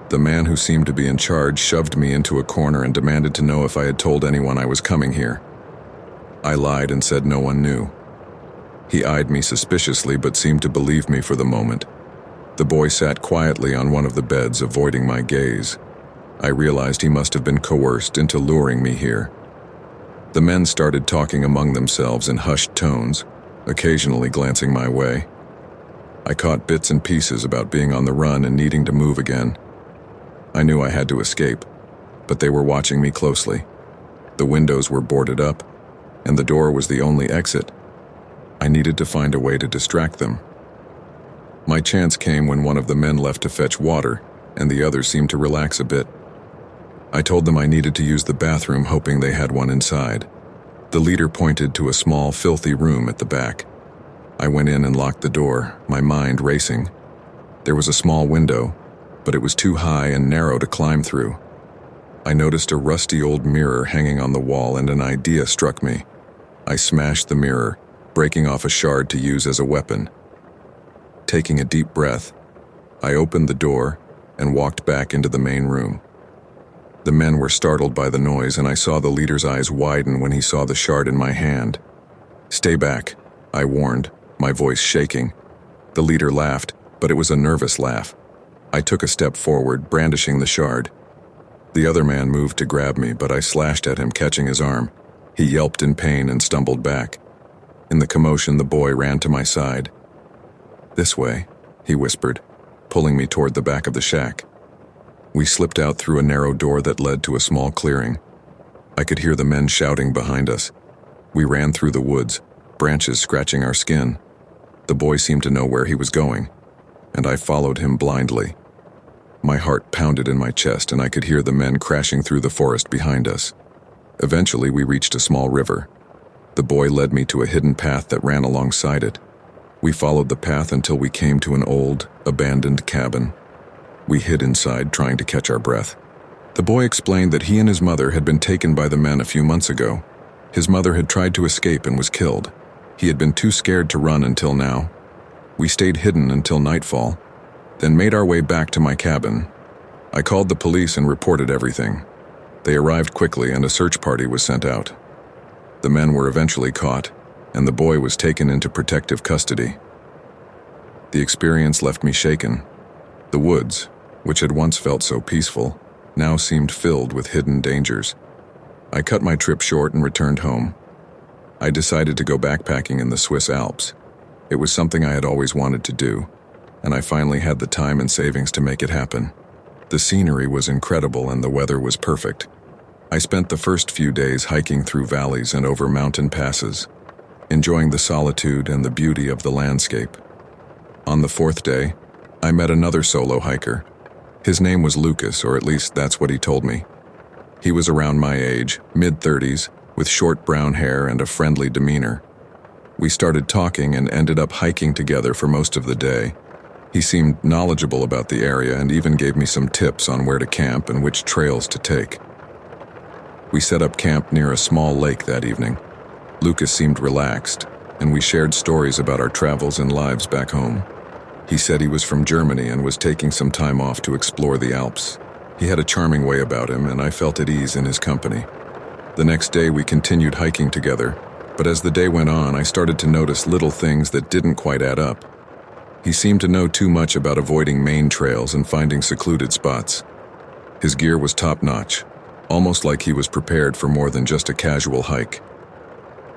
The man who seemed to be in charge shoved me into a corner and demanded to know if I had told anyone I was coming here. I lied and said no one knew. He eyed me suspiciously but seemed to believe me for the moment. The boy sat quietly on one of the beds, avoiding my gaze. I realized he must have been coerced into luring me here. The men started talking among themselves in hushed tones, occasionally glancing my way. I caught bits and pieces about being on the run and needing to move again. I knew I had to escape, but they were watching me closely. The windows were boarded up, and the door was the only exit. I needed to find a way to distract them. My chance came when one of the men left to fetch water, and the others seemed to relax a bit. I told them I needed to use the bathroom, hoping they had one inside. The leader pointed to a small, filthy room at the back. I went in and locked the door, my mind racing. There was a small window, but it was too high and narrow to climb through. I noticed a rusty old mirror hanging on the wall, and an idea struck me. I smashed the mirror, breaking off a shard to use as a weapon. Taking a deep breath, I opened the door and walked back into the main room. The men were startled by the noise, and I saw the leader's eyes widen when he saw the shard in my hand. "Stay back," I warned, my voice shaking. The leader laughed, but it was a nervous laugh. I took a step forward, brandishing the shard. The other man moved to grab me, but I slashed at him, catching his arm. He yelped in pain and stumbled back. In the commotion, the boy ran to my side. "This way," he whispered, pulling me toward the back of the shack. We slipped out through a narrow door that led to a small clearing. I could hear the men shouting behind us. We ran through the woods, branches scratching our skin. The boy seemed to know where he was going, and I followed him blindly. My heart pounded in my chest, and I could hear the men crashing through the forest behind us. Eventually, we reached a small river. The boy led me to a hidden path that ran alongside it. We followed the path until we came to an old, abandoned cabin. We hid inside, trying to catch our breath. The boy explained that he and his mother had been taken by the men a few months ago. His mother had tried to escape and was killed. He had been too scared to run until now. We stayed hidden until nightfall, then made our way back to my cabin. I called the police and reported everything. They arrived quickly, and a search party was sent out. The men were eventually caught, and the boy was taken into protective custody. The experience left me shaken. The woods, which had once felt so peaceful, now seemed filled with hidden dangers. I cut my trip short and returned home. I decided to go backpacking in the Swiss Alps. It was something I had always wanted to do, and I finally had the time and savings to make it happen. The scenery was incredible and the weather was perfect. I spent the first few days hiking through valleys and over mountain passes, enjoying the solitude and the beauty of the landscape. On the 4th day, I met another solo hiker. His name was Lucas, or at least that's what he told me. He was around my age, mid-30s, with short brown hair and a friendly demeanor. We started talking and ended up hiking together for most of the day. He seemed knowledgeable about the area and even gave me some tips on where to camp and which trails to take. We set up camp near a small lake that evening. Lucas seemed relaxed, and we shared stories about our travels and lives back home. He said he was from Germany and was taking some time off to explore the Alps. He had a charming way about him, and I felt at ease in his company. The next day we continued hiking together, but as the day went on, I started to notice little things that didn't quite add up. He seemed to know too much about avoiding main trails and finding secluded spots. His gear was top-notch, almost like he was prepared for more than just a casual hike.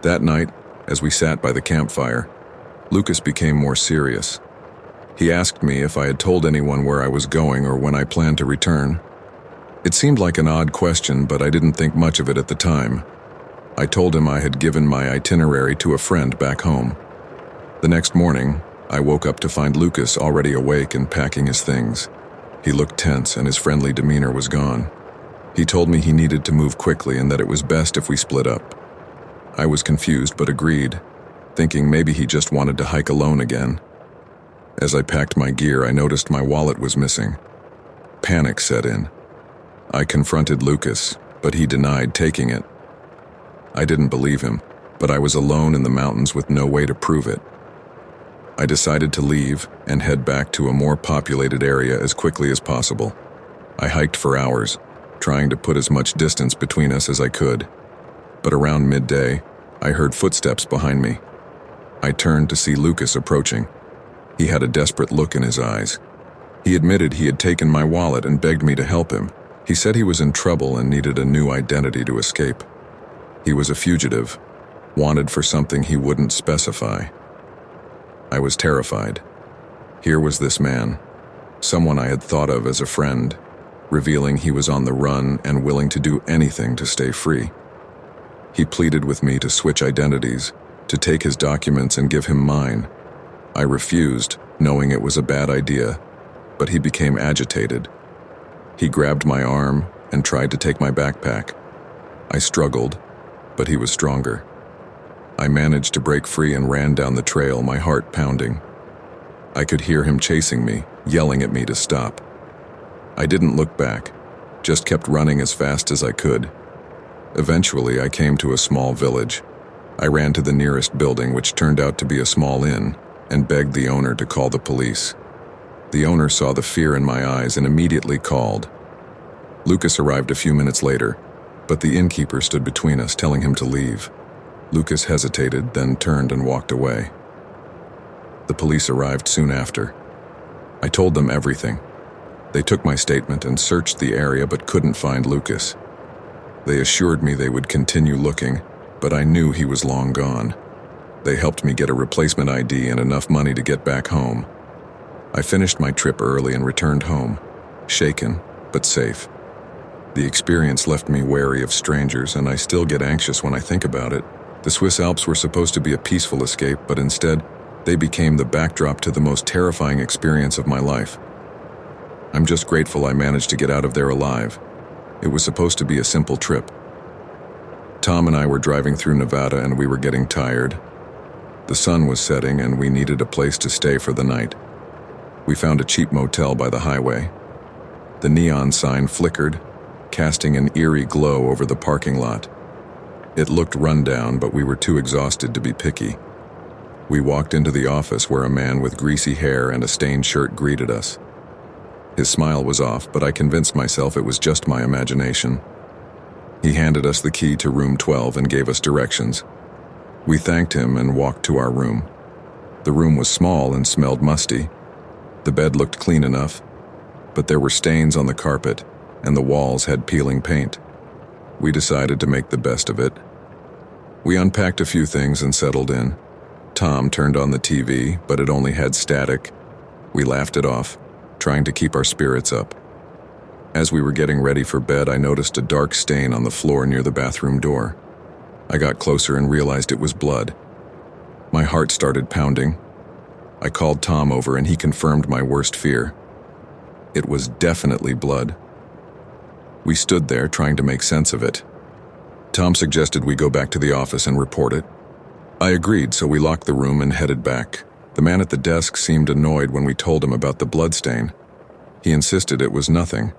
That night, as we sat by the campfire, Lucas became more serious. He asked me if I had told anyone where I was going or when I planned to return. It seemed like an odd question, but I didn't think much of it at the time. I told him I had given my itinerary to a friend back home. The next morning, I woke up to find Lucas already awake and packing his things. He looked tense and his friendly demeanor was gone. He told me he needed to move quickly and that it was best if we split up. I was confused but agreed, thinking maybe he just wanted to hike alone again. As I packed my gear, I noticed my wallet was missing. Panic set in. I confronted Lucas, but he denied taking it. I didn't believe him, but I was alone in the mountains with no way to prove it. I decided to leave and head back to a more populated area as quickly as possible. I hiked for hours, trying to put as much distance between us as I could. But around midday, I heard footsteps behind me. I turned to see Lucas approaching. He had a desperate look in his eyes. He admitted he had taken my wallet and begged me to help him. He said he was in trouble and needed a new identity to escape. He was a fugitive, wanted for something he wouldn't specify. I was terrified. Here was this man, someone I had thought of as a friend, revealing he was on the run and willing to do anything to stay free. He pleaded with me to switch identities, to take his documents and give him mine. I refused, knowing it was a bad idea, but he became agitated. He grabbed my arm and tried to take my backpack. I struggled, but he was stronger. I managed to break free and ran down the trail, my heart pounding. I could hear him chasing me, yelling at me to stop. I didn't look back, just kept running as fast as I could. Eventually, I came to a small village. I ran to the nearest building, which turned out to be a small inn, and begged the owner to call the police. The owner saw the fear in my eyes and immediately called. Lucas arrived a few minutes later, but the innkeeper stood between us, telling him to leave. Lucas hesitated, then turned and walked away. The police arrived soon after. I told them everything. They took my statement and searched the area but couldn't find Lucas. They assured me they would continue looking, but I knew he was long gone. They helped me get a replacement ID and enough money to get back home. I finished my trip early and returned home, shaken but safe. The experience left me wary of strangers, and I still get anxious when I think about it. The Swiss Alps were supposed to be a peaceful escape, but instead, they became the backdrop to the most terrifying experience of my life. I'm just grateful I managed to get out of there alive. It was supposed to be a simple trip. Tom and I were driving through Nevada and we were getting tired. The sun was setting and we needed a place to stay for the night. We found a cheap motel by the highway. The neon sign flickered, casting an eerie glow over the parking lot. It looked run down, but we were too exhausted to be picky. We walked into the office where a man with greasy hair and a stained shirt greeted us. His smile was off, but I convinced myself it was just my imagination. He handed us the key to room 12 and gave us directions. We thanked him and walked to our room. The room was small and smelled musty. The bed looked clean enough, but there were stains on the carpet, and the walls had peeling paint. We decided to make the best of it. We unpacked a few things and settled in. Tom turned on the TV, but it only had static. We laughed it off, trying to keep our spirits up. As we were getting ready for bed, I noticed a dark stain on the floor near the bathroom door. I got closer and realized it was blood. My heart started pounding. I called Tom over and he confirmed my worst fear. It was definitely blood. We stood there trying to make sense of it. Tom suggested we go back to the office and report it. I agreed, so we locked the room and headed back. The man at the desk seemed annoyed when we told him about the blood stain. He insisted it was nothing.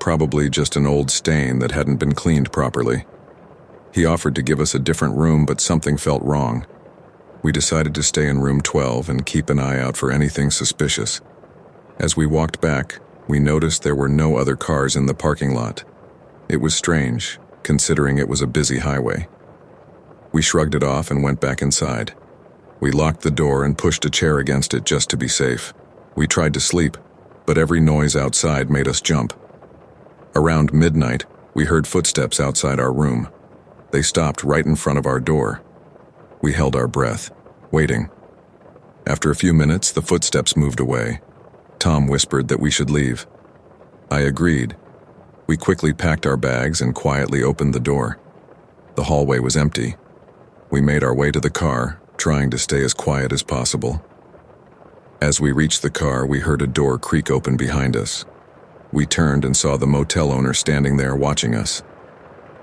probably just an old stain that hadn't been cleaned properly. He offered to give us a different room, but something felt wrong. We decided to stay in room 12 and keep an eye out for anything suspicious. As we walked back, we noticed there were no other cars in the parking lot. It was strange, considering it was a busy highway. We shrugged it off and went back inside. We locked the door and pushed a chair against it just to be safe. We tried to sleep, but every noise outside made us jump. Around midnight, we heard footsteps outside our room. They stopped right in front of our door. We held our breath, waiting. After a few minutes, the footsteps moved away. Tom whispered that we should leave. I agreed. We quickly packed our bags and quietly opened the door. The hallway was empty. We made our way to the car, trying to stay as quiet as possible. As we reached the car, we heard a door creak open behind us. We turned and saw the motel owner standing there watching us.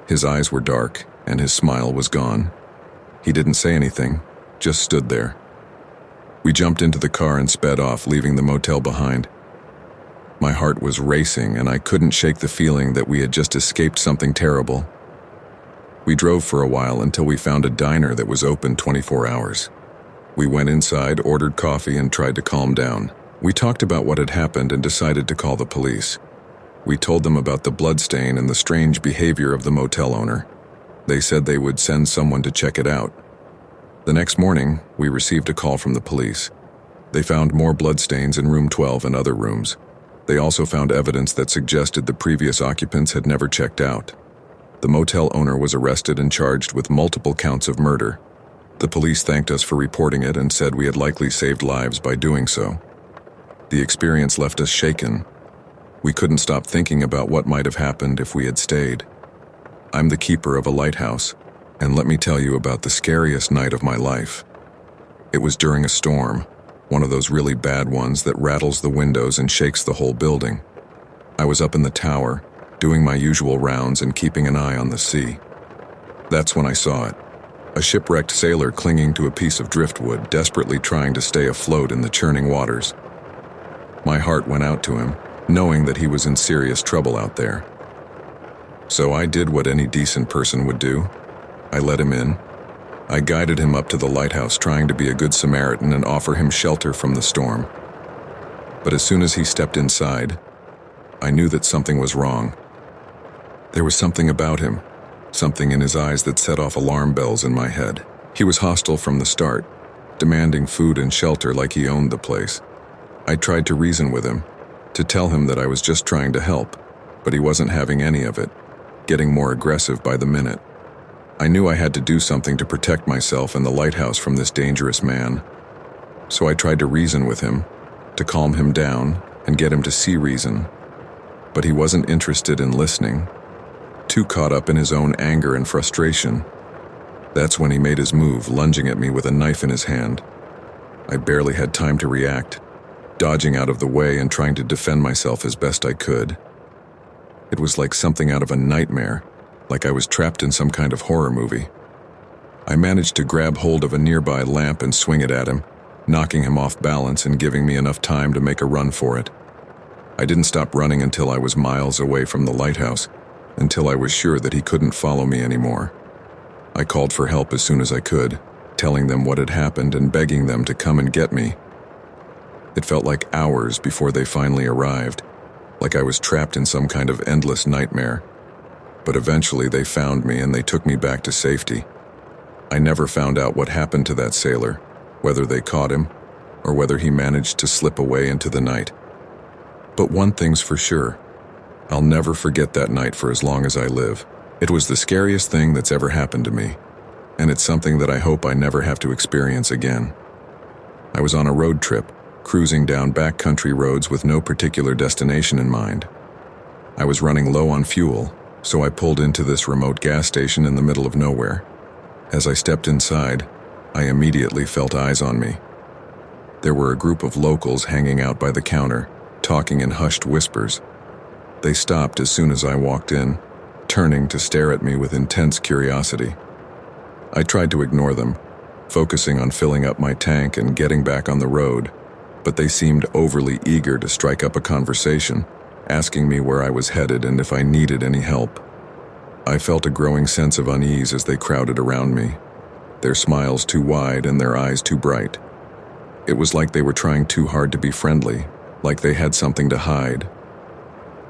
His eyes were dark, and his smile was gone. He didn't say anything, just stood there. We jumped into the car and sped off, leaving the motel behind. My heart was racing, and I couldn't shake the feeling that we had just escaped something terrible. We drove for a while until we found a diner that was open 24 hours. We went inside, ordered coffee, and tried to calm down. We talked about what had happened and decided to call the police. We told them about the bloodstain and the strange behavior of the motel owner. They said they would send someone to check it out. The next morning, we received a call from the police. They found more bloodstains in room 12 and other rooms. They also found evidence that suggested the previous occupants had never checked out. The motel owner was arrested and charged with multiple counts of murder. The police thanked us for reporting it and said we had likely saved lives by doing so. The experience left us shaken. We couldn't stop thinking about what might have happened if we had stayed. I'm the keeper of a lighthouse, and let me tell you about the scariest night of my life. It was during a storm, one of those really bad ones that rattles the windows and shakes the whole building. I was up in the tower, doing my usual rounds and keeping an eye on the sea. That's when I saw it. A shipwrecked sailor clinging to a piece of driftwood, desperately trying to stay afloat in the churning waters. My heart went out to him, knowing that he was in serious trouble out there. So I did what any decent person would do. I let him in. I guided him up to the lighthouse, trying to be a good Samaritan and offer him shelter from the storm. But as soon as he stepped inside, I knew that something was wrong. There was something about him, something in his eyes that set off alarm bells in my head. He was hostile from the start, demanding food and shelter like he owned the place. I tried to reason with him, to tell him that I was just trying to help, but he wasn't having any of it, getting more aggressive by the minute. I knew I had to do something to protect myself and the lighthouse from this dangerous man. So I tried to reason with him, to calm him down and get him to see reason. But he wasn't interested in listening, too caught up in his own anger and frustration. That's when he made his move, lunging at me with a knife in his hand. I barely had time to react, dodging out of the way and trying to defend myself as best I could. It was like something out of a nightmare, like I was trapped in some kind of horror movie. I managed to grab hold of a nearby lamp and swing it at him, knocking him off balance and giving me enough time to make a run for it. I didn't stop running until I was miles away from the lighthouse, until I was sure that he couldn't follow me anymore. I called for help as soon as I could, telling them what had happened and begging them to come and get me. It felt like hours before they finally arrived, like I was trapped in some kind of endless nightmare. But eventually they found me and they took me back to safety. I never found out what happened to that sailor, whether they caught him or whether he managed to slip away into the night. But one thing's for sure, I'll never forget that night for as long as I live. It was the scariest thing that's ever happened to me, and it's something that I hope I never have to experience again. I was on a road trip, cruising down backcountry roads with no particular destination in mind. I was running low on fuel, so I pulled into this remote gas station in the middle of nowhere. As I stepped inside, I immediately felt eyes on me. There were a group of locals hanging out by the counter, talking in hushed whispers. They stopped as soon as I walked in, turning to stare at me with intense curiosity. I tried to ignore them, focusing on filling up my tank and getting back on the road, but they seemed overly eager to strike up a conversation, asking me where I was headed and if I needed any help. I felt a growing sense of unease as they crowded around me, their smiles too wide and their eyes too bright. It was like they were trying too hard to be friendly, like they had something to hide.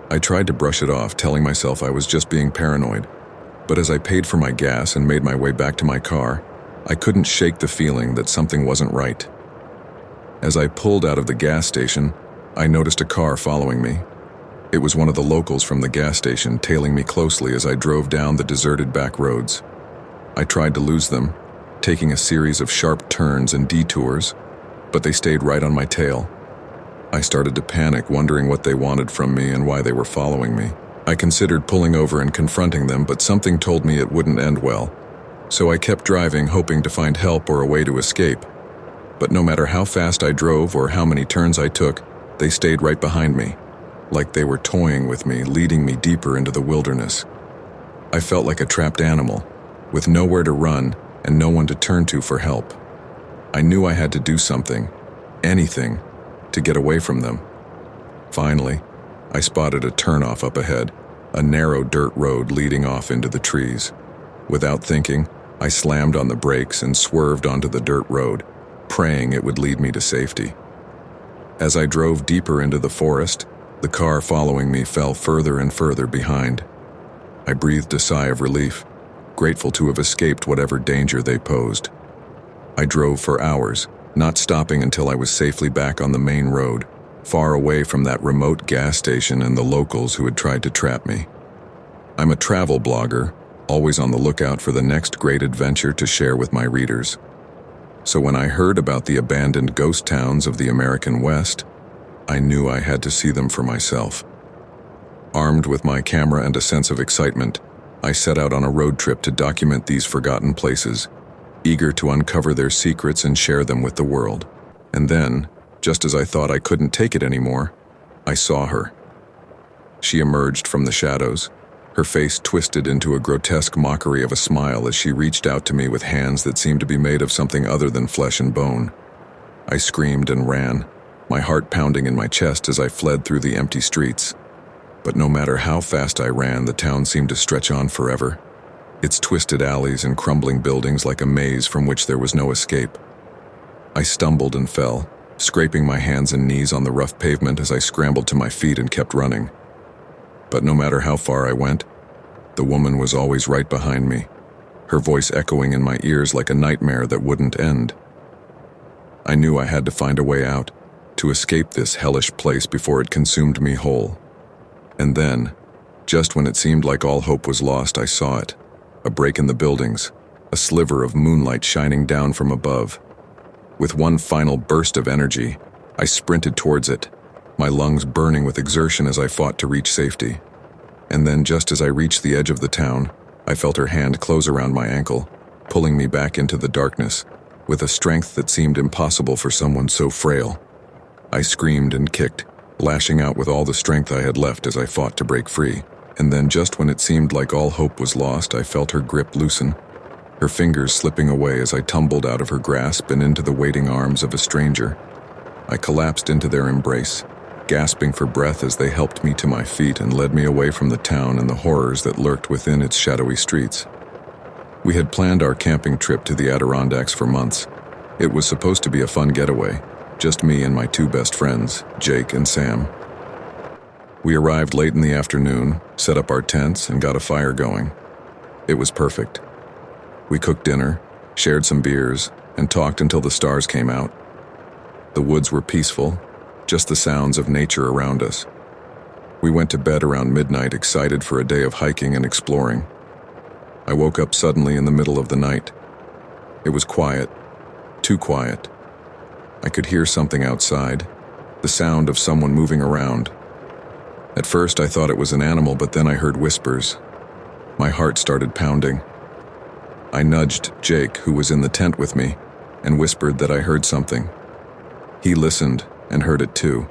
I tried to brush it off, telling myself I was just being paranoid, but as I paid for my gas and made my way back to my car, I couldn't shake the feeling that something wasn't right. As I pulled out of the gas station, I noticed a car following me. It was one of the locals from the gas station, tailing me closely as I drove down the deserted back roads. I tried to lose them, taking a series of sharp turns and detours, but they stayed right on my tail. I started to panic, wondering what they wanted from me and why they were following me. I considered pulling over and confronting them, but something told me it wouldn't end well. So I kept driving, hoping to find help or a way to escape. But no matter how fast I drove or how many turns I took, they stayed right behind me, like they were toying with me, leading me deeper into the wilderness. I felt like a trapped animal, with nowhere to run and no one to turn to for help. I knew I had to do something, anything, to get away from them. Finally, I spotted a turnoff up ahead, a narrow dirt road leading off into the trees. Without thinking, I slammed on the brakes and swerved onto the dirt road, praying it would lead me to safety. As I drove deeper into the forest, the car following me fell further and further behind. I breathed a sigh of relief, grateful to have escaped whatever danger they posed. I drove for hours, not stopping until I was safely back on the main road, far away from that remote gas station and the locals who had tried to trap me. I'm a travel blogger, always on the lookout for the next great adventure to share with my readers. So when I heard about the abandoned ghost towns of the American West, I knew I had to see them for myself. Armed with my camera and a sense of excitement, I set out on a road trip to document these forgotten places, eager to uncover their secrets and share them with the world. And then, just as I thought I couldn't take it anymore, I saw her. She emerged from the shadows, her face twisted into a grotesque mockery of a smile as she reached out to me with hands that seemed to be made of something other than flesh and bone. I screamed and ran, my heart pounding in my chest as I fled through the empty streets. But no matter how fast I ran, the town seemed to stretch on forever, its twisted alleys and crumbling buildings like a maze from which there was no escape. I stumbled and fell, scraping my hands and knees on the rough pavement as I scrambled to my feet and kept running. But no matter how far I went, the woman was always right behind me, her voice echoing in my ears like a nightmare that wouldn't end. I knew I had to find a way out, to escape this hellish place before it consumed me whole. And then, just when it seemed like all hope was lost, I saw it. A break in the buildings, a sliver of moonlight shining down from above. With one final burst of energy, I sprinted towards it, my lungs burning with exertion as I fought to reach safety. And then, just as I reached the edge of the town, I felt her hand close around my ankle, pulling me back into the darkness, with a strength that seemed impossible for someone so frail. I screamed and kicked, lashing out with all the strength I had left as I fought to break free. And then, just when it seemed like all hope was lost, I felt her grip loosen, her fingers slipping away as I tumbled out of her grasp and into the waiting arms of a stranger. I collapsed into their embrace, gasping for breath as they helped me to my feet and led me away from the town and the horrors that lurked within its shadowy streets. We had planned our camping trip to the Adirondacks for months. It was supposed to be a fun getaway, just me and my two best friends, Jake and Sam. We arrived late in the afternoon, set up our tents, and got a fire going. It was perfect. We cooked dinner, shared some beers, and talked until the stars came out. The woods were peaceful, just the sounds of nature around us. We went to bed around midnight, excited for a day of hiking and exploring. I woke up suddenly in the middle of the night. It was quiet, too quiet. I could hear something outside, the sound of someone moving around. At first I thought it was an animal, but then I heard whispers. My heart started pounding. I nudged Jake, who was in the tent with me, and whispered that I heard something. He listened and heard it too.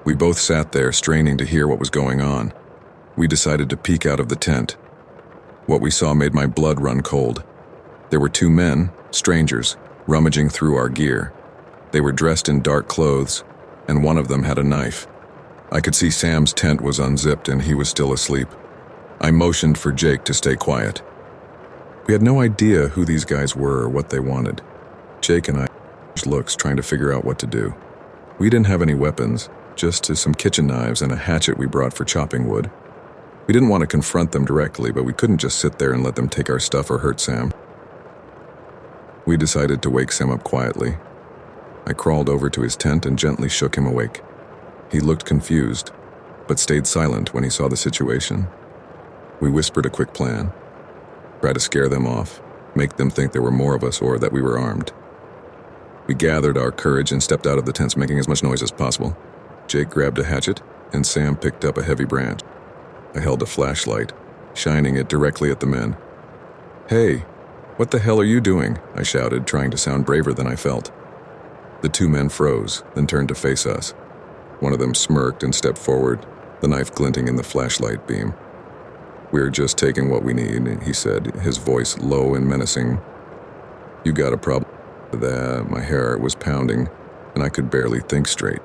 We both sat there, straining to hear what was going on. We decided to peek out of the tent. What we saw made my blood run cold. There were two men, strangers, rummaging through our gear. They were dressed in dark clothes, and one of them had a knife. I could see Sam's tent was unzipped and he was still asleep. I motioned for Jake to stay quiet. We had no idea who these guys were or what they wanted. Jake and I exchanged looks trying to figure out what to do. We didn't have any weapons, just some kitchen knives and a hatchet we brought for chopping wood. We didn't want to confront them directly, but we couldn't just sit there and let them take our stuff or hurt Sam. We decided to wake Sam up quietly. I crawled over to his tent and gently shook him awake. He looked confused, but stayed silent when he saw the situation. We whispered a quick plan. Try to scare them off, make them think there were more of us or that we were armed. We gathered our courage and stepped out of the tents, making as much noise as possible. Jake grabbed a hatchet, and Sam picked up a heavy branch. I held a flashlight, shining it directly at the men. "Hey, what the hell are you doing?" I shouted, trying to sound braver than I felt. The two men froze, then turned to face us. One of them smirked and stepped forward, the knife glinting in the flashlight beam. "We're just taking what we need," he said, his voice low and menacing. "You got a problem with that?" My heart was pounding, and I could barely think straight.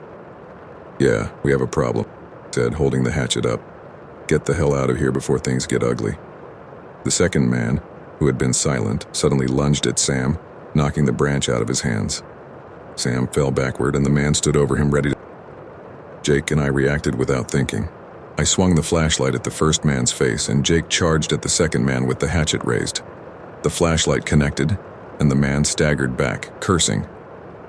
"Yeah, we have a problem," he said, holding the hatchet up. "Get the hell out of here before things get ugly." The second man, who had been silent, suddenly lunged at Sam, knocking the branch out of his hands. Sam fell backward, and the man stood over him ready to... Jake and I reacted without thinking. I swung the flashlight at the first man's face, and Jake charged at the second man with the hatchet raised. The flashlight connected, and the man staggered back, cursing.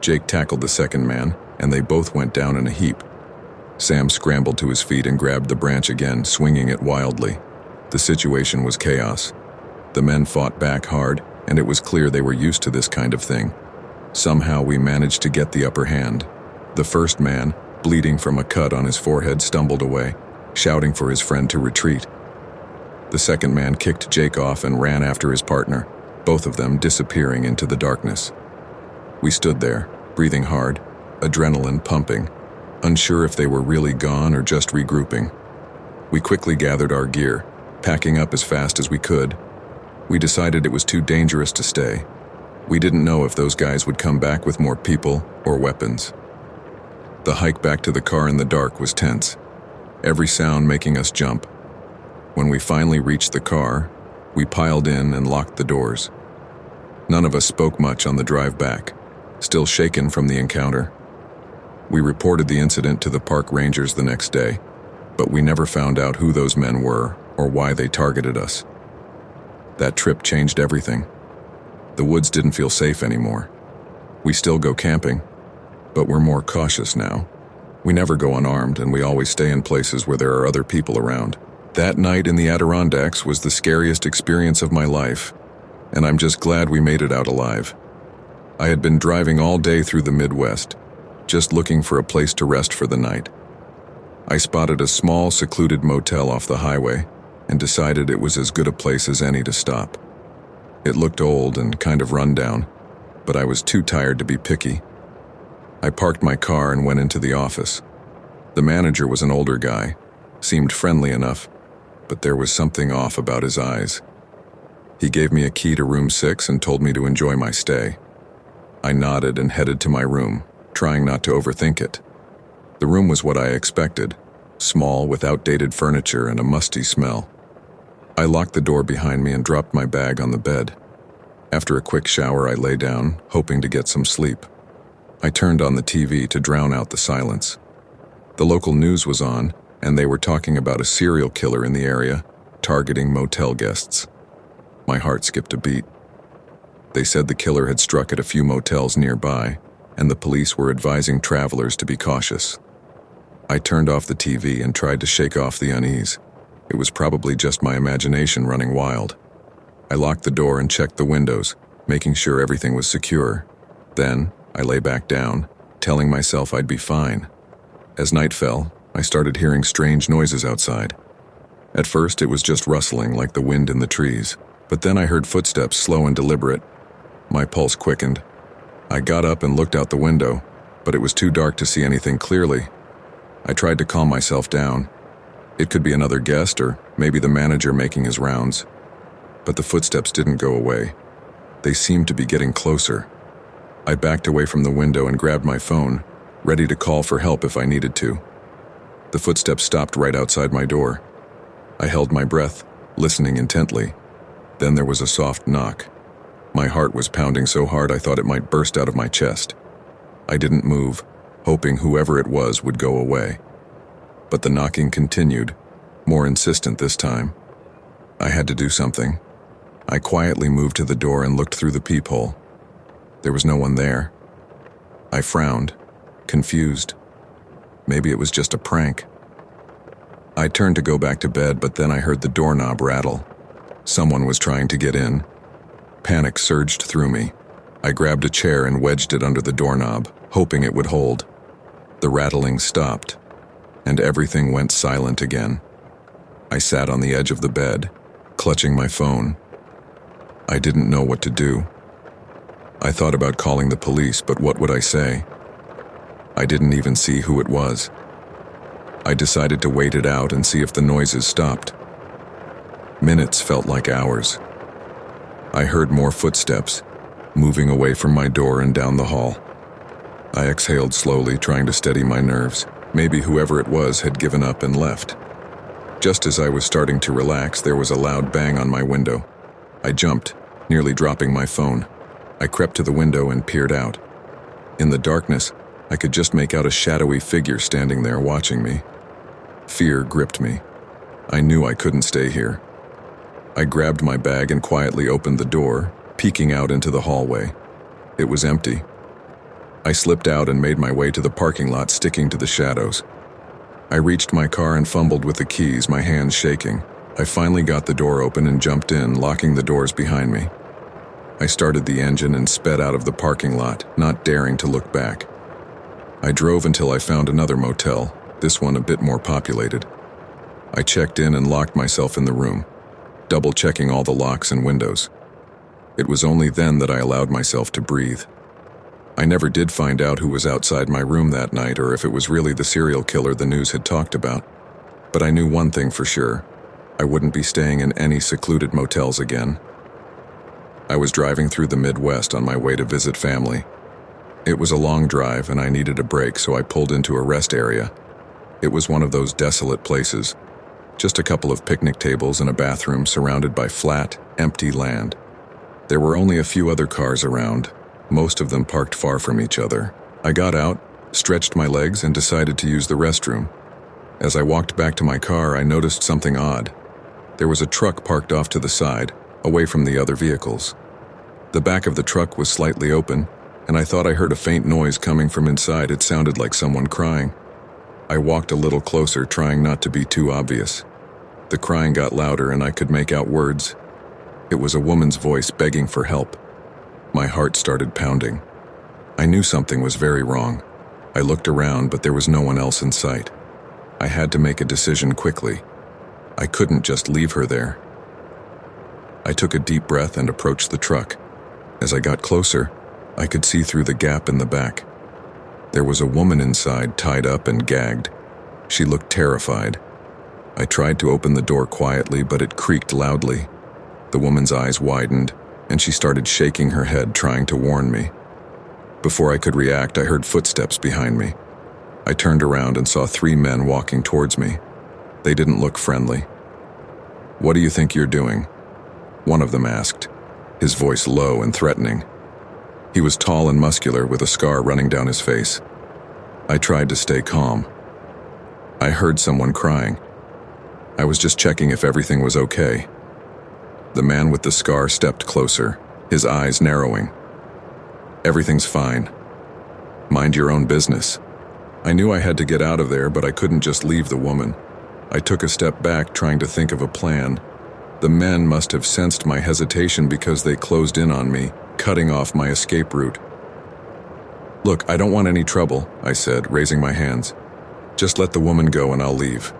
Jake tackled the second man, and they both went down in a heap. Sam scrambled to his feet and grabbed the branch again, swinging it wildly. The situation was chaos. The men fought back hard, and it was clear they were used to this kind of thing. Somehow we managed to get the upper hand. The first man, bleeding from a cut on his forehead, stumbled away, shouting for his friend to retreat. The second man kicked Jake off and ran after his partner, both of them disappearing into the darkness. We stood there, breathing hard, adrenaline pumping, unsure if they were really gone or just regrouping. We quickly gathered our gear, packing up as fast as we could. We decided it was too dangerous to stay. We didn't know if those guys would come back with more people or weapons. The hike back to the car in the dark was tense, every sound making us jump. When we finally reached the car, we piled in and locked the doors. None of us spoke much on the drive back, still shaken from the encounter. We reported the incident to the park rangers the next day, but we never found out who those men were or why they targeted us. That trip changed everything. The woods didn't feel safe anymore. We still go camping, but we're more cautious now. We never go unarmed, and we always stay in places where there are other people around. That night in the Adirondacks was the scariest experience of my life, and I'm just glad we made it out alive. I had been driving all day through the Midwest, just looking for a place to rest for the night. I spotted a small, secluded motel off the highway and decided it was as good a place as any to stop. It looked old and kind of run down, but I was too tired to be picky. I parked my car and went into the office. The manager was an older guy, seemed friendly enough, but there was something off about his eyes. He gave me a key to room 6 and told me to enjoy my stay. I nodded and headed to my room, trying not to overthink it. The room was what I expected, small with outdated furniture and a musty smell. I locked the door behind me and dropped my bag on the bed. After a quick shower, I lay down, hoping to get some sleep. I turned on the TV to drown out the silence. The local news was on, and they were talking about a serial killer in the area, targeting motel guests. My heart skipped a beat. They said the killer had struck at a few motels nearby, and the police were advising travelers to be cautious. I turned off the TV and tried to shake off the unease. It was probably just my imagination running wild. I locked the door and checked the windows, making sure everything was secure. Then, I lay back down, telling myself I'd be fine. As night fell, I started hearing strange noises outside. At first, it was just rustling like the wind in the trees, but then I heard footsteps slow and deliberate. My pulse quickened. I got up and looked out the window, but it was too dark to see anything clearly. I tried to calm myself down. It could be another guest or maybe the manager making his rounds. But the footsteps didn't go away. They seemed to be getting closer. I backed away from the window and grabbed my phone, ready to call for help if I needed to. The footsteps stopped right outside my door. I held my breath, listening intently. Then there was a soft knock. My heart was pounding so hard I thought it might burst out of my chest. I didn't move, hoping whoever it was would go away. But the knocking continued, more insistent this time. I had to do something. I quietly moved to the door and looked through the peephole. There was no one there. I frowned, confused. Maybe it was just a prank. I turned to go back to bed, but then I heard the doorknob rattle. Someone was trying to get in. Panic surged through me. I grabbed a chair and wedged it under the doorknob, hoping it would hold. The rattling stopped, and everything went silent again. I sat on the edge of the bed, clutching my phone. I didn't know what to do. I thought about calling the police, but what would I say? I didn't even see who it was. I decided to wait it out and see if the noises stopped. Minutes felt like hours. I heard more footsteps, moving away from my door and down the hall. I exhaled slowly, trying to steady my nerves. Maybe whoever it was had given up and left. Just as I was starting to relax, there was a loud bang on my window. I jumped, nearly dropping my phone. I crept to the window and peered out. In the darkness, I could just make out a shadowy figure standing there watching me. Fear gripped me. I knew I couldn't stay here. I grabbed my bag and quietly opened the door, peeking out into the hallway. It was empty. I slipped out and made my way to the parking lot, sticking to the shadows. I reached my car and fumbled with the keys, my hands shaking. I finally got the door open and jumped in, locking the doors behind me. I started the engine and sped out of the parking lot, not daring to look back. I drove until I found another motel, this one a bit more populated. I checked in and locked myself in the room, double-checking all the locks and windows. It was only then that I allowed myself to breathe. I never did find out who was outside my room that night or if it was really the serial killer the news had talked about. But I knew one thing for sure. I wouldn't be staying in any secluded motels again. I was driving through the Midwest on my way to visit family. It was a long drive and I needed a break, so I pulled into a rest area. It was one of those desolate places. Just a couple of picnic tables and a bathroom surrounded by flat, empty land. There were only a few other cars around, most of them parked far from each other. I got out, stretched my legs, and decided to use the restroom. As I walked back to my car, I noticed something odd. There was a truck parked off to the side, away from the other vehicles. The back of the truck was slightly open, and I thought I heard a faint noise coming from inside. It sounded like someone crying. I walked a little closer, trying not to be too obvious. The crying got louder and I could make out words. It was a woman's voice begging for help. My heart started pounding. I knew something was very wrong. I looked around, but there was no one else in sight. I had to make a decision quickly. I couldn't just leave her there. I took a deep breath and approached the truck. As I got closer, I could see through the gap in the back. There was a woman inside, tied up and gagged. She looked terrified. I tried to open the door quietly, but it creaked loudly. The woman's eyes widened, and she started shaking her head, trying to warn me. Before I could react, I heard footsteps behind me. I turned around and saw 3 men walking towards me. They didn't look friendly. "What do you think you're doing?" one of them asked, his voice low and threatening. He was tall and muscular, with a scar running down his face. I tried to stay calm. I heard someone crying. I was just checking if everything was okay. The man with the scar stepped closer, his eyes narrowing. "Everything's fine. Mind your own business." I knew I had to get out of there, but I couldn't just leave the woman. I took a step back, trying to think of a plan. The men must have sensed my hesitation because they closed in on me, cutting off my escape route. "Look, I don't want any trouble," I said, raising my hands. "Just let the woman go and I'll leave."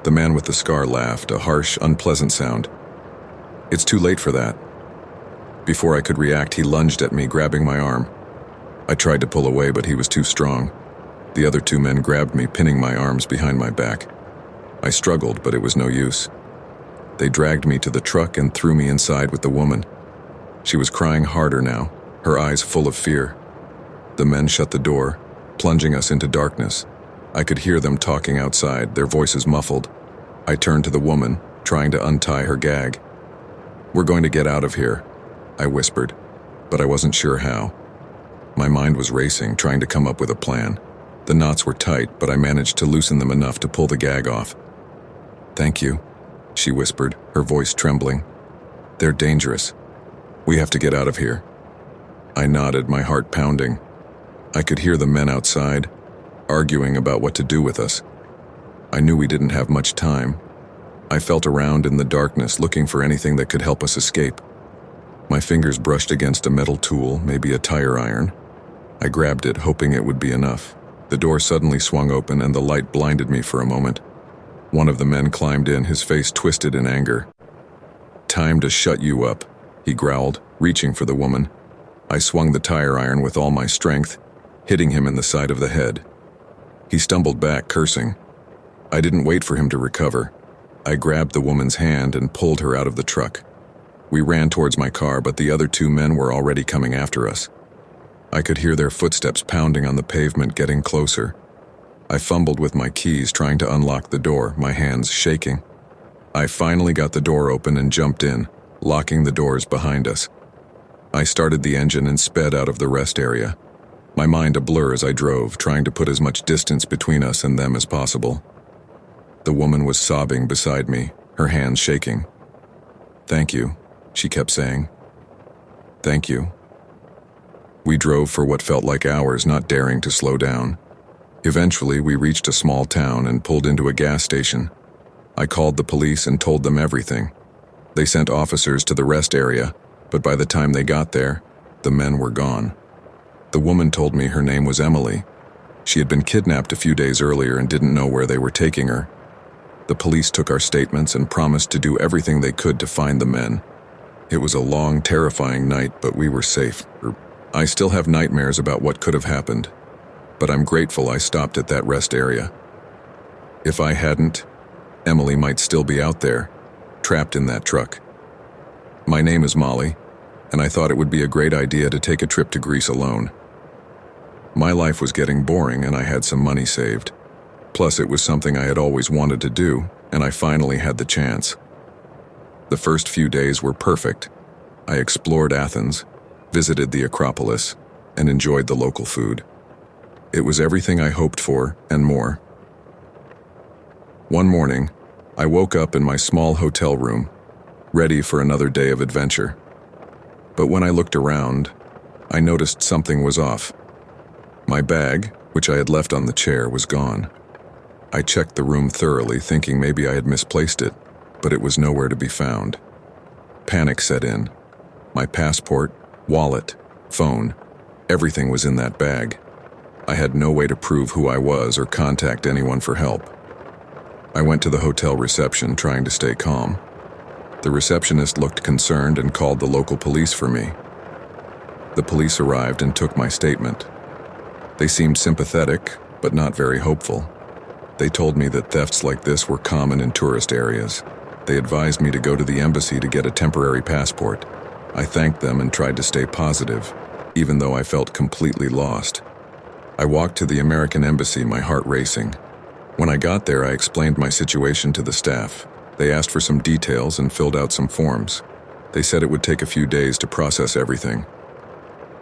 The man with the scar laughed, a harsh, unpleasant sound. "It's too late for that." Before I could react, he lunged at me, grabbing my arm. I tried to pull away, but he was too strong. The other 2 men grabbed me, pinning my arms behind my back. I struggled, but it was no use. They dragged me to the truck and threw me inside with the woman. She was crying harder now, her eyes full of fear. The men shut the door, plunging us into darkness. I could hear them talking outside, their voices muffled. I turned to the woman, trying to untie her gag. "We're going to get out of here," I whispered, but I wasn't sure how. My mind was racing, trying to come up with a plan. The knots were tight, but I managed to loosen them enough to pull the gag off. "Thank you," she whispered, her voice trembling. "They're dangerous. We have to get out of here." I nodded, my heart pounding. I could hear the men outside, arguing about what to do with us. I knew we didn't have much time. I felt around in the darkness, looking for anything that could help us escape. My fingers brushed against a metal tool, maybe a tire iron. I grabbed it, hoping it would be enough. The door suddenly swung open and the light blinded me for a moment. One of the men climbed in, his face twisted in anger. "Time to shut you up," he growled, reaching for the woman. I swung the tire iron with all my strength, hitting him in the side of the head. He stumbled back, cursing. I didn't wait for him to recover. I grabbed the woman's hand and pulled her out of the truck. We ran towards my car, but the other two men were already coming after us. I could hear their footsteps pounding on the pavement, getting closer. I fumbled with my keys, trying to unlock the door, my hands shaking. I finally got the door open and jumped in, locking the doors behind us. I started the engine and sped out of the rest area. My mind a blur as I drove, trying to put as much distance between us and them as possible. The woman was sobbing beside me, her hands shaking. "Thank you," she kept saying. "Thank you." We drove for what felt like hours, not daring to slow down. Eventually, we reached a small town and pulled into a gas station. I called the police and told them everything. They sent officers to the rest area, but by the time they got there, the men were gone. The woman told me her name was Emily. She had been kidnapped a few days earlier and didn't know where they were taking her. The police took our statements and promised to do everything they could to find the men. It was a long, terrifying night, but we were safe. I still have nightmares about what could have happened, but I'm grateful I stopped at that rest area. If I hadn't, Emily might still be out there, trapped in that truck. My name is Molly, and I thought it would be a great idea to take a trip to Greece alone. My life was getting boring and I had some money saved. Plus, it was something I had always wanted to do, and I finally had the chance. The first few days were perfect. I explored Athens, visited the Acropolis, and enjoyed the local food. It was everything I hoped for and more. One morning, I woke up in my small hotel room, ready for another day of adventure. But when I looked around, I noticed something was off. My bag, which I had left on the chair, was gone. I checked the room thoroughly, thinking maybe I had misplaced it, but it was nowhere to be found. Panic set in. My passport, wallet, phone, everything was in that bag. I had no way to prove who I was or contact anyone for help. I went to the hotel reception, trying to stay calm. The receptionist looked concerned and called the local police for me. The police arrived and took my statement. They seemed sympathetic, but not very hopeful. They told me that thefts like this were common in tourist areas. They advised me to go to the embassy to get a temporary passport. I thanked them and tried to stay positive, even though I felt completely lost. I walked to the American embassy, my heart racing. When I got there, I explained my situation to the staff. They asked for some details and filled out some forms. They said it would take a few days to process everything.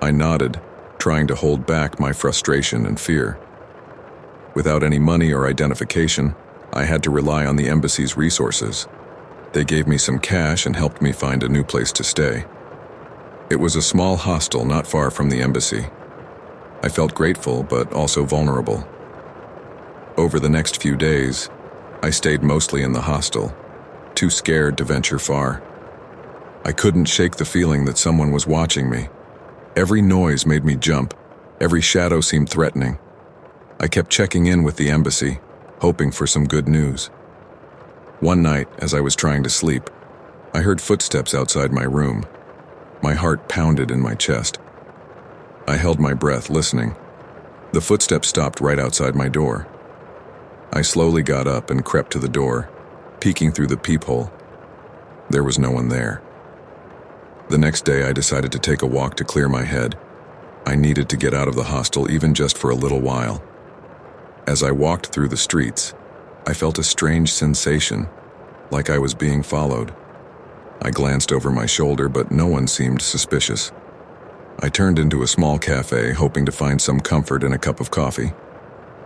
I nodded, trying to hold back my frustration and fear. Without any money or identification, I had to rely on the embassy's resources. They gave me some cash and helped me find a new place to stay. It was a small hostel not far from the embassy. I felt grateful, but also vulnerable. Over the next few days, I stayed mostly in the hostel, too scared to venture far. I couldn't shake the feeling that someone was watching me. Every noise made me jump. Every shadow seemed threatening. I kept checking in with the embassy, hoping for some good news. One night, as I was trying to sleep, I heard footsteps outside my room. My heart pounded in my chest. I held my breath, listening. The footsteps stopped right outside my door. I slowly got up and crept to the door, peeking through the peephole. There was no one there. The next day, I decided to take a walk to clear my head. I needed to get out of the hostel, even just for a little while. As I walked through the streets, I felt a strange sensation, like I was being followed. I glanced over my shoulder, but no one seemed suspicious. I turned into a small cafe, hoping to find some comfort in a cup of coffee.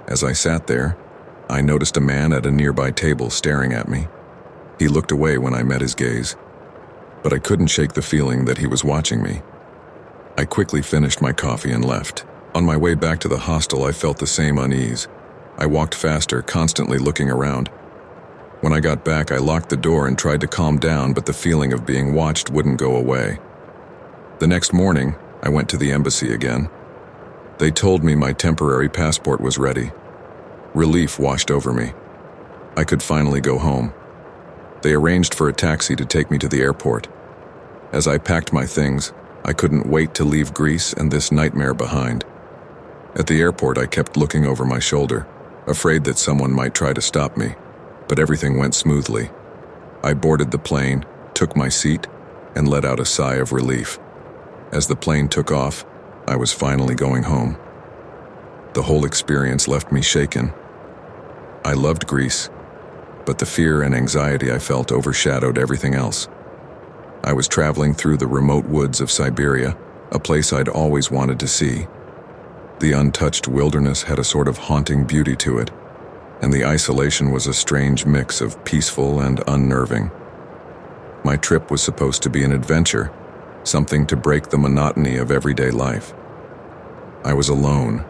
As I sat there, I noticed a man at a nearby table staring at me. He looked away when I met his gaze, but I couldn't shake the feeling that he was watching me. I quickly finished my coffee and left. On my way back to the hostel, I felt the same unease. I walked faster, constantly looking around. When I got back, I locked the door and tried to calm down, but the feeling of being watched wouldn't go away. The next morning, I went to the embassy again. They told me my temporary passport was ready. Relief washed over me. I could finally go home. They arranged for a taxi to take me to the airport. As I packed my things, I couldn't wait to leave Greece and this nightmare behind. At the airport, I kept looking over my shoulder, afraid that someone might try to stop me, but everything went smoothly. I boarded the plane, took my seat, and let out a sigh of relief. As the plane took off, I was finally going home. The whole experience left me shaken. I loved Greece, but the fear and anxiety I felt overshadowed everything else. I was traveling through the remote woods of Siberia, a place I'd always wanted to see. The untouched wilderness had a sort of haunting beauty to it, and the isolation was a strange mix of peaceful and unnerving. My trip was supposed to be an adventure, something to break the monotony of everyday life. I was alone,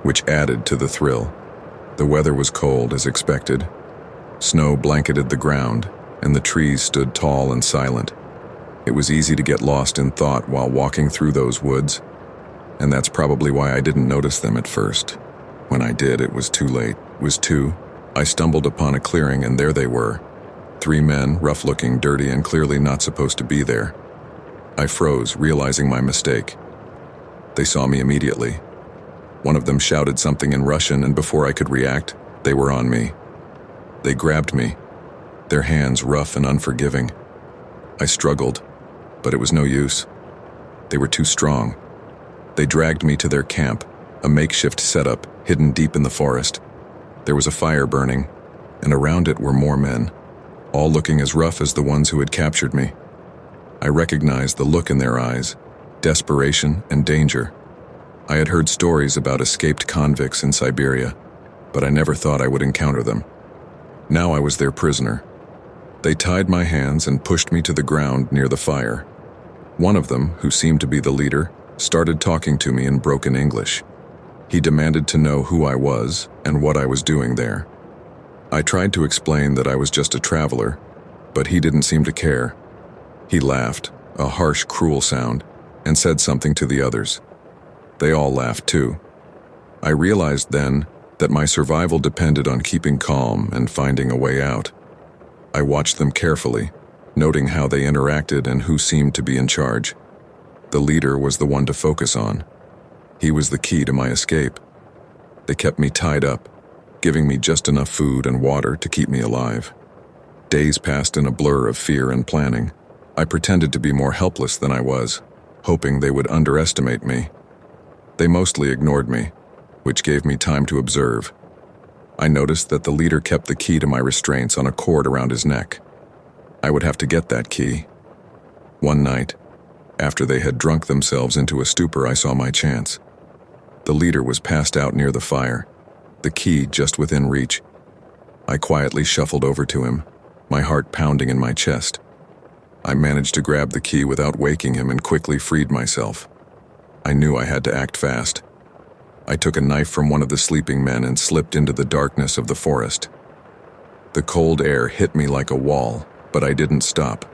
which added to the thrill. The weather was cold as expected. Snow blanketed the ground, and the trees stood tall and silent. It was easy to get lost in thought while walking through those woods, and that's probably why I didn't notice them at first. When I did, it was too late. I stumbled upon a clearing, and there they were. 3 men, rough-looking, dirty, and clearly not supposed to be there. I froze, realizing my mistake. They saw me immediately. One of them shouted something in Russian, and before I could react, they were on me. They grabbed me, their hands rough and unforgiving. I struggled, but it was no use. They were too strong. They dragged me to their camp, a makeshift setup hidden deep in the forest. There was a fire burning, and around it were more men, all looking as rough as the ones who had captured me. I recognized the look in their eyes, desperation and danger. I had heard stories about escaped convicts in Siberia, but I never thought I would encounter them. Now I was their prisoner. They tied my hands and pushed me to the ground near the fire. One of them, who seemed to be the leader, started talking to me in broken English. He demanded to know who I was and what I was doing there. I tried to explain that I was just a traveler, but he didn't seem to care. He laughed, a harsh, cruel sound, and said something to the others. They all laughed too. I realized then that my survival depended on keeping calm and finding a way out. I watched them carefully, noting how they interacted and who seemed to be in charge. The leader was the one to focus on. He was the key to my escape. They kept me tied up, giving me just enough food and water to keep me alive. Days passed in a blur of fear and planning. I pretended to be more helpless than I was, hoping they would underestimate me. They mostly ignored me, which gave me time to observe. I noticed that the leader kept the key to my restraints on a cord around his neck. I would have to get that key. One night, after they had drunk themselves into a stupor, I saw my chance. The leader was passed out near the fire, the key just within reach. I quietly shuffled over to him, my heart pounding in my chest. I managed to grab the key without waking him and quickly freed myself. I knew I had to act fast. I took a knife from one of the sleeping men and slipped into the darkness of the forest. The cold air hit me like a wall, but I didn't stop.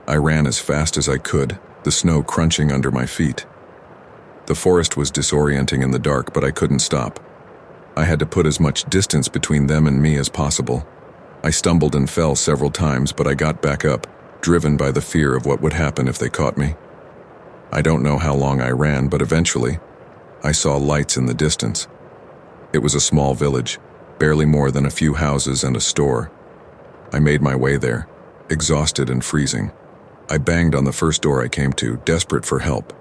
I ran as fast as I could, the snow crunching under my feet. The forest was disorienting in the dark, but I couldn't stop. I had to put as much distance between them and me as possible. I stumbled and fell several times, but I got back up, driven by the fear of what would happen if they caught me. I don't know how long I ran, but eventually, I saw lights in the distance. It was a small village, barely more than a few houses and a store. I made my way there, exhausted and freezing. I banged on the first door I came to, desperate for help.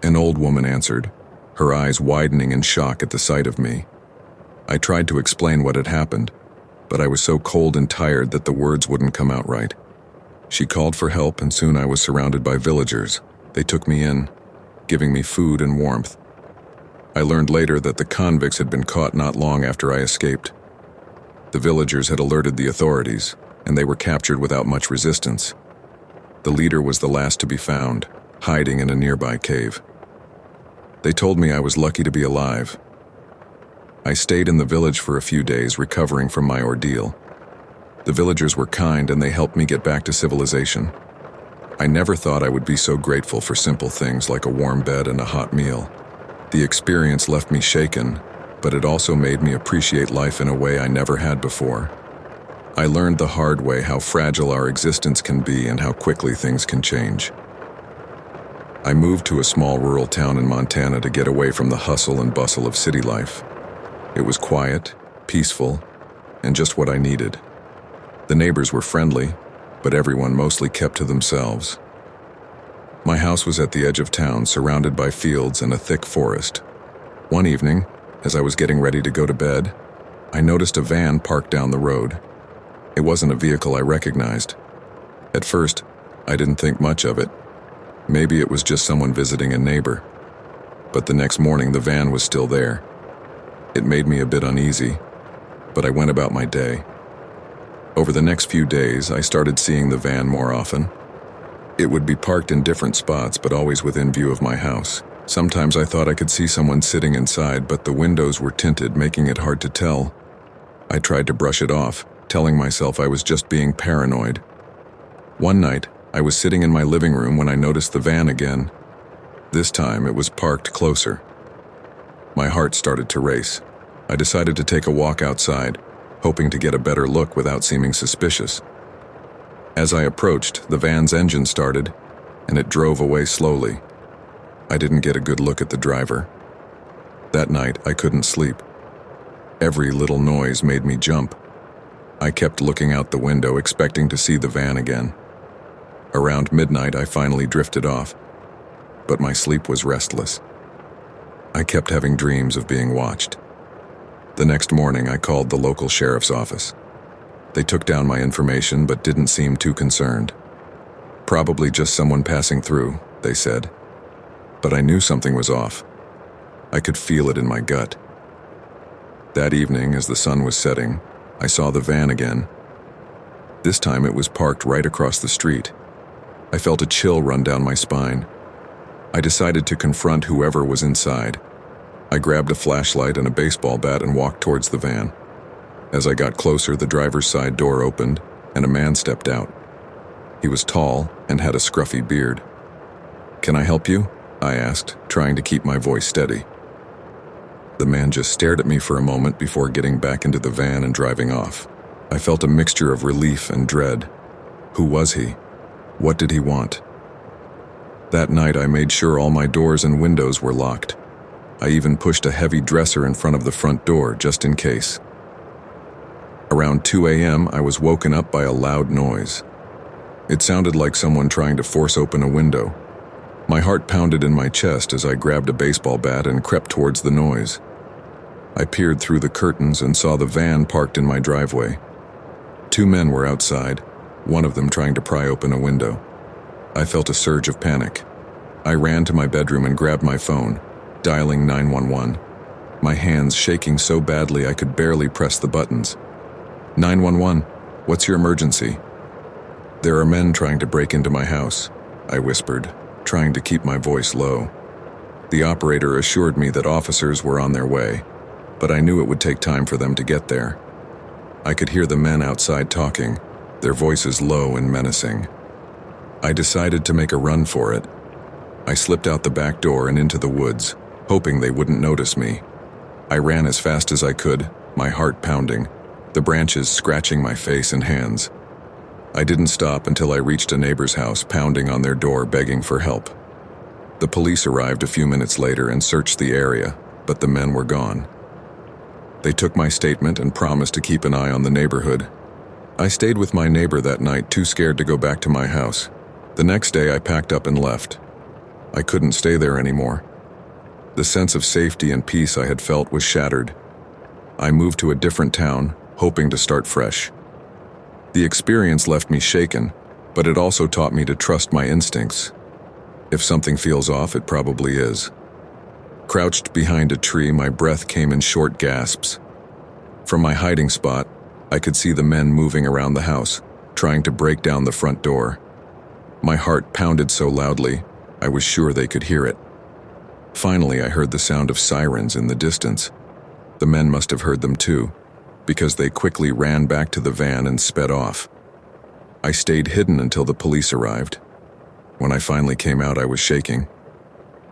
An old woman answered, her eyes widening in shock at the sight of me. I tried to explain what had happened, but I was so cold and tired that the words wouldn't come out right. She called for help, and soon I was surrounded by villagers. They took me in, giving me food and warmth. I learned later that the convicts had been caught not long after I escaped. The villagers had alerted the authorities, and they were captured without much resistance. The leader was the last to be found, hiding in a nearby cave. They told me I was lucky to be alive. I stayed in the village for a few days, recovering from my ordeal. The villagers were kind, and they helped me get back to civilization. I never thought I would be so grateful for simple things like a warm bed and a hot meal. The experience left me shaken, but it also made me appreciate life in a way I never had before. I learned the hard way how fragile our existence can be and how quickly things can change. I moved to a small rural town in Montana to get away from the hustle and bustle of city life. It was quiet, peaceful, and just what I needed. The neighbors were friendly, but everyone mostly kept to themselves. My house was at the edge of town, surrounded by fields and a thick forest. One evening, as I was getting ready to go to bed, I noticed a van parked down the road. It wasn't a vehicle I recognized. At first, I didn't think much of it. Maybe it was just someone visiting a neighbor. But the next morning, the van was still there. It made me a bit uneasy, but I went about my day. Over the next few days, I started seeing the van more often. It would be parked in different spots, but always within view of my house. Sometimes I thought I could see someone sitting inside, but the windows were tinted, making it hard to tell. I tried to brush it off, telling myself I was just being paranoid. One night, I was sitting in my living room when I noticed the van again. This time, it was parked closer. My heart started to race. I decided to take a walk outside, hoping to get a better look without seeming suspicious. As I approached, the van's engine started, and it drove away slowly. I didn't get a good look at the driver. That night, I couldn't sleep. Every little noise made me jump. I kept looking out the window, expecting to see the van again. Around midnight, I finally drifted off, but my sleep was restless. I kept having dreams of being watched. The next morning, I called the local sheriff's office. They took down my information but didn't seem too concerned. Probably just someone passing through, they said. But I knew something was off. I could feel it in my gut. That evening, as the sun was setting, I saw the van again. This time it was parked right across the street. I felt a chill run down my spine. I decided to confront whoever was inside. I grabbed a flashlight and a baseball bat and walked towards the van. As I got closer, the driver's side door opened, and a man stepped out. He was tall and had a scruffy beard. "Can I help you?" I asked, trying to keep my voice steady. The man just stared at me for a moment before getting back into the van and driving off. I felt a mixture of relief and dread. Who was he? What did he want? That night, I made sure all my doors and windows were locked. I even pushed a heavy dresser in front of the front door, just in case. Around 2 a.m., I was woken up by a loud noise. It sounded like someone trying to force open a window. My heart pounded in my chest as I grabbed a baseball bat and crept towards the noise. I peered through the curtains and saw the van parked in my driveway. 2 men were outside, one of them trying to pry open a window. I felt a surge of panic. I ran to my bedroom and grabbed my phone, dialing 911. My hands shaking so badly I could barely press the buttons. 911, what's your emergency? There are men trying to break into my house, I whispered, trying to keep my voice low. The operator assured me that officers were on their way, but I knew it would take time for them to get there. I could hear the men outside talking, their voices low and menacing. I decided to make a run for it. I slipped out the back door and into the woods, hoping they wouldn't notice me. I ran as fast as I could, my heart pounding, the branches scratching my face and hands. I didn't stop until I reached a neighbor's house, pounding on their door, begging for help. The police arrived a few minutes later and searched the area, but the men were gone. They took my statement and promised to keep an eye on the neighborhood. I stayed with my neighbor that night, too scared to go back to my house. The next day, I packed up and left. I couldn't stay there anymore. The sense of safety and peace I had felt was shattered. I moved to a different town, hoping to start fresh. The experience left me shaken, but it also taught me to trust my instincts. If something feels off, it probably is. Crouched behind a tree, my breath came in short gasps. From my hiding spot, I could see the men moving around the house, trying to break down the front door. My heart pounded so loudly, I was sure they could hear it. Finally, I heard the sound of sirens in the distance. The men must have heard them too, because they quickly ran back to the van and sped off. I stayed hidden until the police arrived. When I finally came out, I was shaking.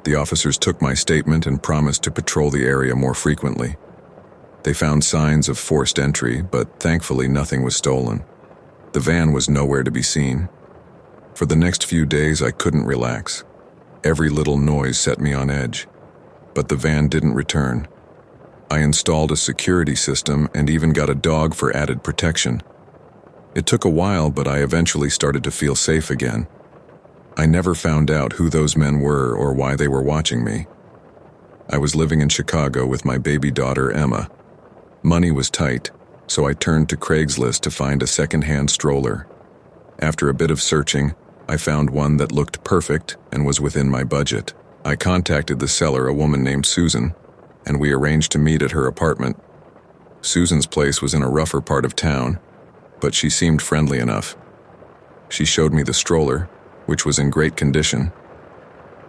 The officers took my statement and promised to patrol the area more frequently. They found signs of forced entry, but thankfully nothing was stolen. The van was nowhere to be seen. For the next few days, I couldn't relax. Every little noise set me on edge. But the van didn't return. I installed a security system and even got a dog for added protection. It took a while, but I eventually started to feel safe again. I never found out who those men were or why they were watching me. I was living in Chicago with my baby daughter, Emma. Money was tight, so I turned to Craigslist to find a second-hand stroller. After a bit of searching, I found one that looked perfect and was within my budget. I contacted the seller, a woman named Susan, and we arranged to meet at her apartment. Susan's place was in a rougher part of town, but she seemed friendly enough. She showed me the stroller, which was in great condition.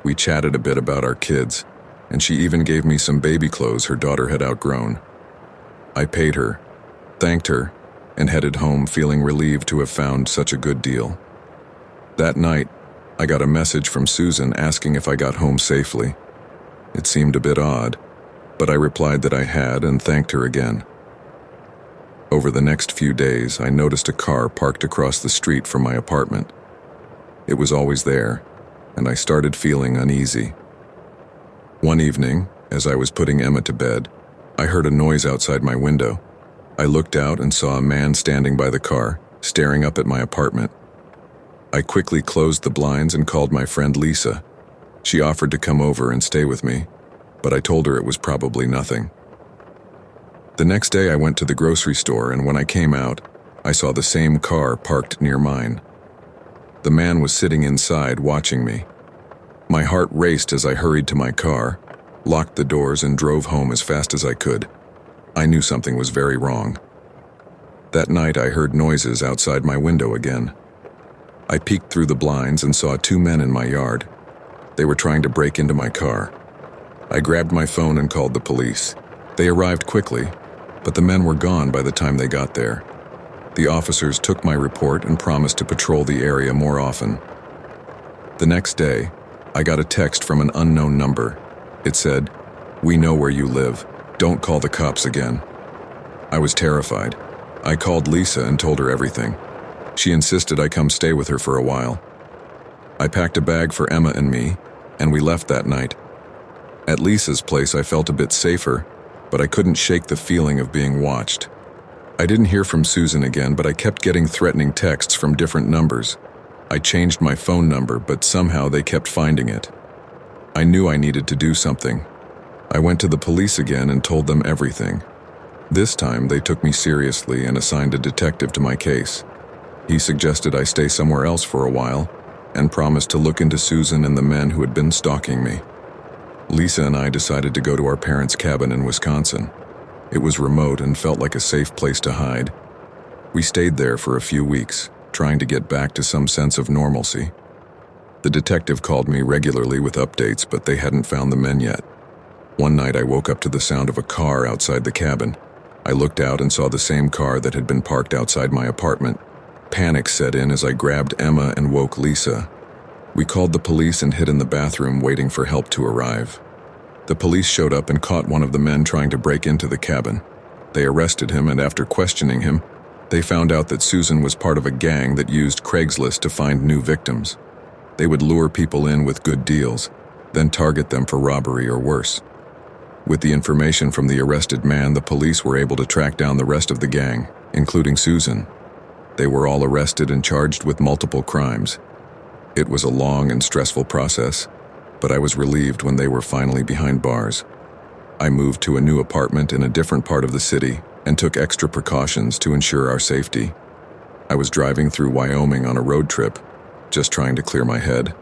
We chatted a bit about our kids, and she even gave me some baby clothes her daughter had outgrown. I paid her, thanked her, and headed home feeling relieved to have found such a good deal. That night, I got a message from Susan asking if I got home safely. It seemed a bit odd, but I replied that I had and thanked her again. Over the next few days, I noticed a car parked across the street from my apartment. It was always there, and I started feeling uneasy. One evening, as I was putting Emma to bed, I heard a noise outside my window. I looked out and saw a man standing by the car, staring up at my apartment. I quickly closed the blinds and called my friend Lisa. She offered to come over and stay with me, but I told her it was probably nothing. The next day I went to the grocery store, and when I came out, I saw the same car parked near mine. The man was sitting inside watching me. My heart raced as I hurried to my car, locked the doors, and drove home as fast as I could. I knew something was very wrong. That night I heard noises outside my window again. I peeked through the blinds and saw two men in my yard. They were trying to break into my car. I grabbed my phone and called the police. They arrived quickly, but the men were gone by the time they got there. The officers took my report and promised to patrol the area more often. The next day, I got a text from an unknown number. It said, "We know where you live. Don't call the cops again." I was terrified. I called Lisa and told her everything. She insisted I come stay with her for a while. I packed a bag for Emma and me, and we left that night. At Lisa's place, I felt a bit safer, but I couldn't shake the feeling of being watched. I didn't hear from Susan again, but I kept getting threatening texts from different numbers. I changed my phone number, but somehow they kept finding it. I knew I needed to do something. I went to the police again and told them everything. This time, they took me seriously and assigned a detective to my case. He suggested I stay somewhere else for a while and promised to look into Susan and the men who had been stalking me. Lisa and I decided to go to our parents' cabin in Wisconsin. It was remote and felt like a safe place to hide. We stayed there for a few weeks, trying to get back to some sense of normalcy. The detective called me regularly with updates, but they hadn't found the men yet. One night I woke up to the sound of a car outside the cabin. I looked out and saw the same car that had been parked outside my apartment. Panic set in as I grabbed Emma and woke Lisa. We called the police and hid in the bathroom waiting for help to arrive. The police showed up and caught one of the men trying to break into the cabin. They arrested him, and after questioning him, they found out that Susan was part of a gang that used Craigslist to find new victims. They would lure people in with good deals, then target them for robbery or worse. With the information from the arrested man, the police were able to track down the rest of the gang, including Susan. They were all arrested and charged with multiple crimes. It was a long and stressful process, but I was relieved when they were finally behind bars. I moved to a new apartment in a different part of the city and took extra precautions to ensure our safety. I was driving through Wyoming on a road trip, just trying to clear my head.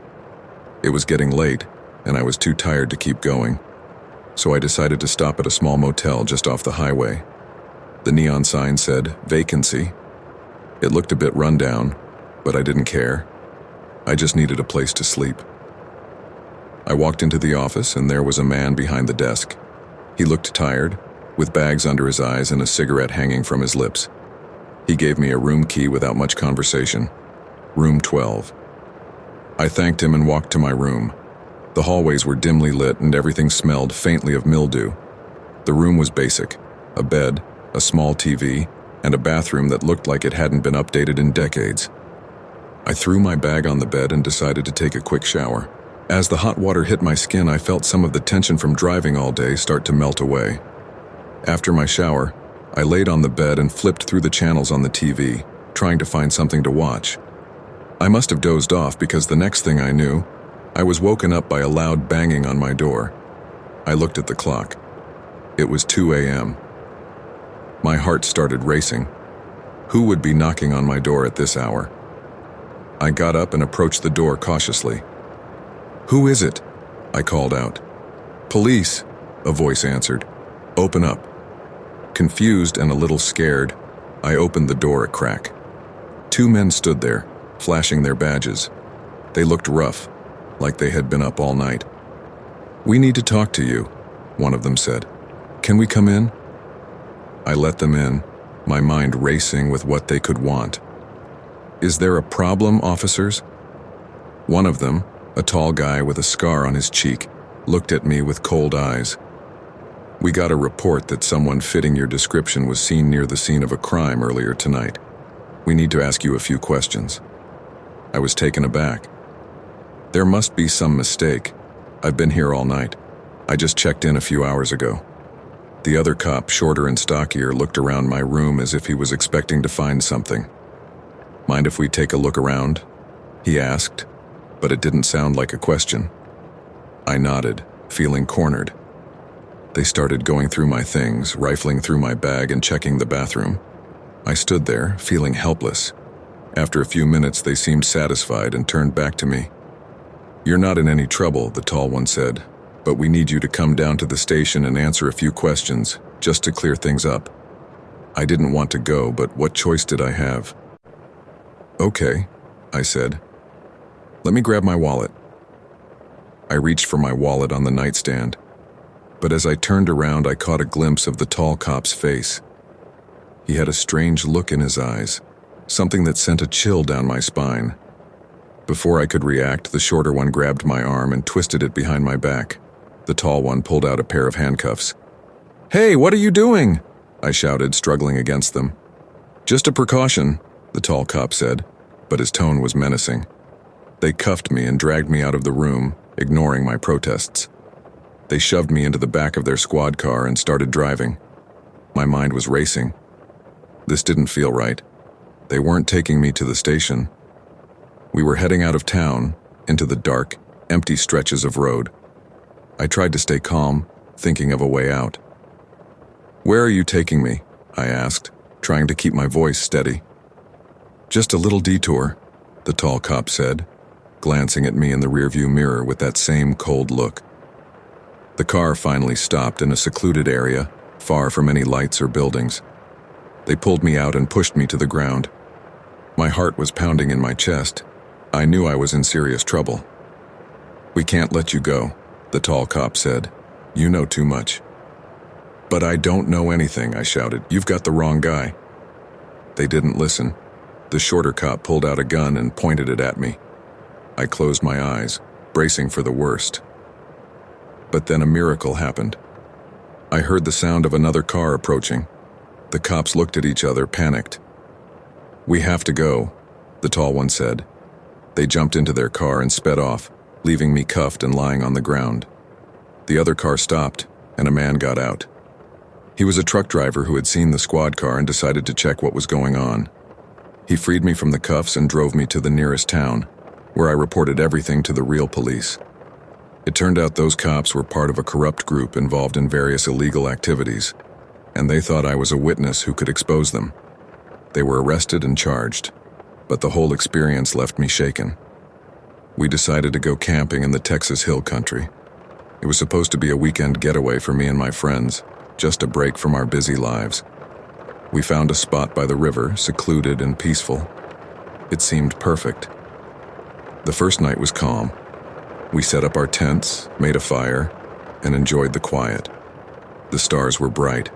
It was getting late, and I was too tired to keep going, so I decided to stop at a small motel just off the highway. The neon sign said, "Vacancy." It looked a bit run down, but I didn't care. I just needed a place to sleep. I walked into the office, and there was a man behind the desk. He looked tired, with bags under his eyes and a cigarette hanging from his lips. He gave me a room key without much conversation. Room 12. I thanked him and walked to my room. The hallways were dimly lit and everything smelled faintly of mildew. The room was basic: a bed, a small TV, and a bathroom that looked like it hadn't been updated in decades. I threw my bag on the bed and decided to take a quick shower. As the hot water hit my skin, I felt some of the tension from driving all day start to melt away. After my shower, I laid on the bed and flipped through the channels on the TV, trying to find something to watch. I must have dozed off because the next thing I knew, I was woken up by a loud banging on my door. I looked at the clock. It was 2 a.m. My heart started racing. Who would be knocking on my door at this hour? I got up and approached the door cautiously. "Who is it?" I called out. "Police," a voice answered. "Open up." Confused and a little scared, I opened the door a crack. 2 men stood there, flashing their badges. They looked rough, like they had been up all night. "We need to talk to you," one of them said. "Can we come in?" I let them in, my mind racing with what they could want. "Is there a problem, officers?" One of them, a tall guy with a scar on his cheek, looked at me with cold eyes. "We got a report that someone fitting your description was seen near the scene of a crime earlier tonight. We need to ask you a few questions." I was taken aback. "There must be some mistake. I've been here all night. I just checked in a few hours ago." The other cop, shorter and stockier, looked around my room as if he was expecting to find something. "Mind if we take a look around?" he asked, but it didn't sound like a question. I nodded, feeling cornered. They started going through my things, rifling through my bag and checking the bathroom. I stood there, feeling helpless. After a few minutes, they seemed satisfied and turned back to me. "You're not in any trouble," the tall one said, "but we need you to come down to the station and answer a few questions, just to clear things up." I didn't want to go, but what choice did I have? "Okay," I said. "Let me grab my wallet." I reached for my wallet on the nightstand, but as I turned around, I caught a glimpse of the tall cop's face. He had a strange look in his eyes, something that sent a chill down my spine. Before I could react, the shorter one grabbed my arm and twisted it behind my back. The tall one pulled out a pair of handcuffs. "Hey, what are you doing?" I shouted, struggling against them. "Just a precaution," the tall cop said, but his tone was menacing. They cuffed me and dragged me out of the room, ignoring my protests. They shoved me into the back of their squad car and started driving. My mind was racing. This didn't feel right. They weren't taking me to the station. We were heading out of town, into the dark, empty stretches of road. I tried to stay calm, thinking of a way out. "Where are you taking me?" I asked, trying to keep my voice steady. "Just a little detour," the tall cop said, glancing at me in the rearview mirror with that same cold look. The car finally stopped in a secluded area, far from any lights or buildings. They pulled me out and pushed me to the ground. My heart was pounding in my chest. I knew I was in serious trouble. "We can't let you go," the tall cop said. "You know too much." "But I don't know anything," I shouted. "You've got the wrong guy." They didn't listen. The shorter cop pulled out a gun and pointed it at me. I closed my eyes, bracing for the worst. But then a miracle happened. I heard the sound of another car approaching. The cops looked at each other, panicked. "We have to go," the tall one said. They jumped into their car and sped off, leaving me cuffed and lying on the ground. The other car stopped, and a man got out. He was a truck driver who had seen the squad car and decided to check what was going on. He freed me from the cuffs and drove me to the nearest town, where I reported everything to the real police. It turned out those cops were part of a corrupt group involved in various illegal activities, and they thought I was a witness who could expose them. They were arrested and charged, but the whole experience left me shaken. We decided to go camping in the Texas Hill Country. It was supposed to be a weekend getaway for me and my friends, just a break from our busy lives. We found a spot by the river, secluded and peaceful. It seemed perfect. The first night was calm. We set up our tents, made a fire, and enjoyed the quiet. The stars were bright,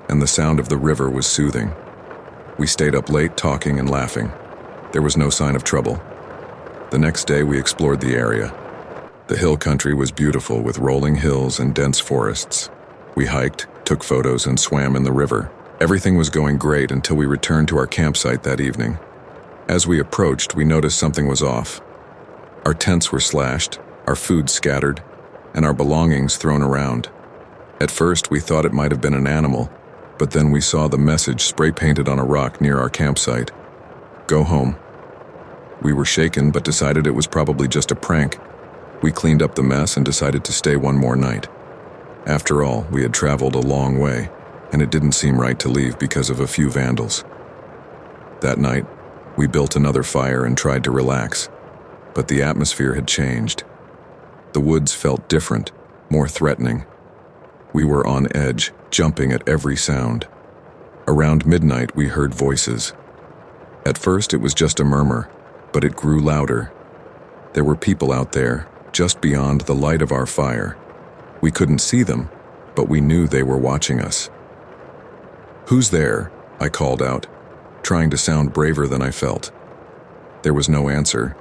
and the sound of the river was soothing. We stayed up late talking and laughing. There was no sign of trouble. The next day we explored the area. The hill country was beautiful with rolling hills and dense forests. We hiked, took photos, and swam in the river. Everything was going great until we returned to our campsite that evening. As we approached, we noticed something was off. Our tents were slashed, our food scattered, and our belongings thrown around. At first, we thought it might have been an animal, but then we saw the message spray-painted on a rock near our campsite. Go home. We were shaken, but decided it was probably just a prank. We cleaned up the mess and decided to stay one more night. After all, we had traveled a long way, and it didn't seem right to leave because of a few vandals. That night, we built another fire and tried to relax, but the atmosphere had changed. The woods felt different, more threatening. We were on edge, jumping at every sound. Around midnight, we heard voices. At first, it was just a murmur, but it grew louder. There were people out there, just beyond the light of our fire. We couldn't see them, but we knew they were watching us. "Who's there?" I called out, trying to sound braver than I felt. There was no answer,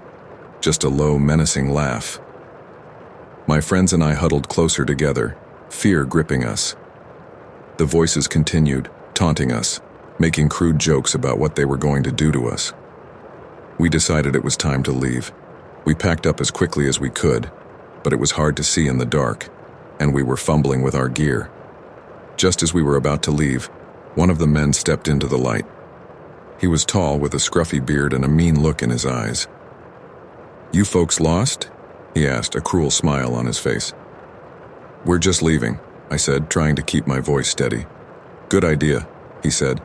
just a low, menacing laugh. My friends and I huddled closer together, fear gripping us. The voices continued, taunting us, making crude jokes about what they were going to do to us. We decided it was time to leave. We packed up as quickly as we could, but it was hard to see in the dark, and we were fumbling with our gear. Just as we were about to leave, one of the men stepped into the light. He was tall with a scruffy beard and a mean look in his eyes. "You folks lost?" he asked, a cruel smile on his face. "We're just leaving," I said, trying to keep my voice steady. "Good idea," he said.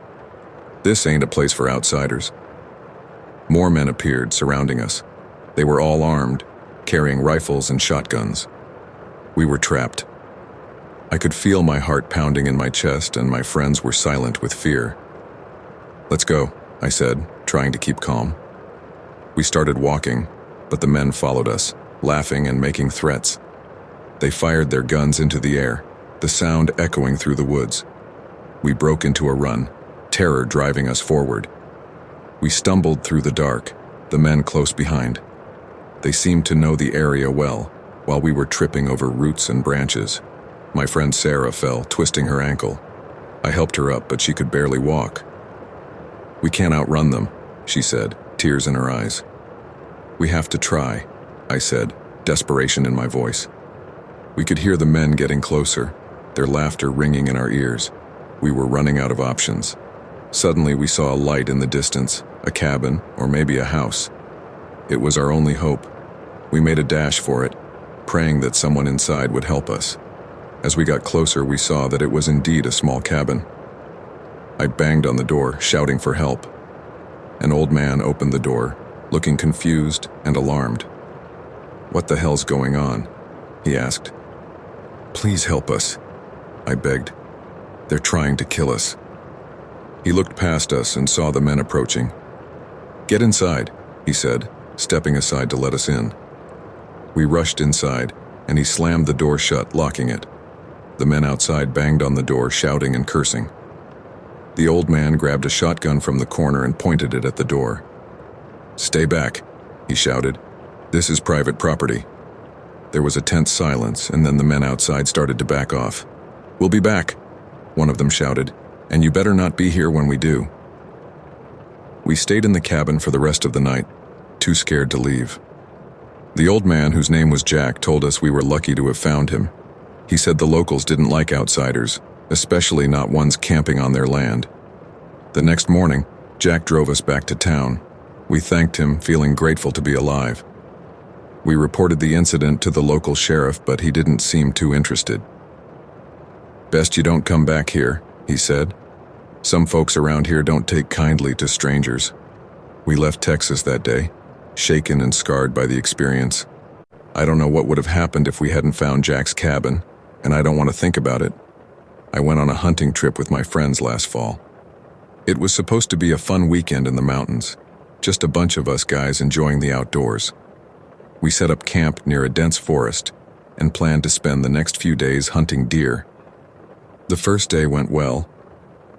"This ain't a place for outsiders." More men appeared, surrounding us. They were all armed, carrying rifles and shotguns. We were trapped. I could feel my heart pounding in my chest, and my friends were silent with fear. "Let's go," I said, trying to keep calm. We started walking, but the men followed us, laughing and making threats. They fired their guns into the air, the sound echoing through the woods. We broke into a run, terror driving us forward. We stumbled through the dark, the men close behind. They seemed to know the area well, while we were tripping over roots and branches. My friend Sarah fell, twisting her ankle. I helped her up, but she could barely walk. "We can't outrun them," she said, tears in her eyes. "We have to try," I said, desperation in my voice. We could hear the men getting closer, their laughter ringing in our ears. We were running out of options. Suddenly we saw a light in the distance, a cabin, or maybe a house. It was our only hope. We made a dash for it, praying that someone inside would help us. As we got closer, we saw that it was indeed a small cabin. I banged on the door, shouting for help. An old man opened the door, looking confused and alarmed. "What the hell's going on?" he asked. "Please help us," I begged. "They're trying to kill us." He looked past us and saw the men approaching. "Get inside," he said, stepping aside to let us in. We rushed inside, and he slammed the door shut, locking it. The men outside banged on the door, shouting and cursing. The old man grabbed a shotgun from the corner and pointed it at the door. "Stay back," he shouted. "This is private property." There was a tense silence, and then the men outside started to back off. "We'll be back," one of them shouted, "and you better not be here when we do." We stayed in the cabin for the rest of the night, too scared to leave. The old man, whose name was Jack, told us we were lucky to have found him. He said the locals didn't like outsiders, especially not ones camping on their land. The next morning, Jack drove us back to town. We thanked him, feeling grateful to be alive. We reported the incident to the local sheriff, but he didn't seem too interested. "Best you don't come back here," he said. "Some folks around here don't take kindly to strangers." We left Texas that day, shaken and scarred by the experience. I don't know what would have happened if we hadn't found Jack's cabin, and I don't want to think about it. I went on a hunting trip with my friends last fall. It was supposed to be a fun weekend in the mountains, just a bunch of us guys enjoying the outdoors. We set up camp near a dense forest and planned to spend the next few days hunting deer. The first day went well.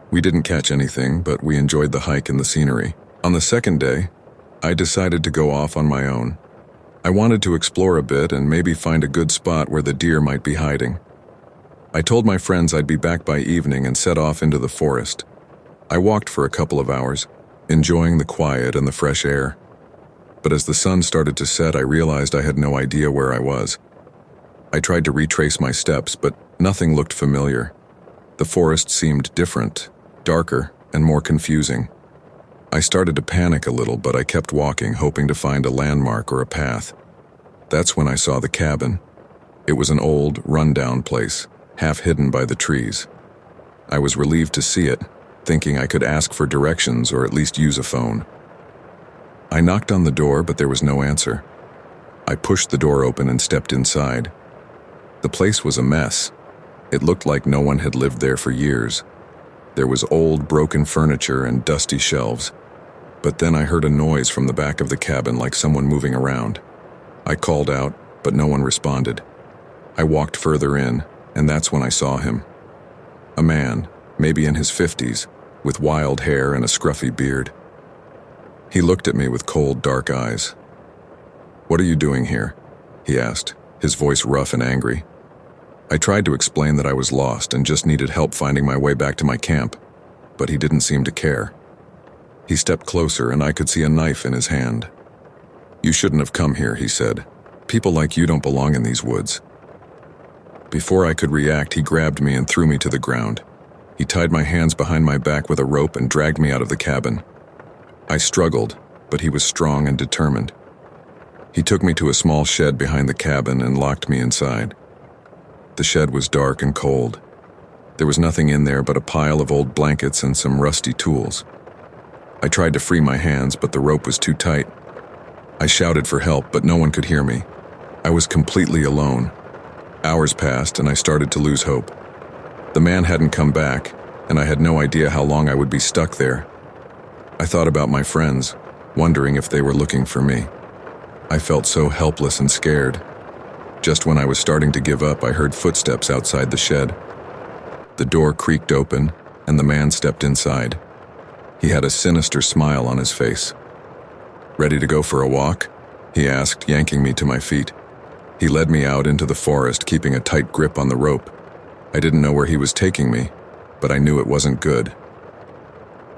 We didn't catch anything, but we enjoyed the hike and the scenery. On the second day, I decided to go off on my own. I wanted to explore a bit and maybe find a good spot where the deer might be hiding. I told my friends I'd be back by evening and set off into the forest. I walked for a couple of hours, enjoying the quiet and the fresh air. But as the sun started to set, I realized I had no idea where I was. I tried to retrace my steps, but nothing looked familiar. The forest seemed different, darker, and more confusing. I started to panic a little, but I kept walking, hoping to find a landmark or a path. That's when I saw the cabin. It was an old, run-down place, half hidden by the trees. I was relieved to see it, thinking I could ask for directions or at least use a phone. I knocked on the door, but there was no answer. I pushed the door open and stepped inside. The place was a mess. It looked like no one had lived there for years. There was old, broken furniture and dusty shelves. But then I heard a noise from the back of the cabin, like someone moving around. I called out, but no one responded. I walked further in, and that's when I saw him. A man, maybe in his 50s, with wild hair and a scruffy beard. He looked at me with cold, dark eyes. "What are you doing here?" he asked, his voice rough and angry. I tried to explain that I was lost and just needed help finding my way back to my camp, but he didn't seem to care. He stepped closer, and I could see a knife in his hand. "You shouldn't have come here," he said. "People like you don't belong in these woods." Before I could react, he grabbed me and threw me to the ground. He tied my hands behind my back with a rope and dragged me out of the cabin. I struggled, but he was strong and determined. He took me to a small shed behind the cabin and locked me inside. The shed was dark and cold. There was nothing in there but a pile of old blankets and some rusty tools. I tried to free my hands, but the rope was too tight. I shouted for help, but no one could hear me. I was completely alone. Hours passed, and I started to lose hope. The man hadn't come back, and I had no idea how long I would be stuck there. I thought about my friends, wondering if they were looking for me. I felt so helpless and scared. Just when I was starting to give up, I heard footsteps outside the shed. The door creaked open, and the man stepped inside. He had a sinister smile on his face. "Ready to go for a walk?" he asked, yanking me to my feet. He led me out into the forest, keeping a tight grip on the rope. I didn't know where he was taking me, but I knew it wasn't good.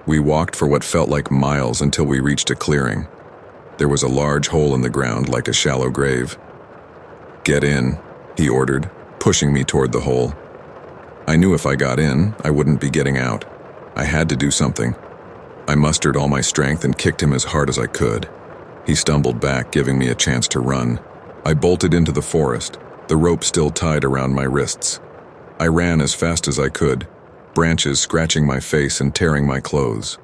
We walked for what felt like miles until we reached a clearing. There was a large hole in the ground, like a shallow grave. "Get in," he ordered, pushing me toward the hole. I knew if I got in, I wouldn't be getting out. I had to do something. I mustered all my strength and kicked him as hard as I could. He stumbled back, giving me a chance to run. I bolted into the forest, the rope still tied around my wrists. I ran as fast as I could, branches scratching my face and tearing my clothes.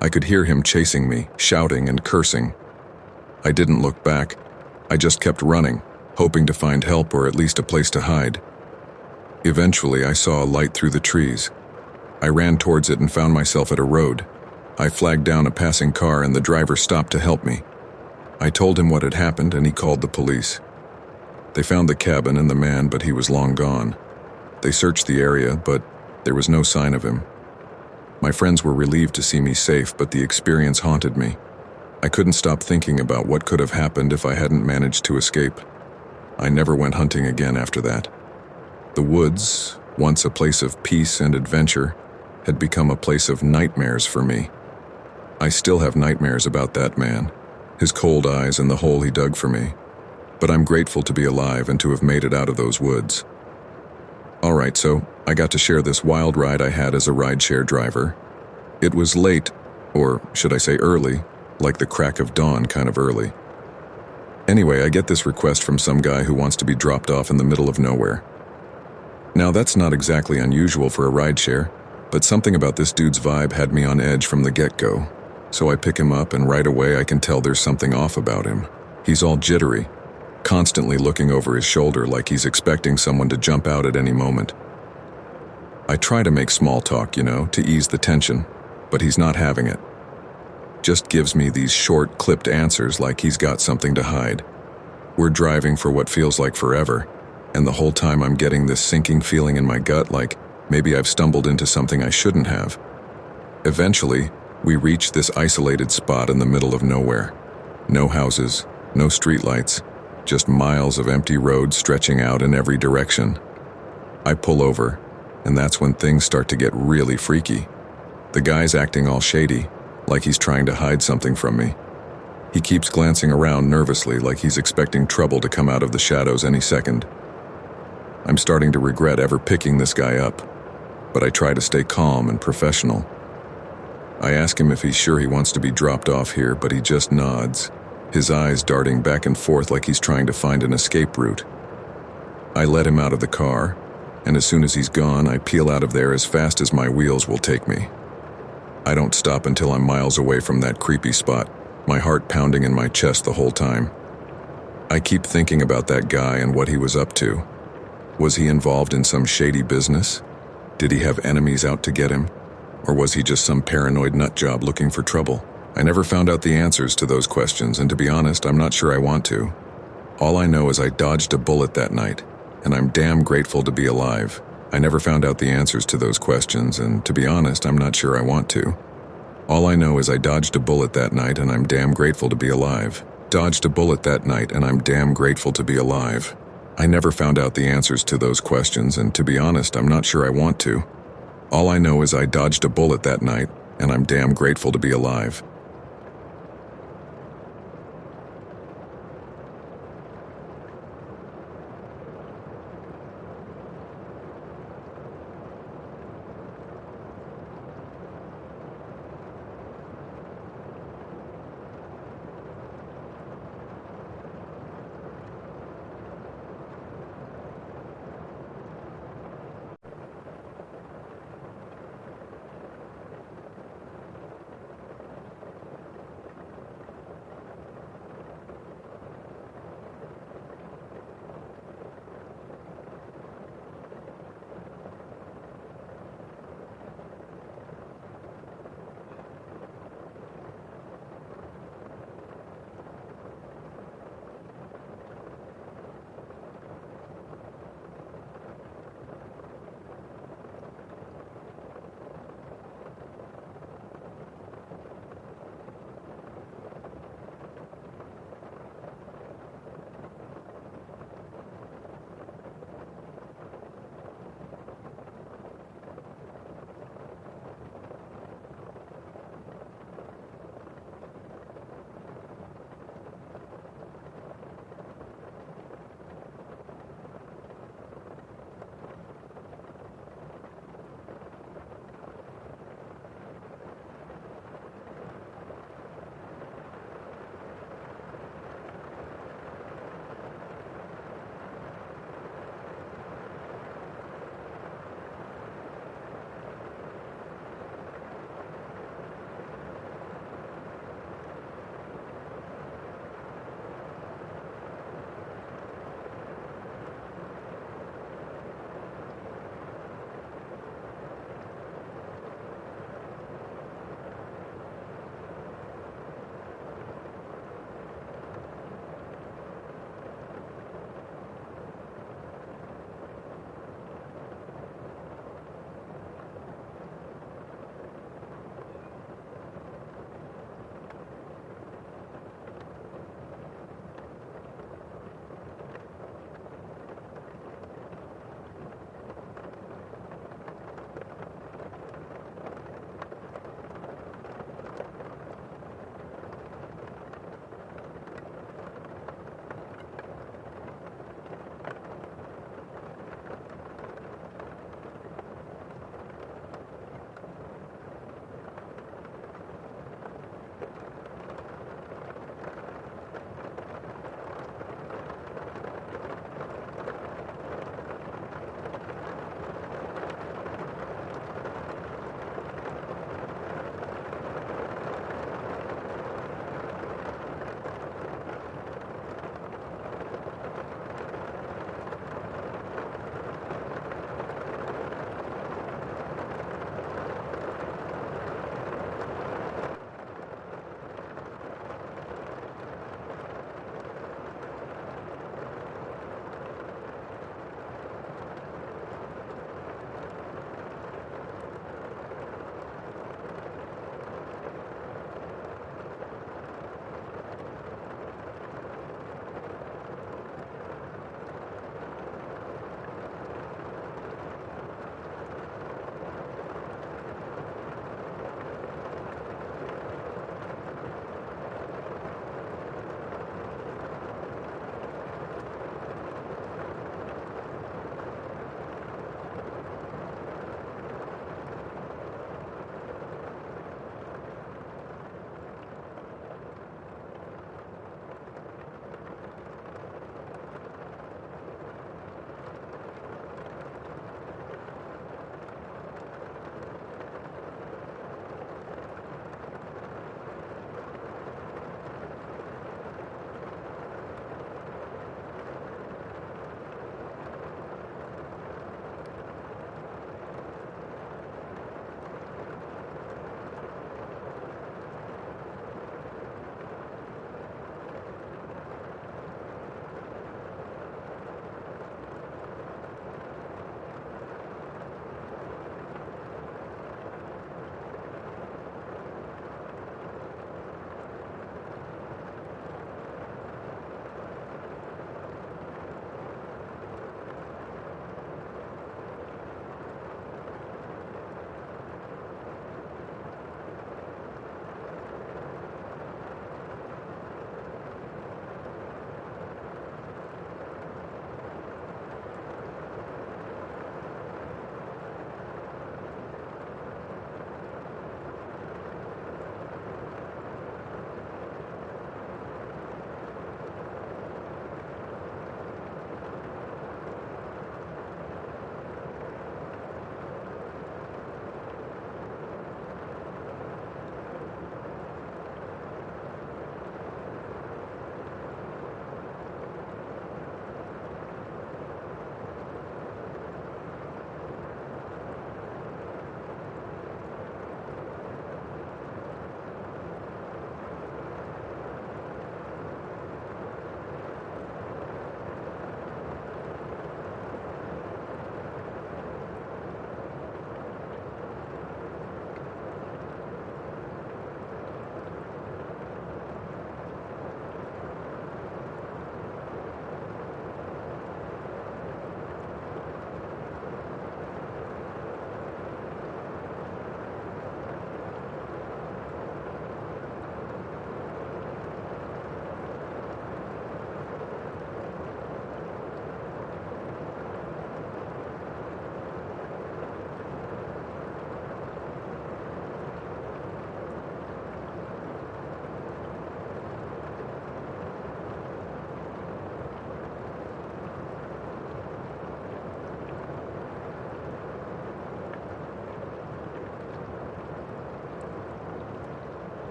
I could hear him chasing me, shouting and cursing. I didn't look back. I just kept running, hoping to find help or at least a place to hide. Eventually, I saw a light through the trees. I ran towards it and found myself at a road. I flagged down a passing car and the driver stopped to help me. I told him what had happened and he called the police. They found the cabin and the man, but he was long gone. They searched the area, but there was no sign of him. My friends were relieved to see me safe, but the experience haunted me. I couldn't stop thinking about what could have happened if I hadn't managed to escape. I never went hunting again after that. The woods, once a place of peace and adventure, had become a place of nightmares for me. I still have nightmares about that man, his cold eyes and the hole he dug for me. But I'm grateful to be alive and to have made it out of those woods. Alright, so I got to share this wild ride I had as a rideshare driver. It was late, or should I say early, like the crack of dawn kind of early. Anyway, I get this request from some guy who wants to be dropped off in the middle of nowhere. Now, that's not exactly unusual for a rideshare, but something about this dude's vibe had me on edge from the get-go. So I pick him up, and right away I can tell there's something off about him. He's all jittery, constantly looking over his shoulder like he's expecting someone to jump out at any moment. I try to make small talk, to ease the tension, but he's not having it. Just gives me these short, clipped answers like he's got something to hide. We're driving for what feels like forever, and the whole time I'm getting this sinking feeling in my gut like maybe I've stumbled into something I shouldn't have. Eventually, we reach this isolated spot in the middle of nowhere. No houses, no streetlights, just miles of empty road stretching out in every direction. I pull over, and that's when things start to get really freaky. The guy's acting all shady, like he's trying to hide something from me. He keeps glancing around nervously like he's expecting trouble to come out of the shadows any second. I'm starting to regret ever picking this guy up, but I try to stay calm and professional. I ask him if he's sure he wants to be dropped off here, but he just nods, his eyes darting back and forth like he's trying to find an escape route. I let him out of the car, and as soon as he's gone, I peel out of there as fast as my wheels will take me. I don't stop until I'm miles away from that creepy spot, my heart pounding in my chest the whole time. I keep thinking about that guy and what he was up to. Was he involved in some shady business? Did he have enemies out to get him? Or was he just some paranoid nutjob looking for trouble? I never found out the answers to those questions, and to be honest, I'm not sure I want to. All I know is I dodged a bullet that night, and I'm damn grateful to be alive. I never found out the answers to those questions, and to be honest, I'm not sure I want to. All I know is I dodged a bullet that night, and I'm damn grateful to be alive. Dodged a bullet that night, and I'm damn grateful to be alive. I never found out the answers to those questions, and to be honest, I'm not sure I want to. All I know is I dodged a bullet that night, and I'm damn grateful to be alive.